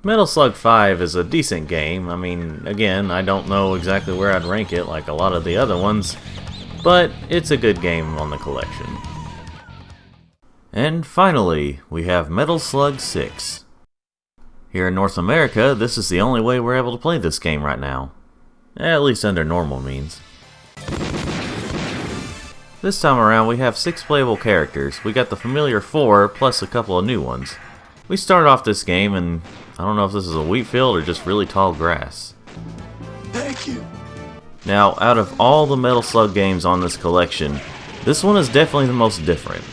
Metal Slug 5 is a decent game. I mean, again, I don't know exactly where I'd rank it like a lot of the other ones, but it's a good game on the collection. And finally, we have Metal Slug 6. Here in North America, this is the only way we're able to play this game right now. At least under normal means. This time around we have 6 playable characters. We got the familiar 4 plus a couple of new ones. We start off this game and I don't know if this is a wheat field or just really tall grass. Thank you. Now, out of all the Metal Slug games on this collection, this one is definitely the most different.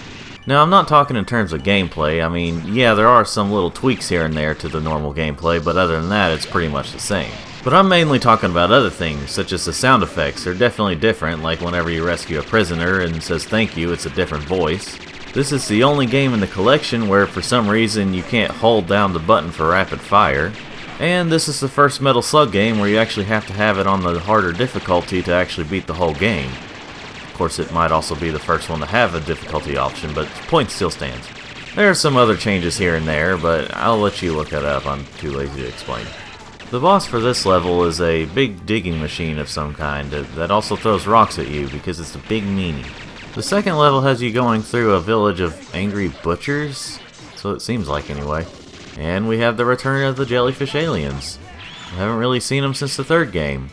Now, I'm not talking in terms of gameplay. I mean, yeah, there are some little tweaks here and there to the normal gameplay, but other than that, it's pretty much the same. But I'm mainly talking about other things, such as the sound effects. They're definitely different, like whenever you rescue a prisoner and says thank you, it's a different voice. This is the only game in the collection where for some reason you can't hold down the button for rapid fire. And this is the first Metal Slug game where you actually have to have it on the harder difficulty to actually beat the whole game. Of course, it might also be the first one to have a difficulty option, but the point still stands. There are some other changes here and there, but I'll let you look it up. I'm too lazy to explain. The boss for this level is a big digging machine of some kind that also throws rocks at you because it's a big meanie. The second level has you going through a village of angry butchers, so it seems like anyway. And we have the return of the jellyfish aliens. We haven't really seen them since the 3rd game,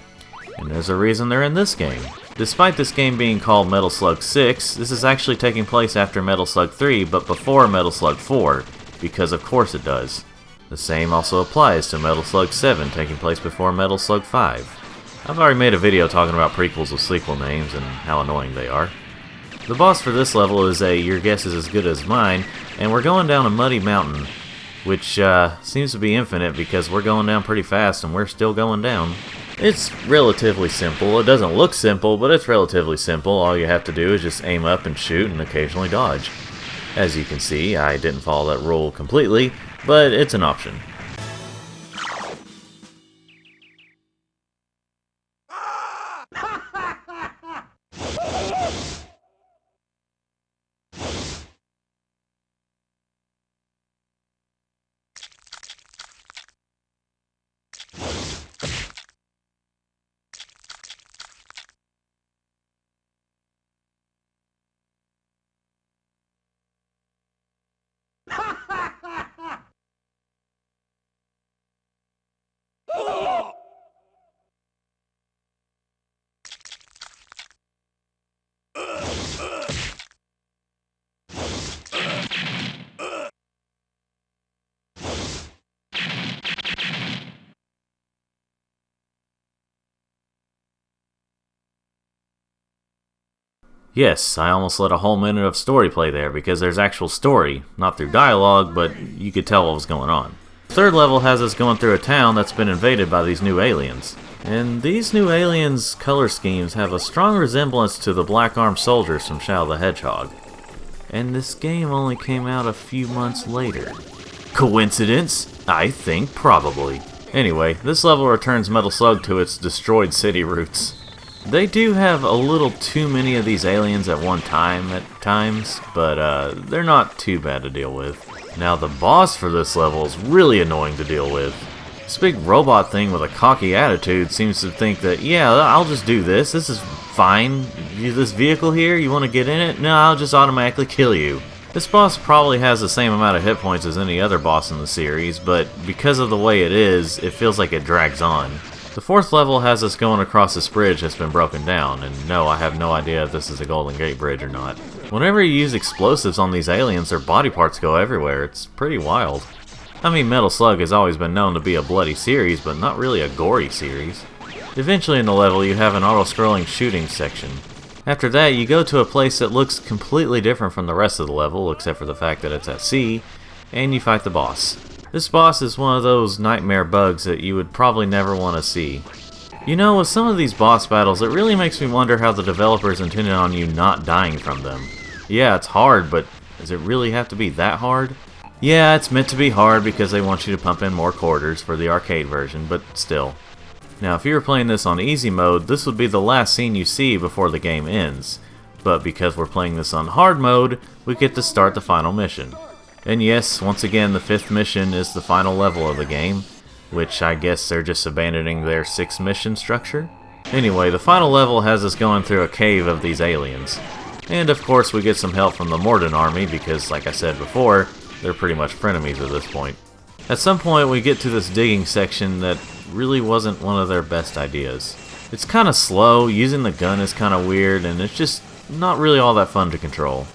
and there's a reason they're in this game. Despite this game being called Metal Slug 6, this is actually taking place after Metal Slug 3 but before Metal Slug 4, because of course it does. The same also applies to Metal Slug 7 taking place before Metal Slug 5. I've already made a video talking about prequels with sequel names and how annoying they are. The boss for this level is a your guess is as good as mine, and we're going down a muddy mountain, which seems to be infinite because we're going down pretty fast and we're still going down. It's relatively simple. It doesn't look simple, but it's relatively simple. All you have to do is just aim up and shoot and occasionally dodge. As you can see, I didn't follow that rule completely, but it's an option. Yes, I almost let a whole minute of story play there because there's actual story, not through dialogue, but you could tell what was going on. Third level has us going through a town that's been invaded by these new aliens. And these new aliens' color schemes have a strong resemblance to the black-armed soldiers from Shadow the Hedgehog. And this game only came out a few months later. Coincidence? I think probably. Anyway, this level returns Metal Slug to its destroyed city roots. They do have a little too many of these aliens at one time at times, but they're not too bad to deal with. Now the boss for this level is really annoying to deal with. This big robot thing with a cocky attitude seems to think that, yeah, I'll just do this. This is fine. This vehicle here, you want to get in it? No, I'll just automatically kill you. This boss probably has the same amount of hit points as any other boss in the series, but because of the way it is, it feels like it drags on. The fourth level has us going across this bridge that's been broken down, and no, I have no idea if this is a Golden Gate Bridge or not. Whenever you use explosives on these aliens, their body parts go everywhere. It's pretty wild. I mean, Metal Slug has always been known to be a bloody series, but not really a gory series. Eventually in the level, you have an auto-scrolling shooting section. After that, you go to a place that looks completely different from the rest of the level, except for the fact that it's at sea, and you fight the boss. This boss is one of those nightmare bugs that you would probably never want to see. You know, with some of these boss battles, it really makes me wonder how the developers intended on you not dying from them. Yeah, it's hard, but does it really have to be that hard? Yeah, it's meant to be hard because they want you to pump in more quarters for the arcade version, but still. Now, if you were playing this on easy mode, this would be the last scene you see before the game ends. But because we're playing this on hard mode, we get to start the final mission. And yes, once again, the 5th mission is the final level of the game, which I guess they're just abandoning their 6 mission structure. Anyway, the final level has us going through a cave of these aliens. And of course we get some help from the Morden army because, like I said before, they're pretty much frenemies at this point. At some point we get to this digging section that really wasn't one of their best ideas. It's kind of slow, using the gun is kind of weird, and it's just not really all that fun to control.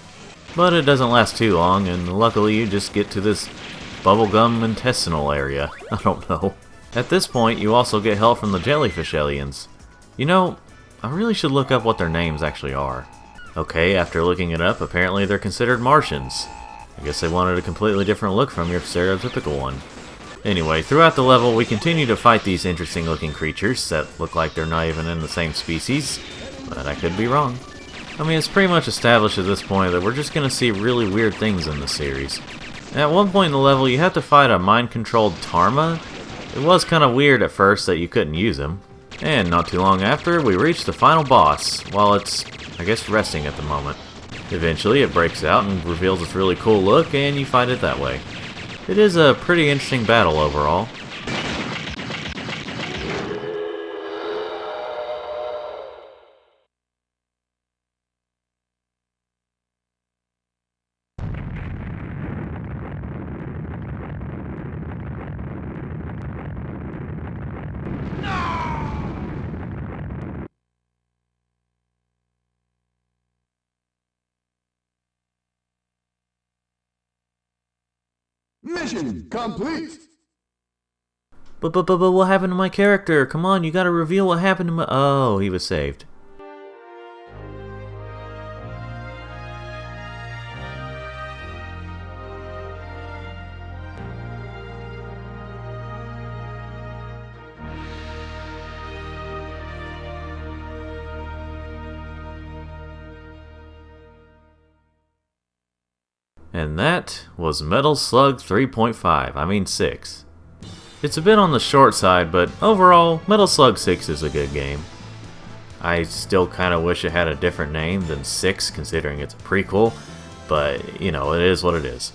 But it doesn't last too long, and luckily you just get to this bubblegum intestinal area. I don't know. At this point you also get help from the jellyfish aliens. You know, I really should look up what their names actually are. Okay, after looking it up, apparently they're considered Martians. I guess they wanted a completely different look from your stereotypical one. Anyway, throughout the level we continue to fight these interesting looking creatures that look like they're not even in the same species, but I could be wrong. I mean, it's pretty much established at this point that we're just going to see really weird things in this series. At one point in the level you have to fight a mind-controlled Tarma. It was kind of weird at first that you couldn't use him. And not too long after, we reach the final boss, while it's, I guess, resting at the moment. Eventually it breaks out and reveals its really cool look, and you fight it that way. It is a pretty interesting battle overall. Mission complete! But what happened to my character? Come on, you gotta reveal what happened to my... Oh, he was saved. And that was Metal Slug 3.5, I mean 6. It's a bit on the short side, but overall, Metal Slug 6 is a good game. I still kind of wish it had a different name than 6, considering it's a prequel, but, you know, it is what it is.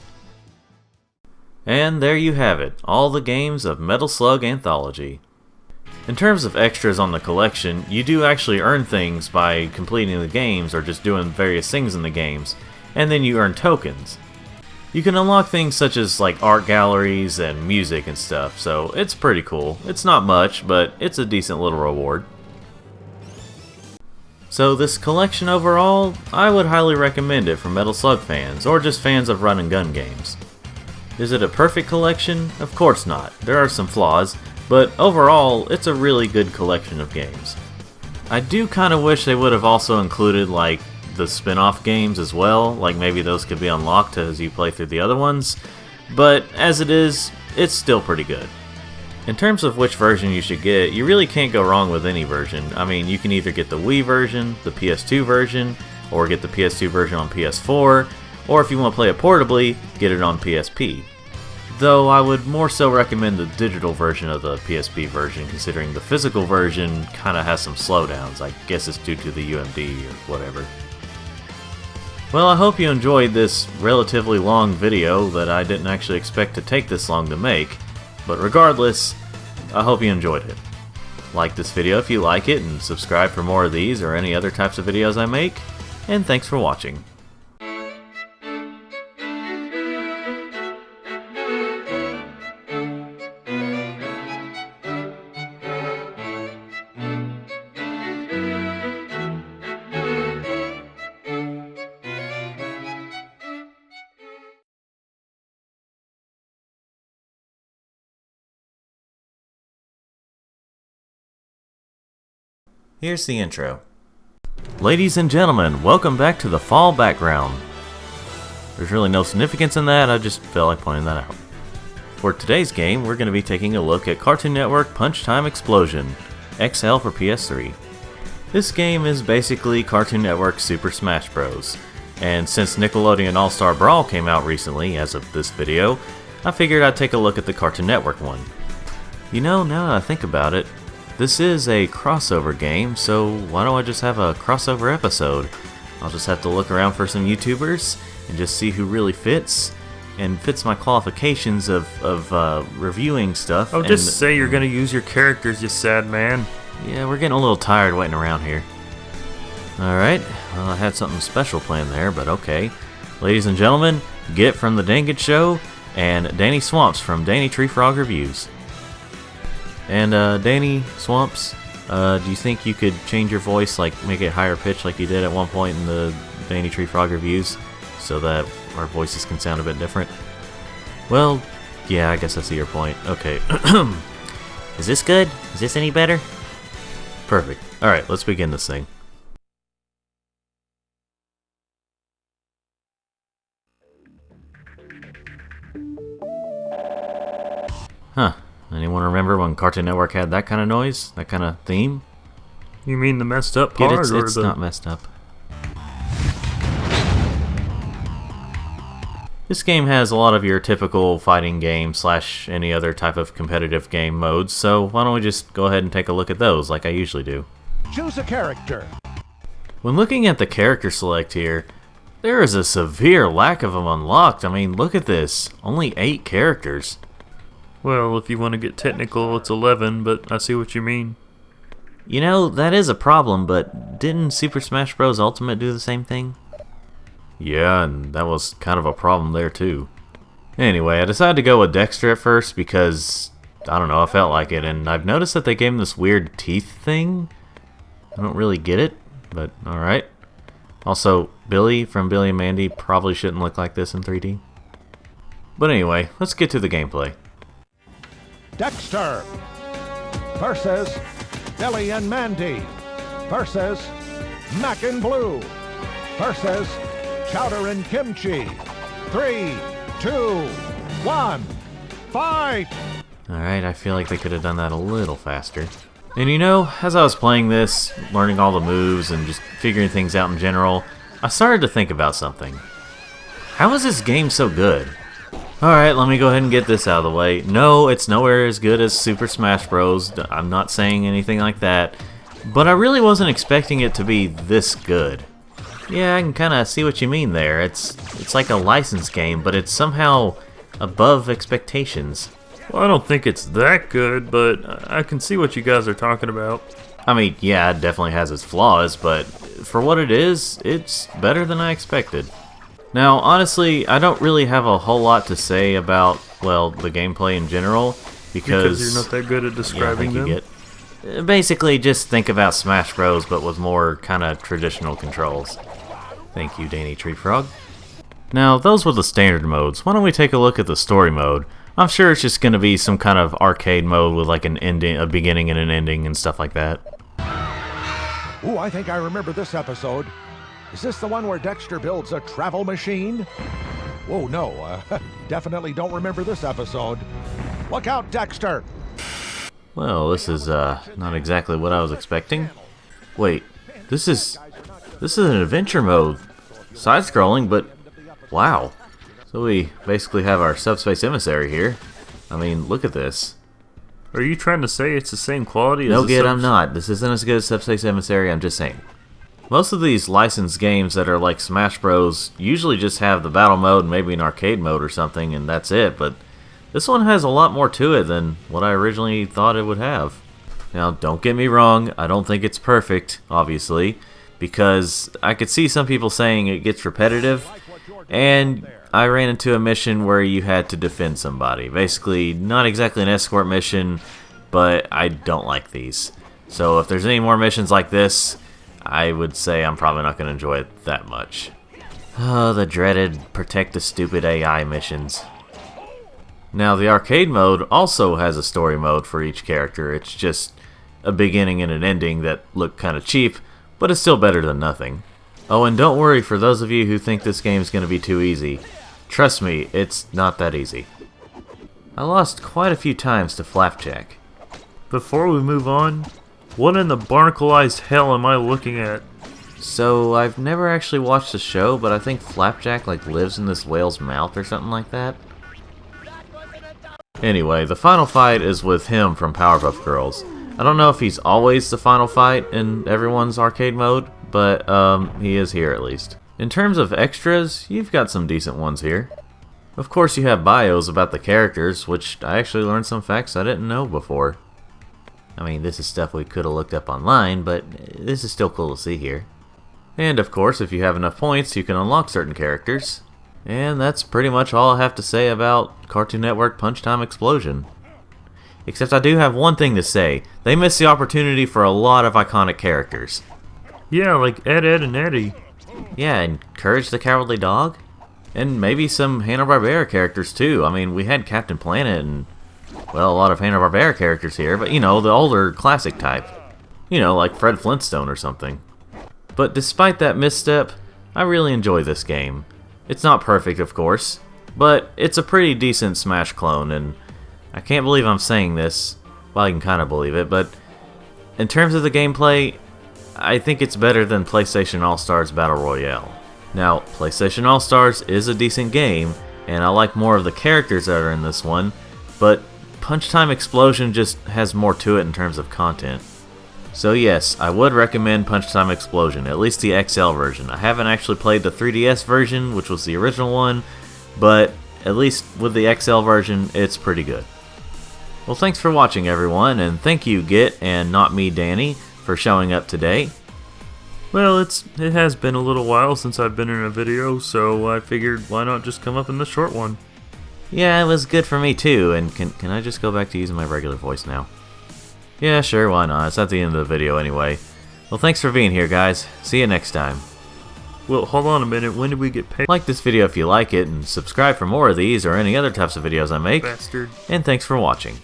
And there you have it, all the games of Metal Slug Anthology. In terms of extras on the collection, you do actually earn things by completing the games or just doing various things in the games, and then you earn tokens. You can unlock things such as like art galleries and music and stuff, so it's pretty cool. It's not much, but it's a decent little reward. So this collection overall, I would highly recommend it for Metal Slug fans, or just fans of run and gun games. Is it a perfect collection? Of course not. There are some flaws, but overall, it's a really good collection of games. I do kind of wish they would have also included like the spin-off games as well, like maybe those could be unlocked as you play through the other ones, but as it is, it's still pretty good. In terms of which version you should get, you really can't go wrong with any version. I mean, you can either get the Wii version, the PS2 version, or get the PS2 version on PS4, or if you want to play it portably, get it on PSP. Though I would more so recommend the digital version of the PSP version, considering the physical version kinda has some slowdowns. I guess it's due to the UMD or whatever. Well, I hope you enjoyed this relatively long video that I didn't actually expect to take this long to make, but regardless, I hope you enjoyed it. Like this video if you like it, and subscribe for more of these or any other types of videos I make, and thanks for watching. Here's the intro. Ladies and gentlemen, welcome back to the fall background. There's really no significance in that, I just felt like pointing that out. For today's game, we're going to be taking a look at Cartoon Network Punch Time Explosion, XL for PS3. This game is basically Cartoon Network Super Smash Bros. And since Nickelodeon All-Star Brawl came out recently, as of this video, I figured I'd take a look at the Cartoon Network one. You know, now that I think about it, this is a crossover game, so why don't I just have a crossover episode? I'll just have to look around for some YouTubers and just see who really fits and fits my qualifications of reviewing stuff. Oh, just say you're gonna use your characters, you sad man. Yeah, we're getting a little tired waiting around here. Alright, well, I had something special planned there, but okay. Ladies and gentlemen, Get from the Dangit Show and Danny Swamps from Danny Tree Frog Reviews. And Danny Swamps, do you think you could change your voice, like make it higher pitch like you did at one point in the Danny Tree Frog Reviews, so that our voices can sound a bit different? Well, yeah, I guess I see your point. Okay. Is this good? Is this any better? Perfect. Alright, let's begin this thing. Huh. Anyone remember when Cartoon Network had that kind of noise? That kind of theme? You mean the messed up part? It's not messed up. This game has a lot of your typical fighting game / any other type of competitive game modes, so why don't we just go ahead and take a look at those like I usually do. Choose a character. When looking at the character select here, there is a severe lack of them unlocked. I mean, look at this. Only 8 characters. Well, if you want to get technical, it's 11, but I see what you mean. You know, that is a problem, but didn't Super Smash Bros. Ultimate do the same thing? Yeah, and that was kind of a problem there too. Anyway, I decided to go with Dexter at first because, I don't know, I felt like it, and I've noticed that they gave him this weird teeth thing. I don't really get it, but alright. Also, Billy from Billy and Mandy probably shouldn't look like this in 3D. But anyway, let's get to the gameplay. Dexter versus Billy and Mandy versus Mac and Blue versus Chowder and Kimchi. 3, 2, 1, fight! Alright, I feel like they could have done that a little faster. And you know, as I was playing this, learning all the moves and just figuring things out in general, I started to think about something. How is this game so good? Alright, let me go ahead and get this out of the way. No, it's nowhere as good as Super Smash Bros. I'm not saying anything like that. But I really wasn't expecting it to be this good. Yeah, I can kind of see what you mean there. It's like a licensed game, but it's somehow above expectations. Well, I don't think it's that good, but I can see what you guys are talking about. I mean, yeah, it definitely has its flaws, but for what it is, it's better than I expected. Now, honestly, I don't really have a whole lot to say about, well, the gameplay in general, because you're not that good at describing them? Basically, just think about Smash Bros, but with more kind of traditional controls. Thank you, Danny Tree Frog. Now, those were the standard modes. Why don't we take a look at the story mode? I'm sure it's just going to be some kind of arcade mode with like an ending, a beginning and an ending and stuff like that. Ooh, I think I remember this episode. Is this the one where Dexter builds a travel machine? Oh, no. Definitely don't remember this episode. Look out, Dexter! Well, this is not exactly what I was expecting. Wait, this is an adventure mode. Side-scrolling, but wow. So we basically have our subspace emissary here. I mean, look at this. Are you trying to say it's the same quality as No, Gid, I'm not. This isn't as good as Subspace Emissary, I'm just saying. Most of these licensed games that are like Smash Bros. Usually just have the battle mode and maybe an arcade mode or something, and that's it, but this one has a lot more to it than what I originally thought it would have. Now, don't get me wrong, I don't think it's perfect, obviously, because I could see some people saying it gets repetitive, and I ran into a mission where you had to defend somebody. Basically, not exactly an escort mission, but I don't like these. So if there's any more missions like this, I would say I'm probably not going to enjoy it that much. Oh, the dreaded protect the stupid AI missions. Now, the arcade mode also has a story mode for each character. It's just a beginning and an ending that look kind of cheap, but it's still better than nothing. Oh, and don't worry for those of you who think this game's going to be too easy. Trust me, it's not that easy. I lost quite a few times to Flapjack. Before we move on, what in the barnacleized hell am I looking at? So, I've never actually watched the show, but I think Flapjack like lives in this whale's mouth or something like that. Anyway, the final fight is with him from Powerpuff Girls. I don't know if he's always the final fight in everyone's arcade mode, but he is here at least. In terms of extras, you've got some decent ones here. Of course you have bios about the characters, which I actually learned some facts I didn't know before. I mean, this is stuff we could have looked up online, but this is still cool to see here. And of course, if you have enough points, you can unlock certain characters. And that's pretty much all I have to say about Cartoon Network Punch Time Explosion. Except I do have one thing to say. They missed the opportunity for a lot of iconic characters. Yeah, like Ed, Edd, and Eddy. Yeah, and Courage the Cowardly Dog. And maybe some Hanna-Barbera characters too. I mean, we had Captain Planet and, well, a lot of Hanna-Barbera characters here, but you know, the older classic type. You know, like Fred Flintstone or something. But despite that misstep, I really enjoy this game. It's not perfect, of course, but it's a pretty decent Smash clone, and I can't believe I'm saying this. Well, I can kind of believe it, but in terms of the gameplay, I think it's better than PlayStation All-Stars Battle Royale. Now, PlayStation All-Stars is a decent game, and I like more of the characters that are in this one, but Punch Time Explosion just has more to it in terms of content. So yes, I would recommend Punch Time Explosion, at least the XL version. I haven't actually played the 3DS version, which was the original one, but at least with the XL version, it's pretty good. Well, thanks for watching, everyone, and thank you, Git, and not me, Danny, for showing up today. Well, it has been a little while since I've been in a video, so I figured why not just come up in the short one. Yeah, it was good for me too, and can I just go back to using my regular voice now? Yeah, sure, why not? It's at the end of the video anyway. Well, thanks for being here, guys. See you next time. Well, hold on a minute, when did we get paid? Like this video if you like it, and subscribe for more of these or any other types of videos I make. Bastard. And thanks for watching.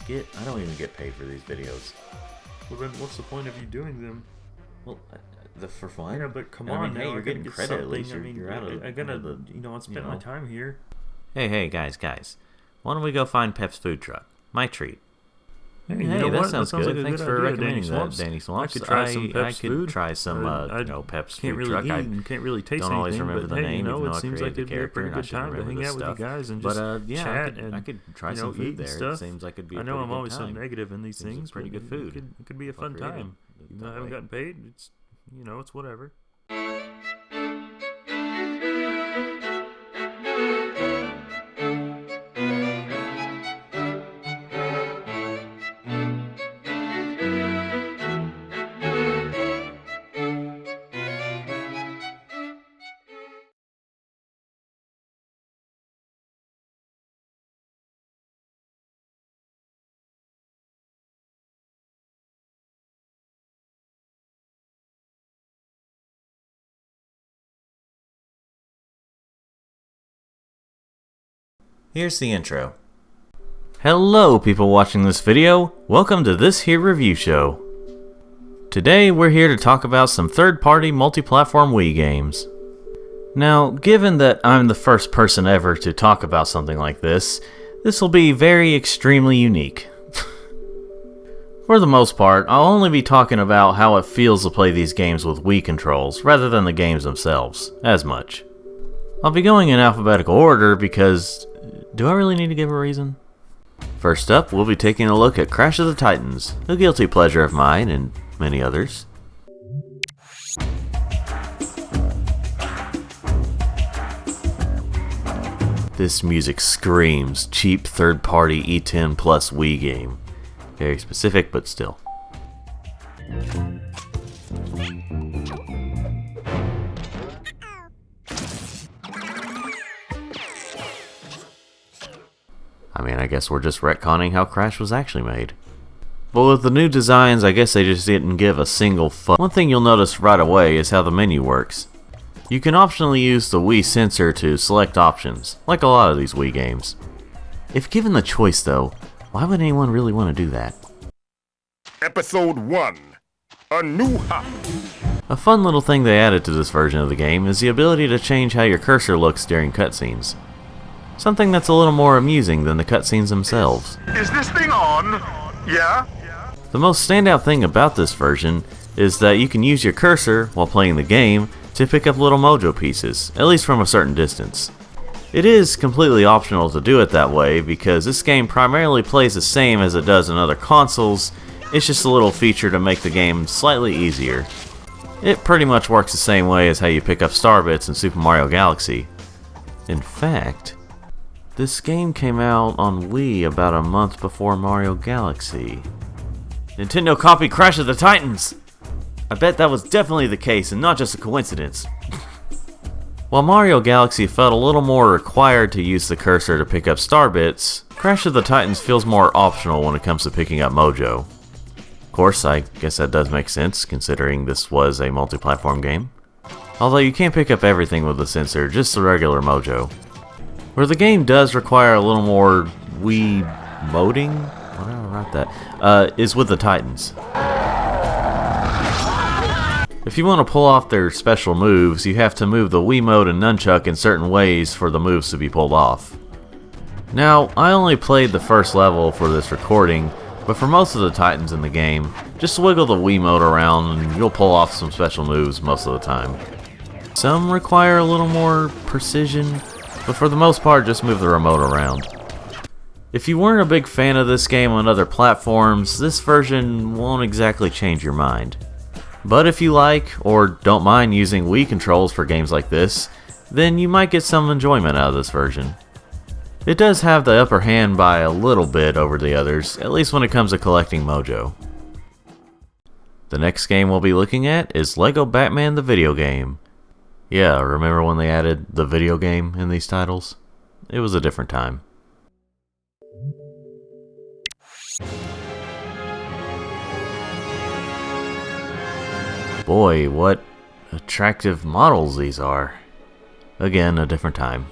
I don't even get paid for these videos. Well then, what's the point of you doing them? Well, for fun. Yeah, but come I on mean, hey, now, you're I gotta getting get credit at least. something. You're out of I gotta, the, you know, I spent my time here. Hey, guys. Why don't we go find Pep's food truck? My treat. Hey, you know that what? sounds Like good. a Thanks good for idea, recommending Danny that, Danny Swamps. I could try some Pep's food. food. Try some, I Pep's can't food really truck. eat and can't really taste don't always anything, remember but the hey, name, you know, even it though I seems like created it'd the be a character, pretty and I good should time to remember hang this out with you stuff. guys and But just yeah, chat and I could try you know, some food eat there. and stuff. It seems like it'd be a I know pretty I'm good always so time. negative in these Seems things, pretty but good food. It could be a fun time. Even though I haven't gotten paid, it's, you know, it's whatever. Here's the intro. Hello, people watching this video. Welcome to this here review show. Today we're here to talk about some third-party multi-platform Wii games. Now, given that I'm the first person ever to talk about something like this will be very extremely unique. For the most part, I'll only be talking about how it feels to play these games with Wii controls, rather than the games themselves, as much. I'll be going in alphabetical order because... do I really need to give a reason? First up, we'll be taking a look at Crash of the Titans, a guilty pleasure of mine and many others. This music screams cheap third-party E10 plus Wii game. Very specific, but still. I guess we're just retconning how Crash was actually made. But with the new designs, I guess they just didn't give a single fuck. One thing you'll notice right away is how the menu works. You can optionally use the Wii sensor to select options, like a lot of these Wii games. If given the choice though, why would anyone really want to do that? Episode 1. A New Hop. A fun little thing they added to this version of the game is the ability to change how your cursor looks during cutscenes. Something that's a little more amusing than the cutscenes themselves. Is this thing on? Yeah? The most standout thing about this version is that you can use your cursor while playing the game to pick up little mojo pieces, at least from a certain distance. It is completely optional to do it that way because this game primarily plays the same as it does in other consoles. It's just a little feature to make the game slightly easier. It pretty much works the same way as how you pick up star bits in Super Mario Galaxy. In fact, this game came out on Wii about a month before Mario Galaxy. Nintendo copied Crash of the Titans! I bet that was definitely the case and not just a coincidence. While Mario Galaxy felt a little more required to use the cursor to pick up star bits, Crash of the Titans feels more optional when it comes to picking up mojo. Of course, I guess that does make sense, considering this was a multi-platform game. Although you can't pick up everything with the sensor, just the regular mojo. Where the game does require a little more Wii moding, whatever I wrote that, is with the Titans. If you want to pull off their special moves, you have to move the Wiimote and nunchuck in certain ways for the moves to be pulled off. Now, I only played the first level for this recording, but for most of the Titans in the game, just wiggle the Wiimote around and you'll pull off some special moves most of the time. Some require a little more precision, but for the most part just move the remote around. If you weren't a big fan of this game on other platforms, this version won't exactly change your mind. But if you like, or don't mind using Wii controls for games like this, then you might get some enjoyment out of this version. It does have the upper hand by a little bit over the others, at least when it comes to collecting mojo. The next game we'll be looking at is Lego Batman the video game. Yeah, remember when they added the video game in these titles? It was a different time. Boy, what attractive models these are. Again, a different time.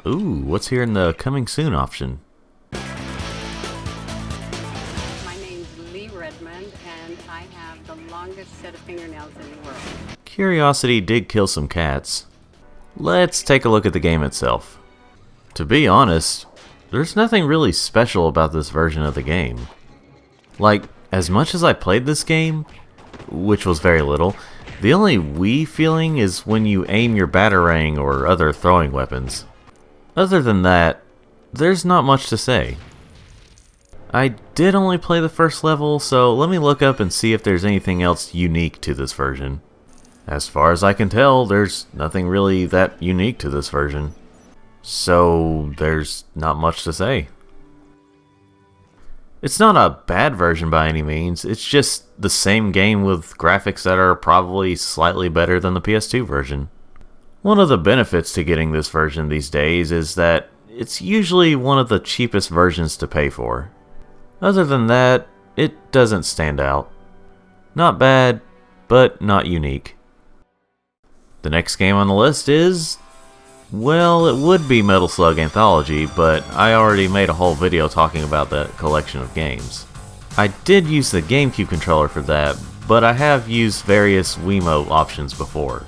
Ooh, what's here in the coming soon option? My name's Lee Redmond, and I have the longest set of fingernails in the world. Curiosity did kill some cats. Let's take a look at the game itself. To be honest, there's nothing really special about this version of the game. Like, as much as I played this game, which was very little, the only Wii feeling is when you aim your batarang or other throwing weapons. Other than that, there's not much to say. I did only play the first level, so let me look up and see if there's anything else unique to this version. As far as I can tell, there's nothing really that unique to this version. So, there's not much to say. It's not a bad version by any means, it's just the same game with graphics that are probably slightly better than the PS2 version. One of the benefits to getting this version these days is that it's usually one of the cheapest versions to pay for. Other than that, it doesn't stand out. Not bad, but not unique. The next game on the list is... well, it would be Metal Slug Anthology, but I already made a whole video talking about that collection of games. I did use the GameCube controller for that, but I have used various Wiimote options before.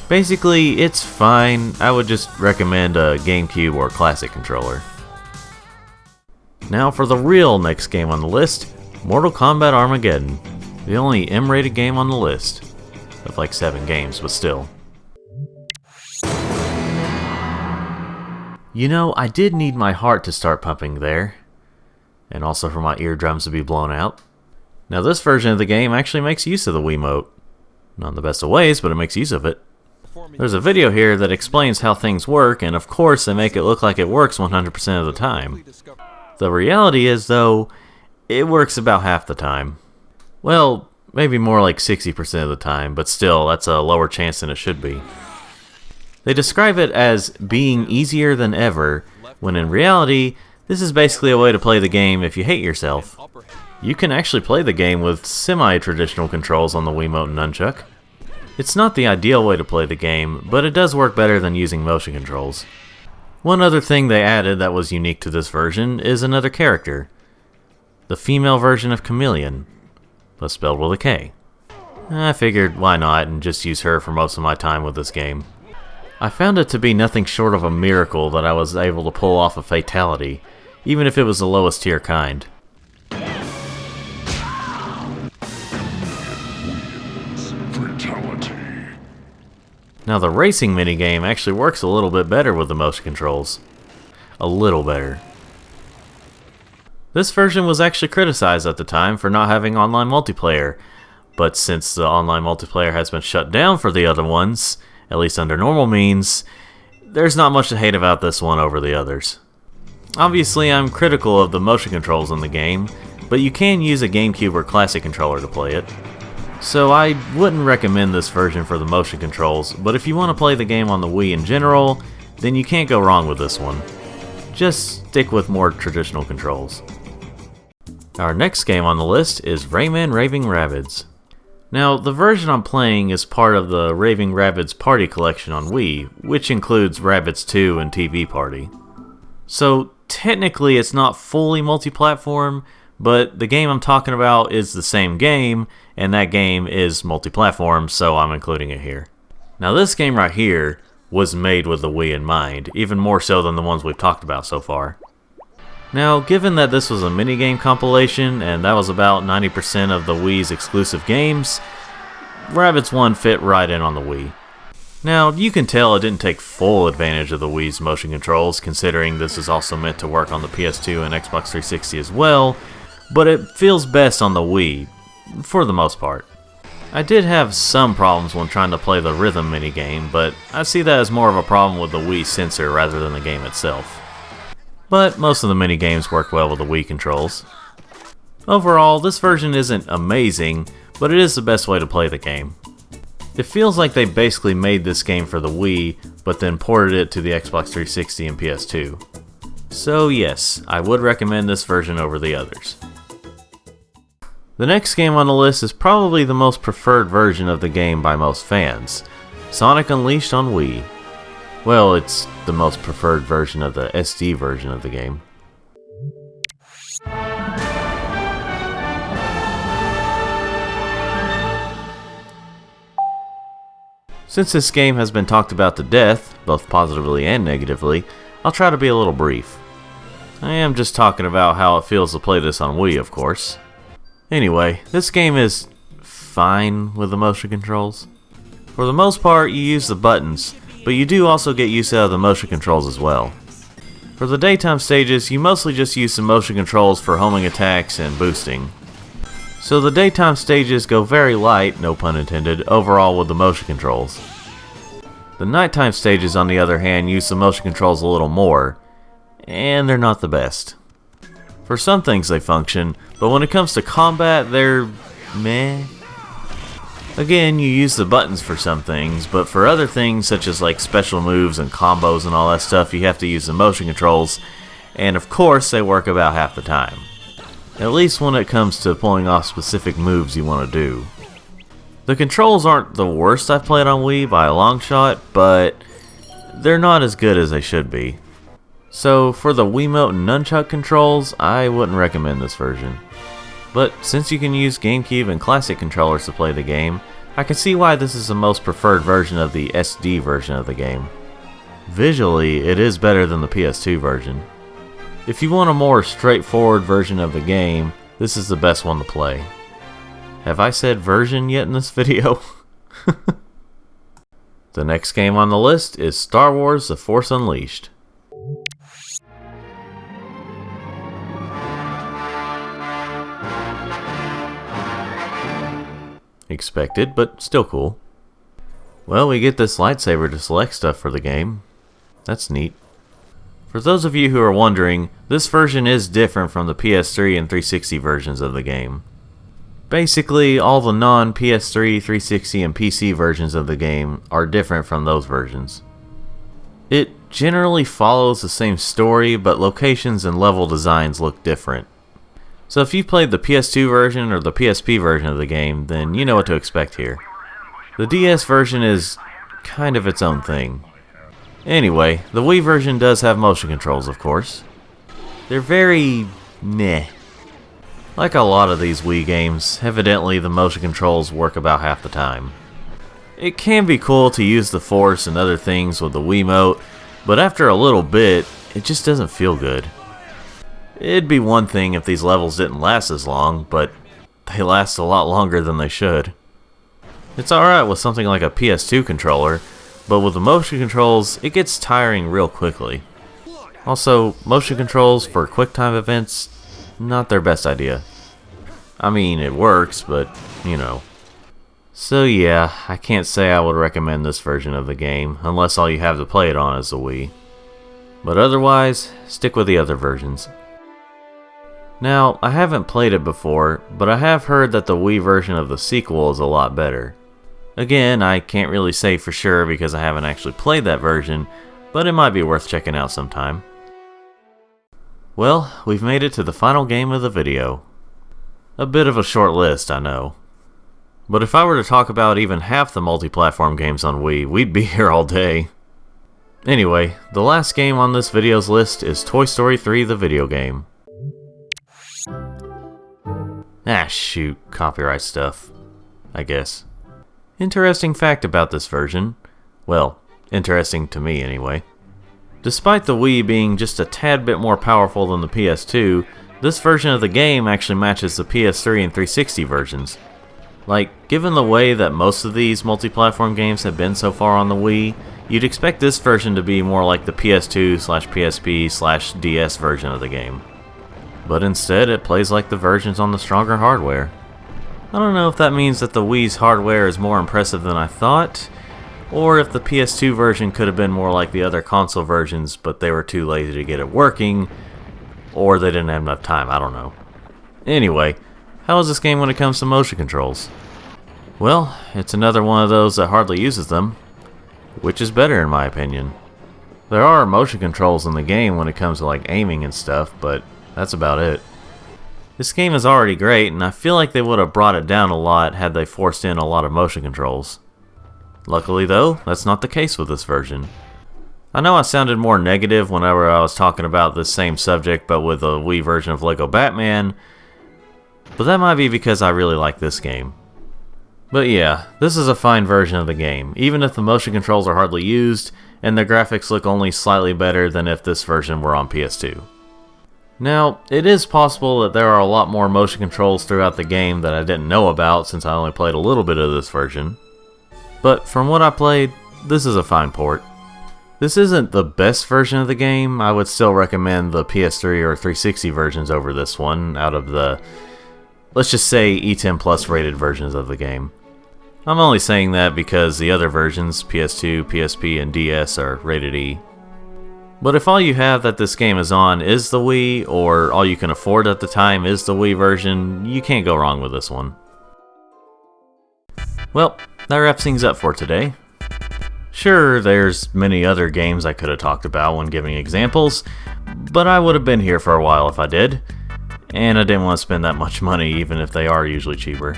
Basically, it's fine. I would just recommend a GameCube or Classic controller. Now for the real next game on the list, Mortal Kombat Armageddon. The only M-rated game on the list. Of like 7 games, but still. You know, I did need my heart to start pumping there. And also for my eardrums to be blown out. Now this version of the game actually makes use of the Wiimote. Not in the best of ways, but it makes use of it. There's a video here that explains how things work, and of course they make it look like it works 100% of the time. The reality is, though, it works about half the time. Well, maybe more like 60% of the time, but still, that's a lower chance than it should be. They describe it as being easier than ever, when in reality, this is basically a way to play the game if you hate yourself. You can actually play the game with semi-traditional controls on the Wiimote and Nunchuck. It's not the ideal way to play the game, but it does work better than using motion controls. One other thing they added that was unique to this version is another character. The female version of Chameleon, but spelled with a K. I figured why not and just use her for most of my time with this game. I found it to be nothing short of a miracle that I was able to pull off a fatality, even if it was the lowest tier kind. Now the racing minigame actually works a little bit better with the motion controls. A little better. This version was actually criticized at the time for not having online multiplayer, but since the online multiplayer has been shut down for the other ones, at least under normal means, there's not much to hate about this one over the others. Obviously I'm critical of the motion controls in the game, but you can use a GameCube or Classic controller to play it. So I wouldn't recommend this version for the motion controls, but if you want to play the game on the Wii in general, then you can't go wrong with this one. Just stick with more traditional controls. Our next game on the list is Rayman Raving Rabbids. Now, the version I'm playing is part of the Raving Rabbids Party Collection on Wii, which includes Rabbids 2 and TV Party. So, technically it's not fully multi-platform, but the game I'm talking about is the same game, and that game is multi-platform, so I'm including it here. Now this game right here was made with the Wii in mind, even more so than the ones we've talked about so far. Now, given that this was a minigame compilation, and that was about 90% of the Wii's exclusive games, Rabbids 1 fit right in on the Wii. Now, you can tell it didn't take full advantage of the Wii's motion controls, considering this is also meant to work on the PS2 and Xbox 360 as well, but it feels best on the Wii, for the most part. I did have some problems when trying to play the rhythm minigame, but I see that as more of a problem with the Wii sensor rather than the game itself. But most of the minigames work well with the Wii controls. Overall, this version isn't amazing, but it is the best way to play the game. It feels like they basically made this game for the Wii, but then ported it to the Xbox 360 and PS2. So yes, I would recommend this version over the others. The next game on the list is probably the most preferred version of the game by most fans, Sonic Unleashed on Wii. Well, it's the most preferred version of the SD version of the game. Since this game has been talked about to death, both positively and negatively, I'll try to be a little brief. I am just talking about how it feels to play this on Wii, of course. Anyway, this game is fine with the motion controls. For the most part, you use the buttons, but you do also get use out of the motion controls as well. For the daytime stages, you mostly just use some motion controls for homing attacks and boosting. So the daytime stages go very light, no pun intended, overall with the motion controls. The nighttime stages, on the other hand, use the motion controls a little more, and they're not the best. For some things they function, but when it comes to combat, they're meh. Again, you use the buttons for some things, but for other things such as like special moves and combos and all that stuff, you have to use the motion controls, and of course they work about half the time. At least when it comes to pulling off specific moves you want to do. The controls aren't the worst I've played on Wii by a long shot, but they're not as good as they should be. So for the Wiimote and Nunchuck controls, I wouldn't recommend this version. But since you can use GameCube and Classic controllers to play the game, I can see why this is the most preferred version of the SD version of the game. Visually, it is better than the PS2 version. If you want a more straightforward version of the game, this is the best one to play. Have I said version yet in this video? The next game on the list is Star Wars: The Force Unleashed. Expected, but still cool. Well, we get this lightsaber to select stuff for the game. That's neat. For those of you who are wondering, this version is different from the PS3 and 360 versions of the game. Basically, all the non-PS3, 360, and PC versions of the game are different from those versions. It generally follows the same story, but locations and level designs look different. So if you played the PS2 version or the PSP version of the game, then you know what to expect here. The DS version is kind of its own thing. Anyway, the Wii version does have motion controls, of course. They're very meh. Like a lot of these Wii games, evidently the motion controls work about half the time. It can be cool to use the Force and other things with the Wiimote, but after a little bit, it just doesn't feel good. It'd be one thing if these levels didn't last as long, but they last a lot longer than they should. It's alright with something like a PS2 controller, but with the motion controls, it gets tiring real quickly. Also, motion controls for QuickTime events, not their best idea. I mean, it works, but, you know. So yeah, I can't say I would recommend this version of the game, unless all you have to play it on is the Wii. But otherwise, stick with the other versions. Now, I haven't played it before, but I have heard that the Wii version of the sequel is a lot better. Again, I can't really say for sure because I haven't actually played that version, but it might be worth checking out sometime. Well, we've made it to the final game of the video. A bit of a short list, I know. But if I were to talk about even half the multi-platform games on Wii, we'd be here all day. Anyway, the last game on this video's list is Toy Story 3 the video game. Ah shoot, copyright stuff, I guess. Interesting fact about this version. Well, interesting to me anyway. Despite the Wii being just a tad bit more powerful than the PS2, this version of the game actually matches the PS3 and 360 versions. Like, given the way that most of these multi-platform games have been so far on the Wii, you'd expect this version to be more like the PS2/PSP/DS version of the game. But instead, it plays like the versions on the stronger hardware. I don't know if that means that the Wii's hardware is more impressive than I thought, or if the PS2 version could have been more like the other console versions, but they were too lazy to get it working, or they didn't have enough time, I don't know. Anyway, how is this game when it comes to motion controls? Well, it's another one of those that hardly uses them, which is better in my opinion. There are motion controls in the game when it comes to like aiming and stuff, but that's about it. This game is already great, and I feel like they would have brought it down a lot had they forced in a lot of motion controls. Luckily though, that's not the case with this version. I know I sounded more negative whenever I was talking about this same subject but with a Wii version of Lego Batman, but that might be because I really like this game. But yeah, this is a fine version of the game, even if the motion controls are hardly used, and the graphics look only slightly better than if this version were on PS2. Now, it is possible that there are a lot more motion controls throughout the game that I didn't know about since I only played a little bit of this version. But from what I played, this is a fine port. This isn't the best version of the game. I would still recommend the PS3 or 360 versions over this one out of the, let's just say, E10 Plus rated versions of the game. I'm only saying that because the other versions, PS2, PSP, and DS, are rated E. But if all you have that this game is on is the Wii, or all you can afford at the time is the Wii version, you can't go wrong with this one. Well, that wraps things up for today. Sure, there's many other games I could have talked about when giving examples, but I would have been here for a while if I did, and I didn't want to spend that much money even if they are usually cheaper.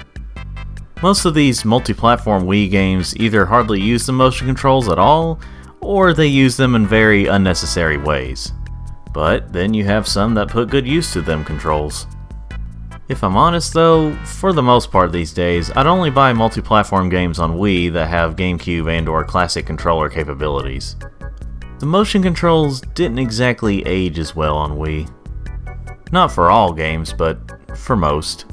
Most of these multi-platform Wii games either hardly use the motion controls at all, or they use them in very unnecessary ways. But then you have some that put good use to them controls. If I'm honest though, for the most part these days, I'd only buy multi-platform games on Wii that have GameCube and/or classic controller capabilities. The motion controls didn't exactly age as well on Wii. Not for all games, but for most.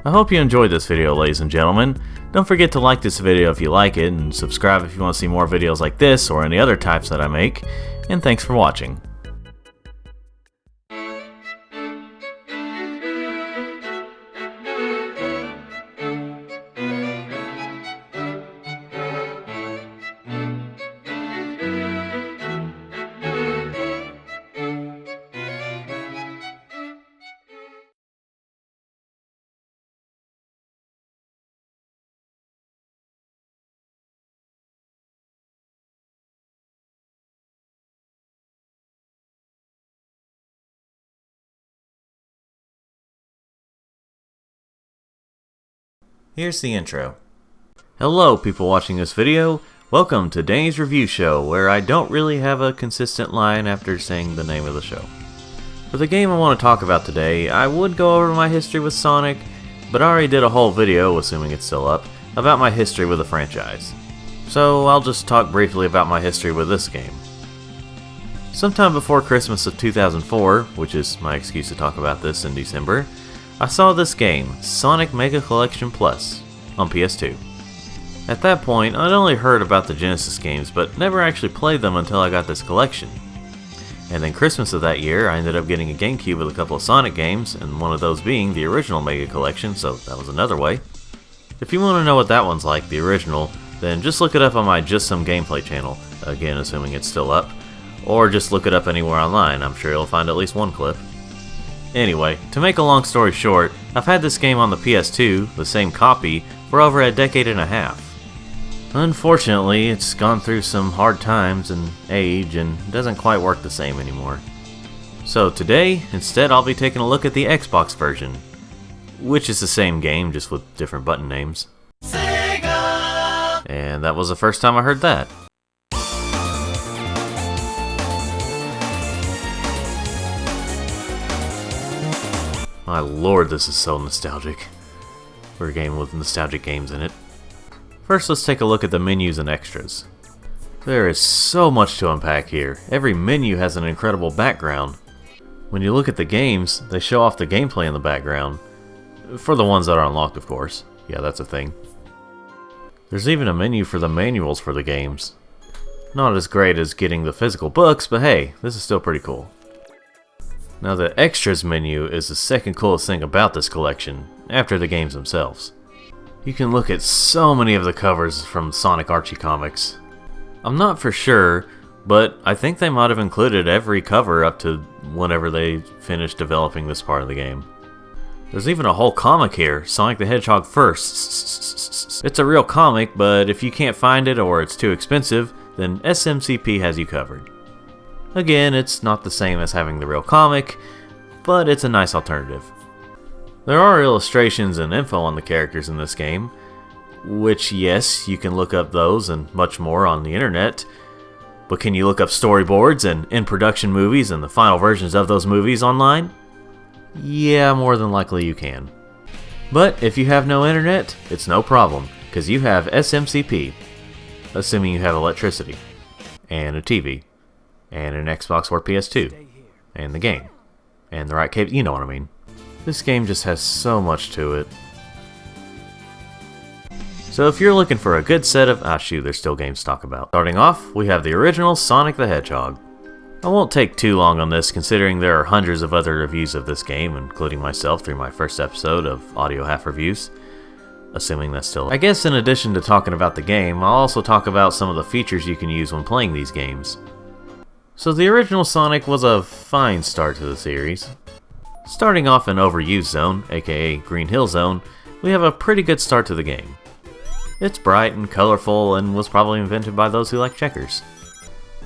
I hope you enjoyed this video, ladies and gentlemen. Don't forget to like this video if you like it, and subscribe if you want to see more videos like this or any other types that I make, and thanks for watching. Here's the intro. Hello people watching this video, welcome to Danny's Review Show, where I don't really have a consistent line after saying the name of the show. For the game I want to talk about today, I would go over my history with Sonic, but I already did a whole video, assuming it's still up, about my history with the franchise. So I'll just talk briefly about my history with this game. Sometime before Christmas of 2004, which is my excuse to talk about this in December, I saw this game, Sonic Mega Collection Plus, on PS2. At that point, I'd only heard about the Genesis games, but never actually played them until I got this collection. And then Christmas of that year, I ended up getting a GameCube with a couple of Sonic games, and one of those being the original Mega Collection, so that was another way. If you want to know what that one's like, the original, then just look it up on my Just Some Gameplay channel, again assuming it's still up, or just look it up anywhere online, I'm sure you'll find at least one clip. Anyway, to make a long story short, I've had this game on the PS2, the same copy, for over a decade and a half. Unfortunately, it's gone through some hard times and age and doesn't quite work the same anymore. So today, instead I'll be taking a look at the Xbox version, which is the same game, just with different button names. Sega! And that was the first time I heard that. My lord, this is so nostalgic. For a game with nostalgic games in it. First, let's take a look at the menus and extras. There is so much to unpack here. Every menu has an incredible background. When you look at the games, they show off the gameplay in the background. For the ones that are unlocked, of course. Yeah, that's a thing. There's even a menu for the manuals for the games. Not as great as getting the physical books, but hey, this is still pretty cool. Now the extras menu is the second coolest thing about this collection, after the games themselves. You can look at so many of the covers from Sonic Archie comics. I'm not for sure, but I think they might have included every cover up to whenever they finished developing this part of the game. There's even a whole comic here, Sonic the Hedgehog First. It's a real comic, but if you can't find it or it's too expensive, then SMCP has you covered. Again, it's not the same as having the real comic, but it's a nice alternative. There are illustrations and info on the characters in this game, which yes, you can look up those and much more on the internet, but can you look up storyboards and in-production movies and the final versions of those movies online? Yeah, more than likely you can. But if you have no internet, it's no problem, because you have SMCP, assuming you have electricity, and a TV. And an Xbox or PS2, and the game, and the right cable, you know what I mean. This game just has so much to it. So if you're looking for a good set of, there's still games to talk about. Starting off, we have the original Sonic the Hedgehog. I won't take too long on this, considering there are hundreds of other reviews of this game, including myself through my first episode of Audio Half Reviews. Assuming that's still. I guess in addition to talking about the game, I'll also talk about some of the features you can use when playing these games. So the original Sonic was a fine start to the series. Starting off in Overused Zone, aka Green Hill Zone, we have a pretty good start to the game. It's bright and colorful and was probably invented by those who like checkers.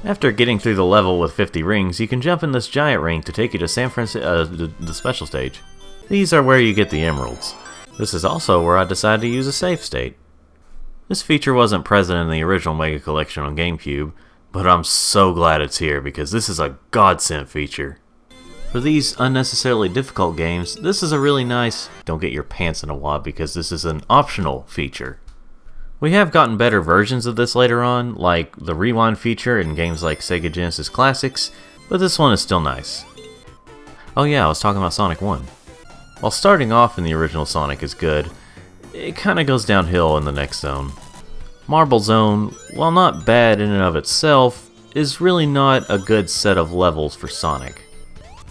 After getting through the level with 50 rings, you can jump in this giant ring to take you to San Francisco, the special stage. These are where you get the emeralds. This is also where I decided to use a save state. This feature wasn't present in the original Mega Collection on GameCube, but I'm so glad it's here because this is a godsend feature. For these unnecessarily difficult games, this is a really nice don't get your pants in a wad because this is an optional feature. We have gotten better versions of this later on, like the rewind feature in games like Sega Genesis Classics, but this one is still nice. Oh yeah, I was talking about Sonic 1. While starting off in the original Sonic is good, it kinda goes downhill in the next zone. Marble Zone, while not bad in and of itself, is really not a good set of levels for Sonic.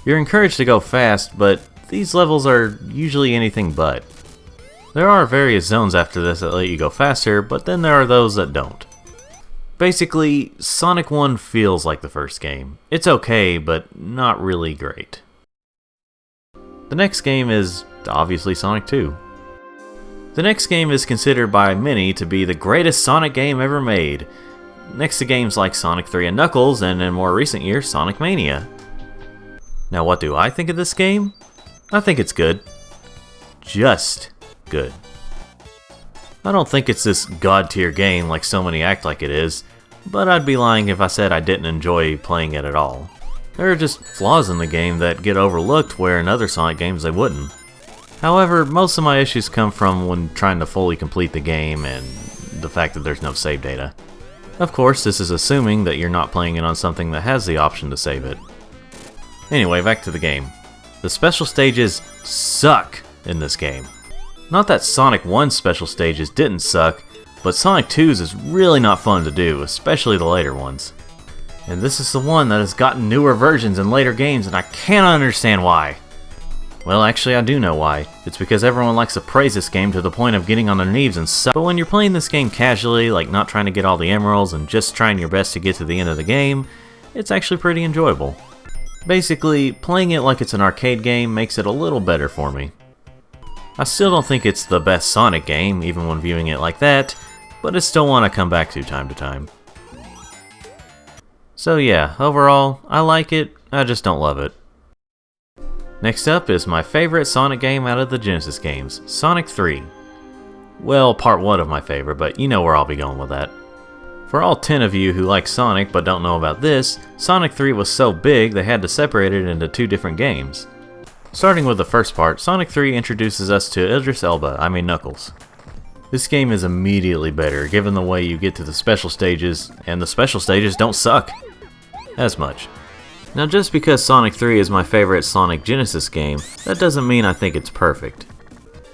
You're encouraged to go fast, but these levels are usually anything but. There are various zones after this that let you go faster, but then there are those that don't. Basically, Sonic 1 feels like the first game. It's okay, but not really great. The next game is obviously Sonic 2. The next game is considered by many to be the greatest Sonic game ever made, next to games like Sonic 3 and Knuckles, and in more recent years, Sonic Mania. Now what do I think of this game? I think it's good. Just good. I don't think it's this god-tier game like so many act like it is, but I'd be lying if I said I didn't enjoy playing it at all. There are just flaws in the game that get overlooked where in other Sonic games they wouldn't. However, most of my issues come from when trying to fully complete the game and the fact that there's no save data. Of course, this is assuming that you're not playing it on something that has the option to save it. Anyway, back to the game. The special stages suck in this game. Not that Sonic 1's special stages didn't suck, but Sonic 2's is really not fun to do, especially the later ones. And this is the one that has gotten newer versions in later games, and I cannot understand why. Well, actually I do know why. It's because everyone likes to praise this game to the point of getting on their knees and suck. But when you're playing this game casually, like not trying to get all the emeralds and just trying your best to get to the end of the game, it's actually pretty enjoyable. Basically, playing it like it's an arcade game makes it a little better for me. I still don't think it's the best Sonic game, even when viewing it like that, but it's still one I come back to time. So yeah, overall, I like it, I just don't love it. Next up is my favorite Sonic game out of the Genesis games, Sonic 3. Well, part 1 of my favorite, but you know where I'll be going with that. For all 10 of you who like Sonic but don't know about this, Sonic 3 was so big they had to separate it into 2 different games. Starting with the first part, Sonic 3 introduces us to Idris Elba, Knuckles. This game is immediately better given the way you get to the special stages, and the special stages don't suck as much. Now just because Sonic 3 is my favorite Sonic Genesis game, that doesn't mean I think it's perfect.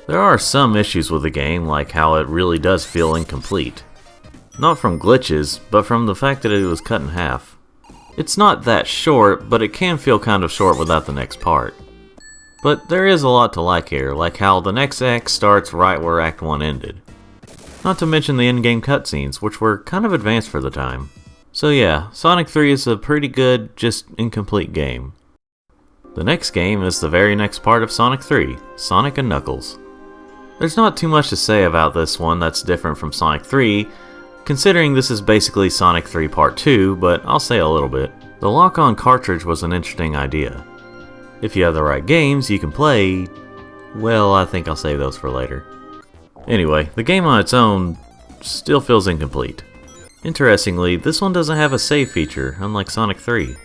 There are some issues with the game, like how it really does feel incomplete. Not from glitches, but from the fact that it was cut in half. It's not that short, but it can feel kind of short without the next part. But there is a lot to like here, like how the next act starts right where Act 1 ended. Not to mention the in-game cutscenes, which were kind of advanced for the time. So yeah, Sonic 3 is a pretty good, just incomplete game. The next game is the very next part of Sonic 3, Sonic and Knuckles. There's not too much to say about this one that's different from Sonic 3, considering this is basically Sonic 3 Part 2, but I'll say a little bit. The lock-on cartridge was an interesting idea. If you have the right games, you can play... well, I think I'll save those for later. Anyway, the game on its own still feels incomplete. Interestingly, this one doesn't have a save feature, unlike Sonic 3.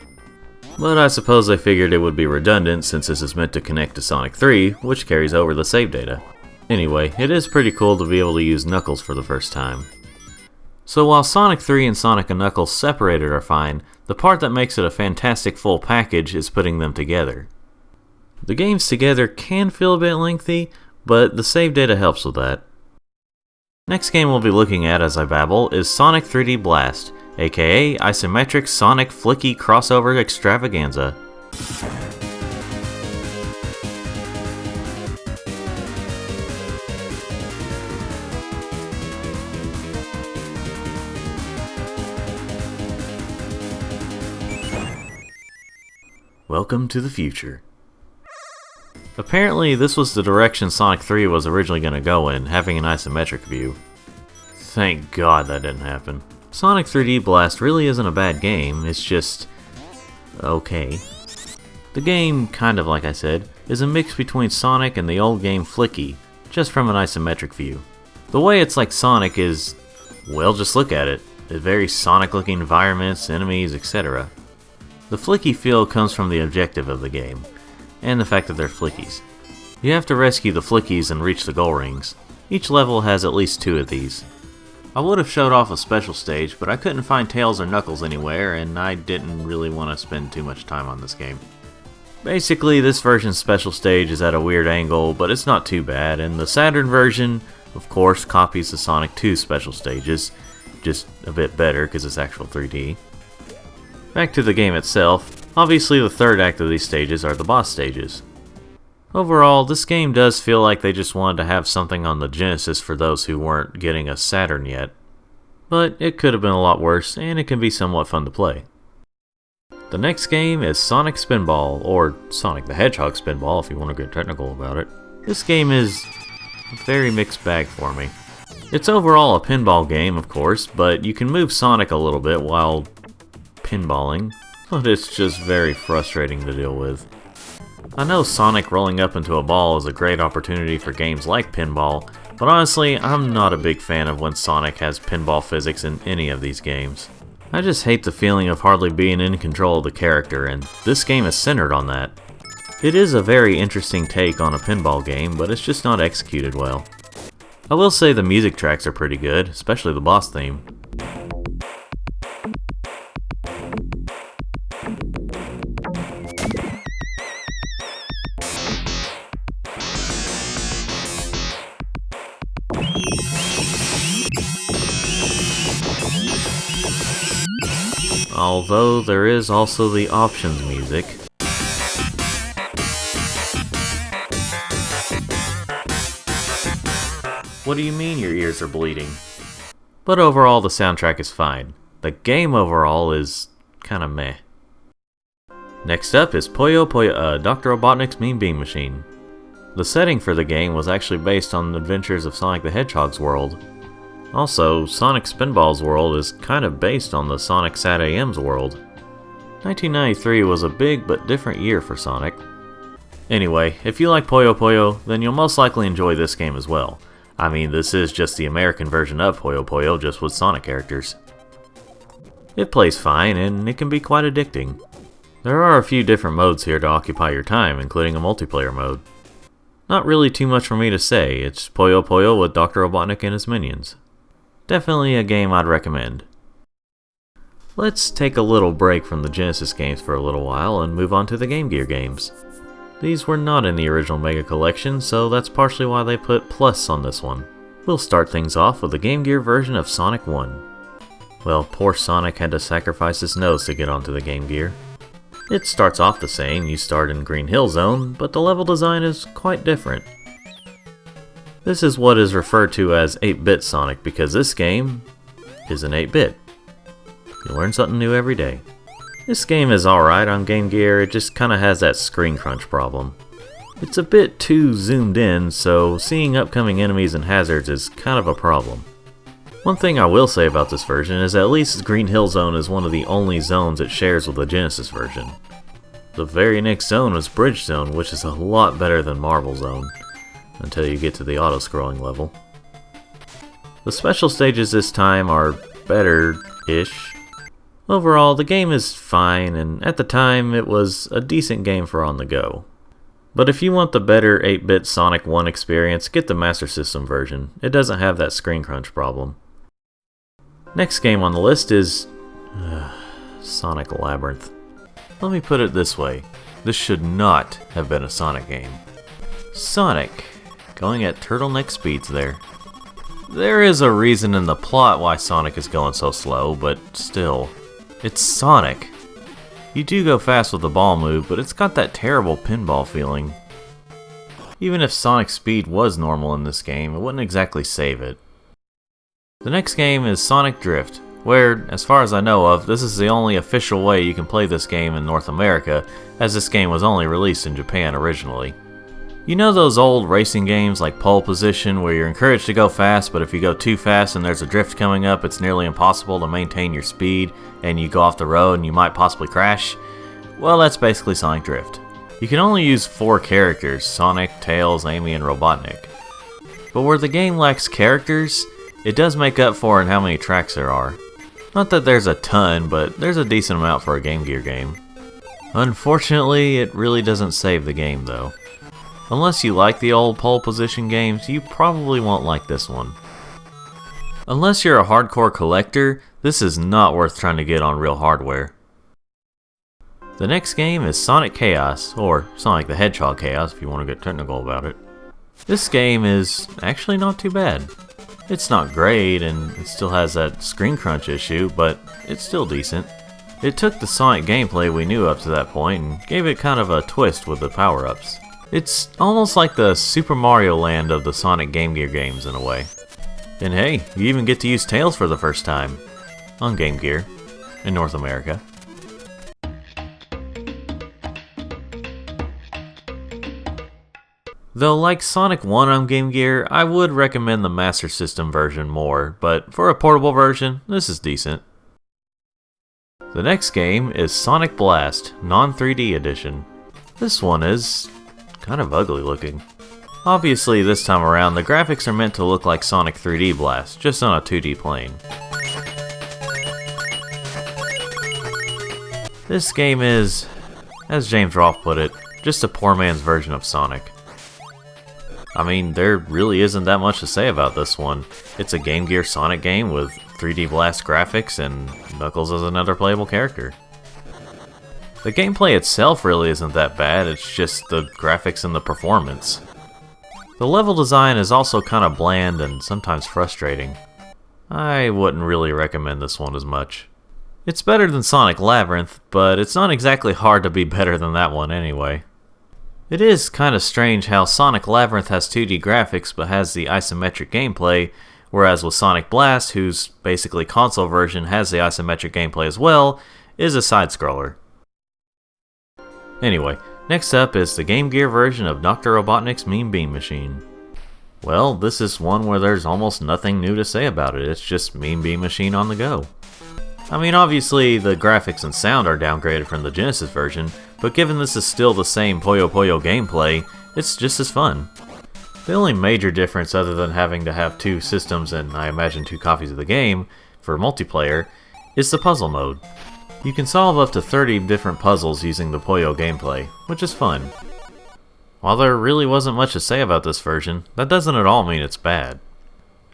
But I suppose they figured it would be redundant since this is meant to connect to Sonic 3, which carries over the save data. Anyway, it is pretty cool to be able to use Knuckles for the first time. So while Sonic 3 and Sonic and Knuckles separated are fine, the part that makes it a fantastic full package is putting them together. The games together can feel a bit lengthy, but the save data helps with that. Next game we'll be looking at as I babble is Sonic 3D Blast, aka Isometric Sonic Flicky Crossover Extravaganza. Welcome to the future. Apparently this was the direction Sonic 3 was originally going to go in, having an isometric view. Thank God that didn't happen. Sonic 3D Blast really isn't a bad game, it's just... okay. The game, kind of like I said, is a mix between Sonic and the old game Flicky, just from an isometric view. The way it's like Sonic is... well, just look at it. It's very Sonic looking environments, enemies, etc. The flicky feel comes from the objective of the game, and the fact that they're flickies. You have to rescue the flickies and reach the goal rings. Each level has at least 2 of these. I would have showed off a special stage, but I couldn't find Tails or Knuckles anywhere, and I didn't really want to spend too much time on this game. Basically, this version's special stage is at a weird angle, but it's not too bad, and the Saturn version, of course, copies the Sonic 2 special stages, just a bit better because it's actual 3D. Back to the game itself, obviously the third act of these stages are the boss stages. Overall, this game does feel like they just wanted to have something on the Genesis for those who weren't getting a Saturn yet. But it could have been a lot worse, and it can be somewhat fun to play. The next game is Sonic Spinball, or Sonic the Hedgehog Spinball if you want to get technical about it. This game is a very mixed bag for me. It's overall a pinball game, of course, but you can move Sonic a little bit while pinballing, but it's just very frustrating to deal with. I know Sonic rolling up into a ball is a great opportunity for games like pinball, but honestly, I'm not a big fan of when Sonic has pinball physics in any of these games. I just hate the feeling of hardly being in control of the character, and this game is centered on that. It is a very interesting take on a pinball game, but it's just not executed well. I will say the music tracks are pretty good, especially the boss theme. Although there is also the options music. What do you mean your ears are bleeding? But overall the soundtrack is fine. The game overall is kinda meh. Next up is Puyo Puyo, Dr. Robotnik's Mean Bean Machine. The setting for the game was actually based on the adventures of Sonic the Hedgehog's world. Also, Sonic Spinball's world is kind of based on the Sonic SatAM's world. 1993 was a big but different year for Sonic. Anyway, if you like Puyo Puyo, then you'll most likely enjoy this game as well. I mean, this is just the American version of Puyo Puyo, just with Sonic characters. It plays fine, and it can be quite addicting. There are a few different modes here to occupy your time, including a multiplayer mode. Not really too much for me to say, it's Puyo Puyo with Dr. Robotnik and his minions. Definitely a game I'd recommend. Let's take a little break from the Genesis games for a little while and move on to the Game Gear games. These were not in the original Mega Collection, so that's partially why they put Plus on this one. We'll start things off with the Game Gear version of Sonic 1. Well, poor Sonic had to sacrifice his nose to get onto the Game Gear. It starts off the same, you start in Green Hill Zone, but the level design is quite different. This is what is referred to as 8-bit Sonic because this game is an 8-bit. You learn something new every day. This game is alright on Game Gear, it just kinda has that screen crunch problem. It's a bit too zoomed in, so seeing upcoming enemies and hazards is kind of a problem. One thing I will say about this version is at least Green Hill Zone is one of the only zones it shares with the Genesis version. The very next zone is Bridge Zone, which is a lot better than Marble Zone, until you get to the auto-scrolling level. The special stages this time are better-ish. Overall, the game is fine, and at the time, it was a decent game for on the go. But if you want the better 8-bit Sonic 1 experience, get the Master System version. It doesn't have that screen crunch problem. Next game on the list is Sonic Labyrinth. Let me put it this way. This should not have been a Sonic game. Sonic, going at turtleneck speeds there. There is a reason in the plot why Sonic is going so slow, but still, it's Sonic. You do go fast with the ball move, but it's got that terrible pinball feeling. Even if Sonic's speed was normal in this game, it wouldn't exactly save it. The next game is Sonic Drift, where, as far as I know of, this is the only official way you can play this game in North America, as this game was only released in Japan originally. You know those old racing games like Pole Position where you're encouraged to go fast, but if you go too fast and there's a drift coming up, it's nearly impossible to maintain your speed and you go off the road and you might possibly crash? Well, that's basically Sonic Drift. You can only use 4 characters, Sonic, Tails, Amy, and Robotnik. But where the game lacks characters, it does make up for in how many tracks there are. Not that there's a ton, but there's a decent amount for a Game Gear game. Unfortunately, it really doesn't save the game though. Unless you like the old pole position games, you probably won't like this one. Unless you're a hardcore collector, this is not worth trying to get on real hardware. The next game is Sonic Chaos, or Sonic the Hedgehog Chaos if you want to get technical about it. This game is actually not too bad. It's not great, and it still has that screen crunch issue, but it's still decent. It took the Sonic gameplay we knew up to that point and gave it kind of a twist with the power-ups. It's almost like the Super Mario Land of the Sonic Game Gear games in a way. And hey, you even get to use Tails for the first time on Game Gear in North America. Though like Sonic 1 on Game Gear, I would recommend the Master System version more, but for a portable version, this is decent. The next game is Sonic Blast, non-3D edition. This one is kind of ugly looking. Obviously this time around the graphics are meant to look like Sonic 3D Blast, just on a 2D plane. This game is, as James Rolfe put it, just a poor man's version of Sonic. I mean, there really isn't that much to say about this one. It's a Game Gear Sonic game with 3D Blast graphics and Knuckles as another playable character. The gameplay itself really isn't that bad, it's just the graphics and the performance. The level design is also kind of bland and sometimes frustrating. I wouldn't really recommend this one as much. It's better than Sonic Labyrinth, but it's not exactly hard to be better than that one anyway. It is kind of strange how Sonic Labyrinth has 2D graphics but has the isometric gameplay, whereas with Sonic Blast, whose basically console version has the isometric gameplay as well, is a side-scroller. Anyway, next up is the Game Gear version of Dr. Robotnik's Mean Bean Machine. Well, this is one where there's almost nothing new to say about it, it's just Mean Bean Machine on the go. I mean, obviously the graphics and sound are downgraded from the Genesis version, but given this is still the same Puyo Puyo gameplay, it's just as fun. The only major difference other than having to have two systems and I imagine 2 copies of the game for multiplayer is the puzzle mode. You can solve up to 30 different puzzles using the Puyo gameplay, which is fun. While there really wasn't much to say about this version, that doesn't at all mean it's bad.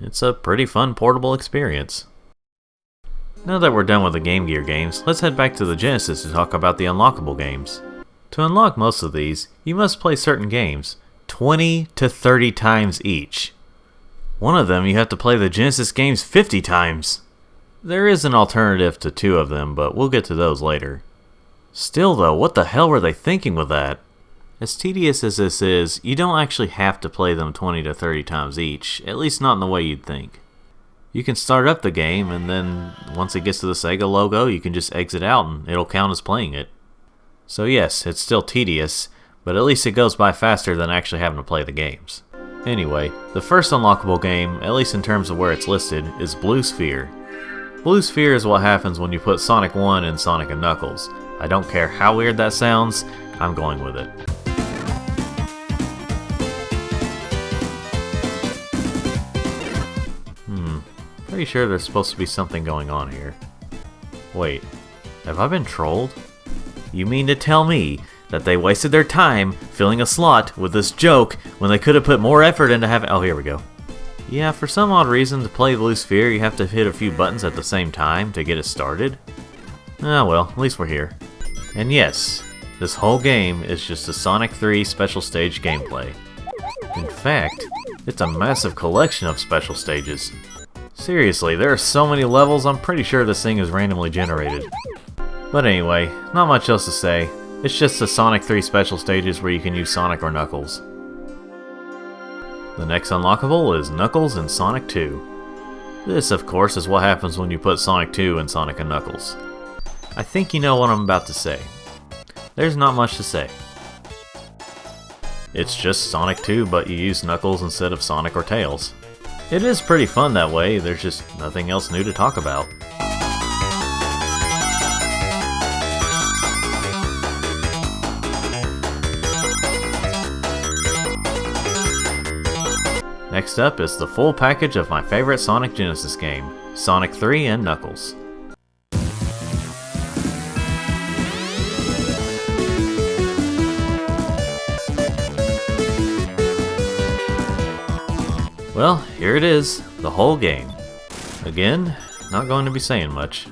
It's a pretty fun portable experience. Now that we're done with the Game Gear games, let's head back to the Genesis to talk about the unlockable games. To unlock most of these, you must play certain games, 20 to 30 times each. One of them you have to play the Genesis games 50 times. There is an alternative to 2 of them, but we'll get to those later. Still though, what the hell were they thinking with that? As tedious as this is, you don't actually have to play them 20 to 30 times each, at least not in the way you'd think. You can start up the game, and then once it gets to the Sega logo, you can just exit out and it'll count as playing it. So yes, it's still tedious, but at least it goes by faster than actually having to play the games. Anyway, the first unlockable game, at least in terms of where it's listed, is Blue Sphere. Blue Sphere is what happens when you put Sonic 1 in Sonic & Knuckles. I don't care how weird that sounds, I'm going with it. Pretty sure there's supposed to be something going on here. Wait, have I been trolled? You mean to tell me that they wasted their time filling a slot with this joke when they could have put more effort into having— oh, here we go. Yeah, for some odd reason to play Blue Sphere you have to hit a few buttons at the same time to get it started. Ah well, at least we're here. And yes, this whole game is just a Sonic 3 special stage gameplay. In fact, it's a massive collection of special stages. Seriously, there are so many levels, I'm pretty sure this thing is randomly generated. But anyway, not much else to say. It's just the Sonic 3 special stages where you can use Sonic or Knuckles. The next unlockable is Knuckles in Sonic 2. This, of course, is what happens when you put Sonic 2 in Sonic and Knuckles. I think you know what I'm about to say. There's not much to say. It's just Sonic 2, but you use Knuckles instead of Sonic or Tails. It is pretty fun that way, there's just nothing else new to talk about. Next up is the full package of my favorite Sonic Genesis game, Sonic 3 and Knuckles. Well, here it is, the whole game. Again, not going to be saying much.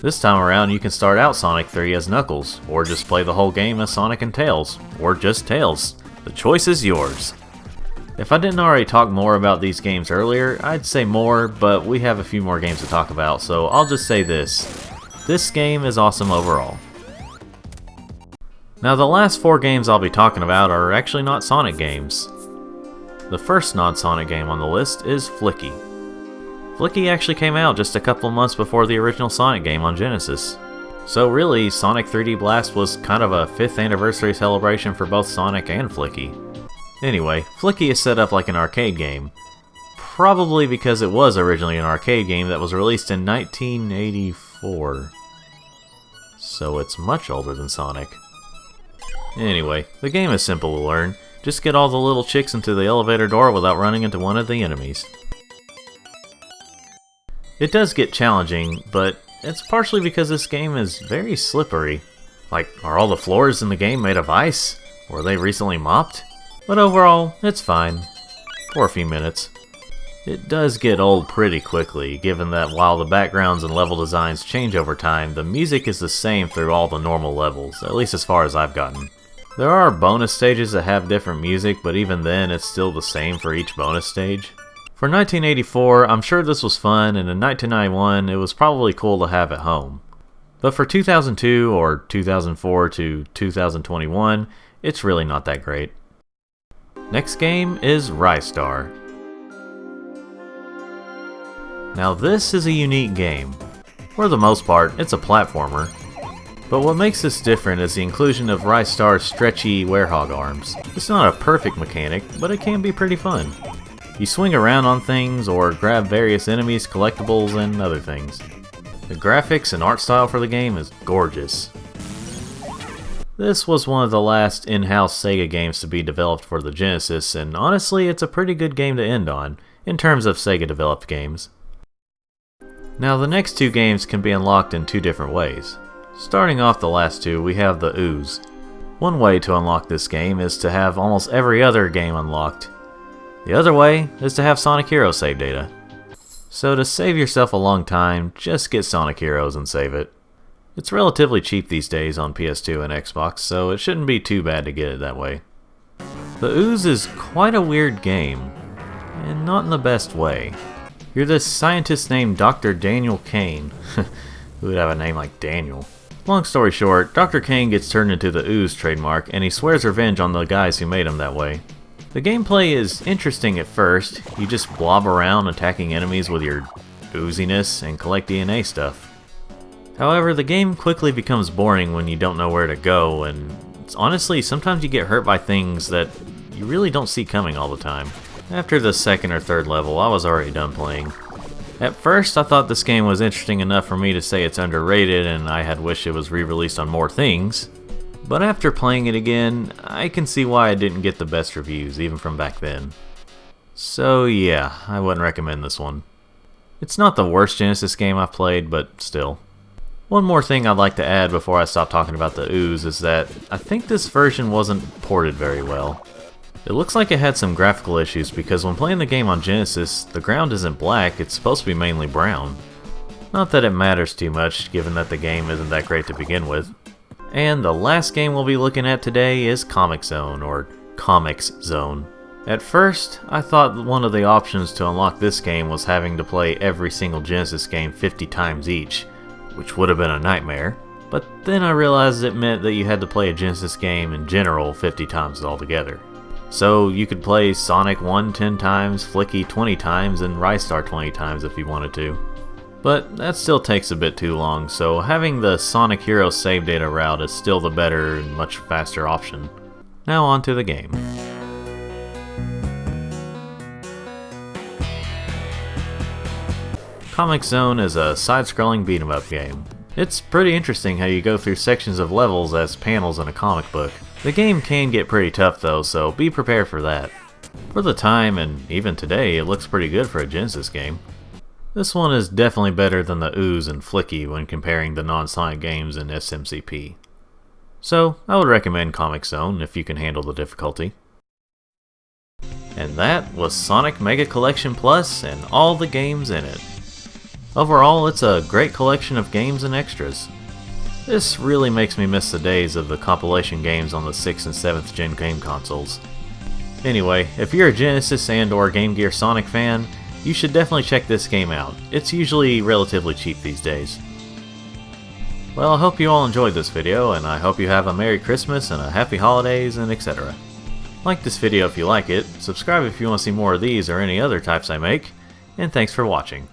This time around you can start out Sonic 3 as Knuckles, or just play the whole game as Sonic and Tails, or just Tails. The choice is yours. If I didn't already talk more about these games earlier, I'd say more, but we have a few more games to talk about, so I'll just say this. This game is awesome overall. Now the last 4 games I'll be talking about are actually not Sonic games. The first non-Sonic game on the list is Flicky. Flicky actually came out just a couple of months before the original Sonic game on Genesis. So really, Sonic 3D Blast was kind of a 5th anniversary celebration for both Sonic and Flicky. Anyway, Flicky is set up like an arcade game. Probably because it was originally an arcade game that was released in 1984. So it's much older than Sonic. Anyway, the game is simple to learn. Just get all the little chicks into the elevator door without running into one of the enemies. It does get challenging, but it's partially because this game is very slippery. Like, are all the floors in the game made of ice? Were they recently mopped? But overall, it's fine. For a few minutes. It does get old pretty quickly, given that while the backgrounds and level designs change over time, the music is the same through all the normal levels, at least as far as I've gotten. There are bonus stages that have different music, but even then it's still the same for each bonus stage. For 1984, I'm sure this was fun, and in 1991, it was probably cool to have at home. But for 2002 or 2004 to 2021, it's really not that great. Next game is Rystar. Now this is a unique game. For the most part, it's a platformer. But what makes this different is the inclusion of Rystar's stretchy werehog arms. It's not a perfect mechanic, but it can be pretty fun. You swing around on things or grab various enemies, collectibles, and other things. The graphics and art style for the game is gorgeous. This was one of the last in-house Sega games to be developed for the Genesis, and honestly it's a pretty good game to end on, in terms of Sega developed games. Now the next 2 games can be unlocked in 2 different ways. Starting off the last 2, we have the Ooze. One way to unlock this game is to have almost every other game unlocked. The other way is to have Sonic Heroes save data. So to save yourself a long time, just get Sonic Heroes and save it. It's relatively cheap these days on PS2 and Xbox, so it shouldn't be too bad to get it that way. The Ooze is quite a weird game, and not in the best way. You're this scientist named Dr. Daniel Kane. Who would have a name like Daniel? Long story short, Dr. Kane gets turned into the Ooze trademark, and he swears revenge on the guys who made him that way. The gameplay is interesting at first. You just blob around attacking enemies with your ooziness and collect DNA stuff. However, the game quickly becomes boring when you don't know where to go, and honestly, sometimes you get hurt by things that you really don't see coming all the time. After the 2nd or 3rd level, I was already done playing. At first, I thought this game was interesting enough for me to say it's underrated and I had wished it was re-released on more things. But after playing it again, I can see why it didn't get the best reviews, even from back then. So yeah, I wouldn't recommend this one. It's not the worst Genesis game I've played, but still. One more thing I'd like to add before I stop talking about the Ooze is that I think this version wasn't ported very well. It looks like it had some graphical issues because when playing the game on Genesis, the ground isn't black, it's supposed to be mainly brown. Not that it matters too much, given that the game isn't that great to begin with. And the last game we'll be looking at today is Comix Zone, or Comix Zone. At first, I thought one of the options to unlock this game was having to play every single Genesis game 50 times each, which would have been a nightmare, but then I realized it meant that you had to play a Genesis game in general 50 times altogether. So you could play Sonic 1 10 times, Flicky 20 times, and Rystar 20 times if you wanted to. But that still takes a bit too long, so having the Sonic Heroes save data route is still the better and much faster option. Now on to the game. Comix Zone is a side-scrolling beat-em-up game. It's pretty interesting how you go through sections of levels as panels in a comic book. The game can get pretty tough though, so be prepared for that. For the time, and even today, it looks pretty good for a Genesis game. This one is definitely better than the Ooze and Flicky when comparing the non-Sonic games in SMCP. So, I would recommend Comix Zone if you can handle the difficulty. And that was Sonic Mega Collection Plus and all the games in it. Overall, it's a great collection of games and extras. This really makes me miss the days of the compilation games on the 6th and 7th gen game consoles. Anyway, if you're a Genesis and or Game Gear Sonic fan, you should definitely check this game out. It's usually relatively cheap these days. Well, I hope you all enjoyed this video, and I hope you have a Merry Christmas and a Happy Holidays and etc. Like this video if you like it, subscribe if you want to see more of these or any other types I make, and thanks for watching.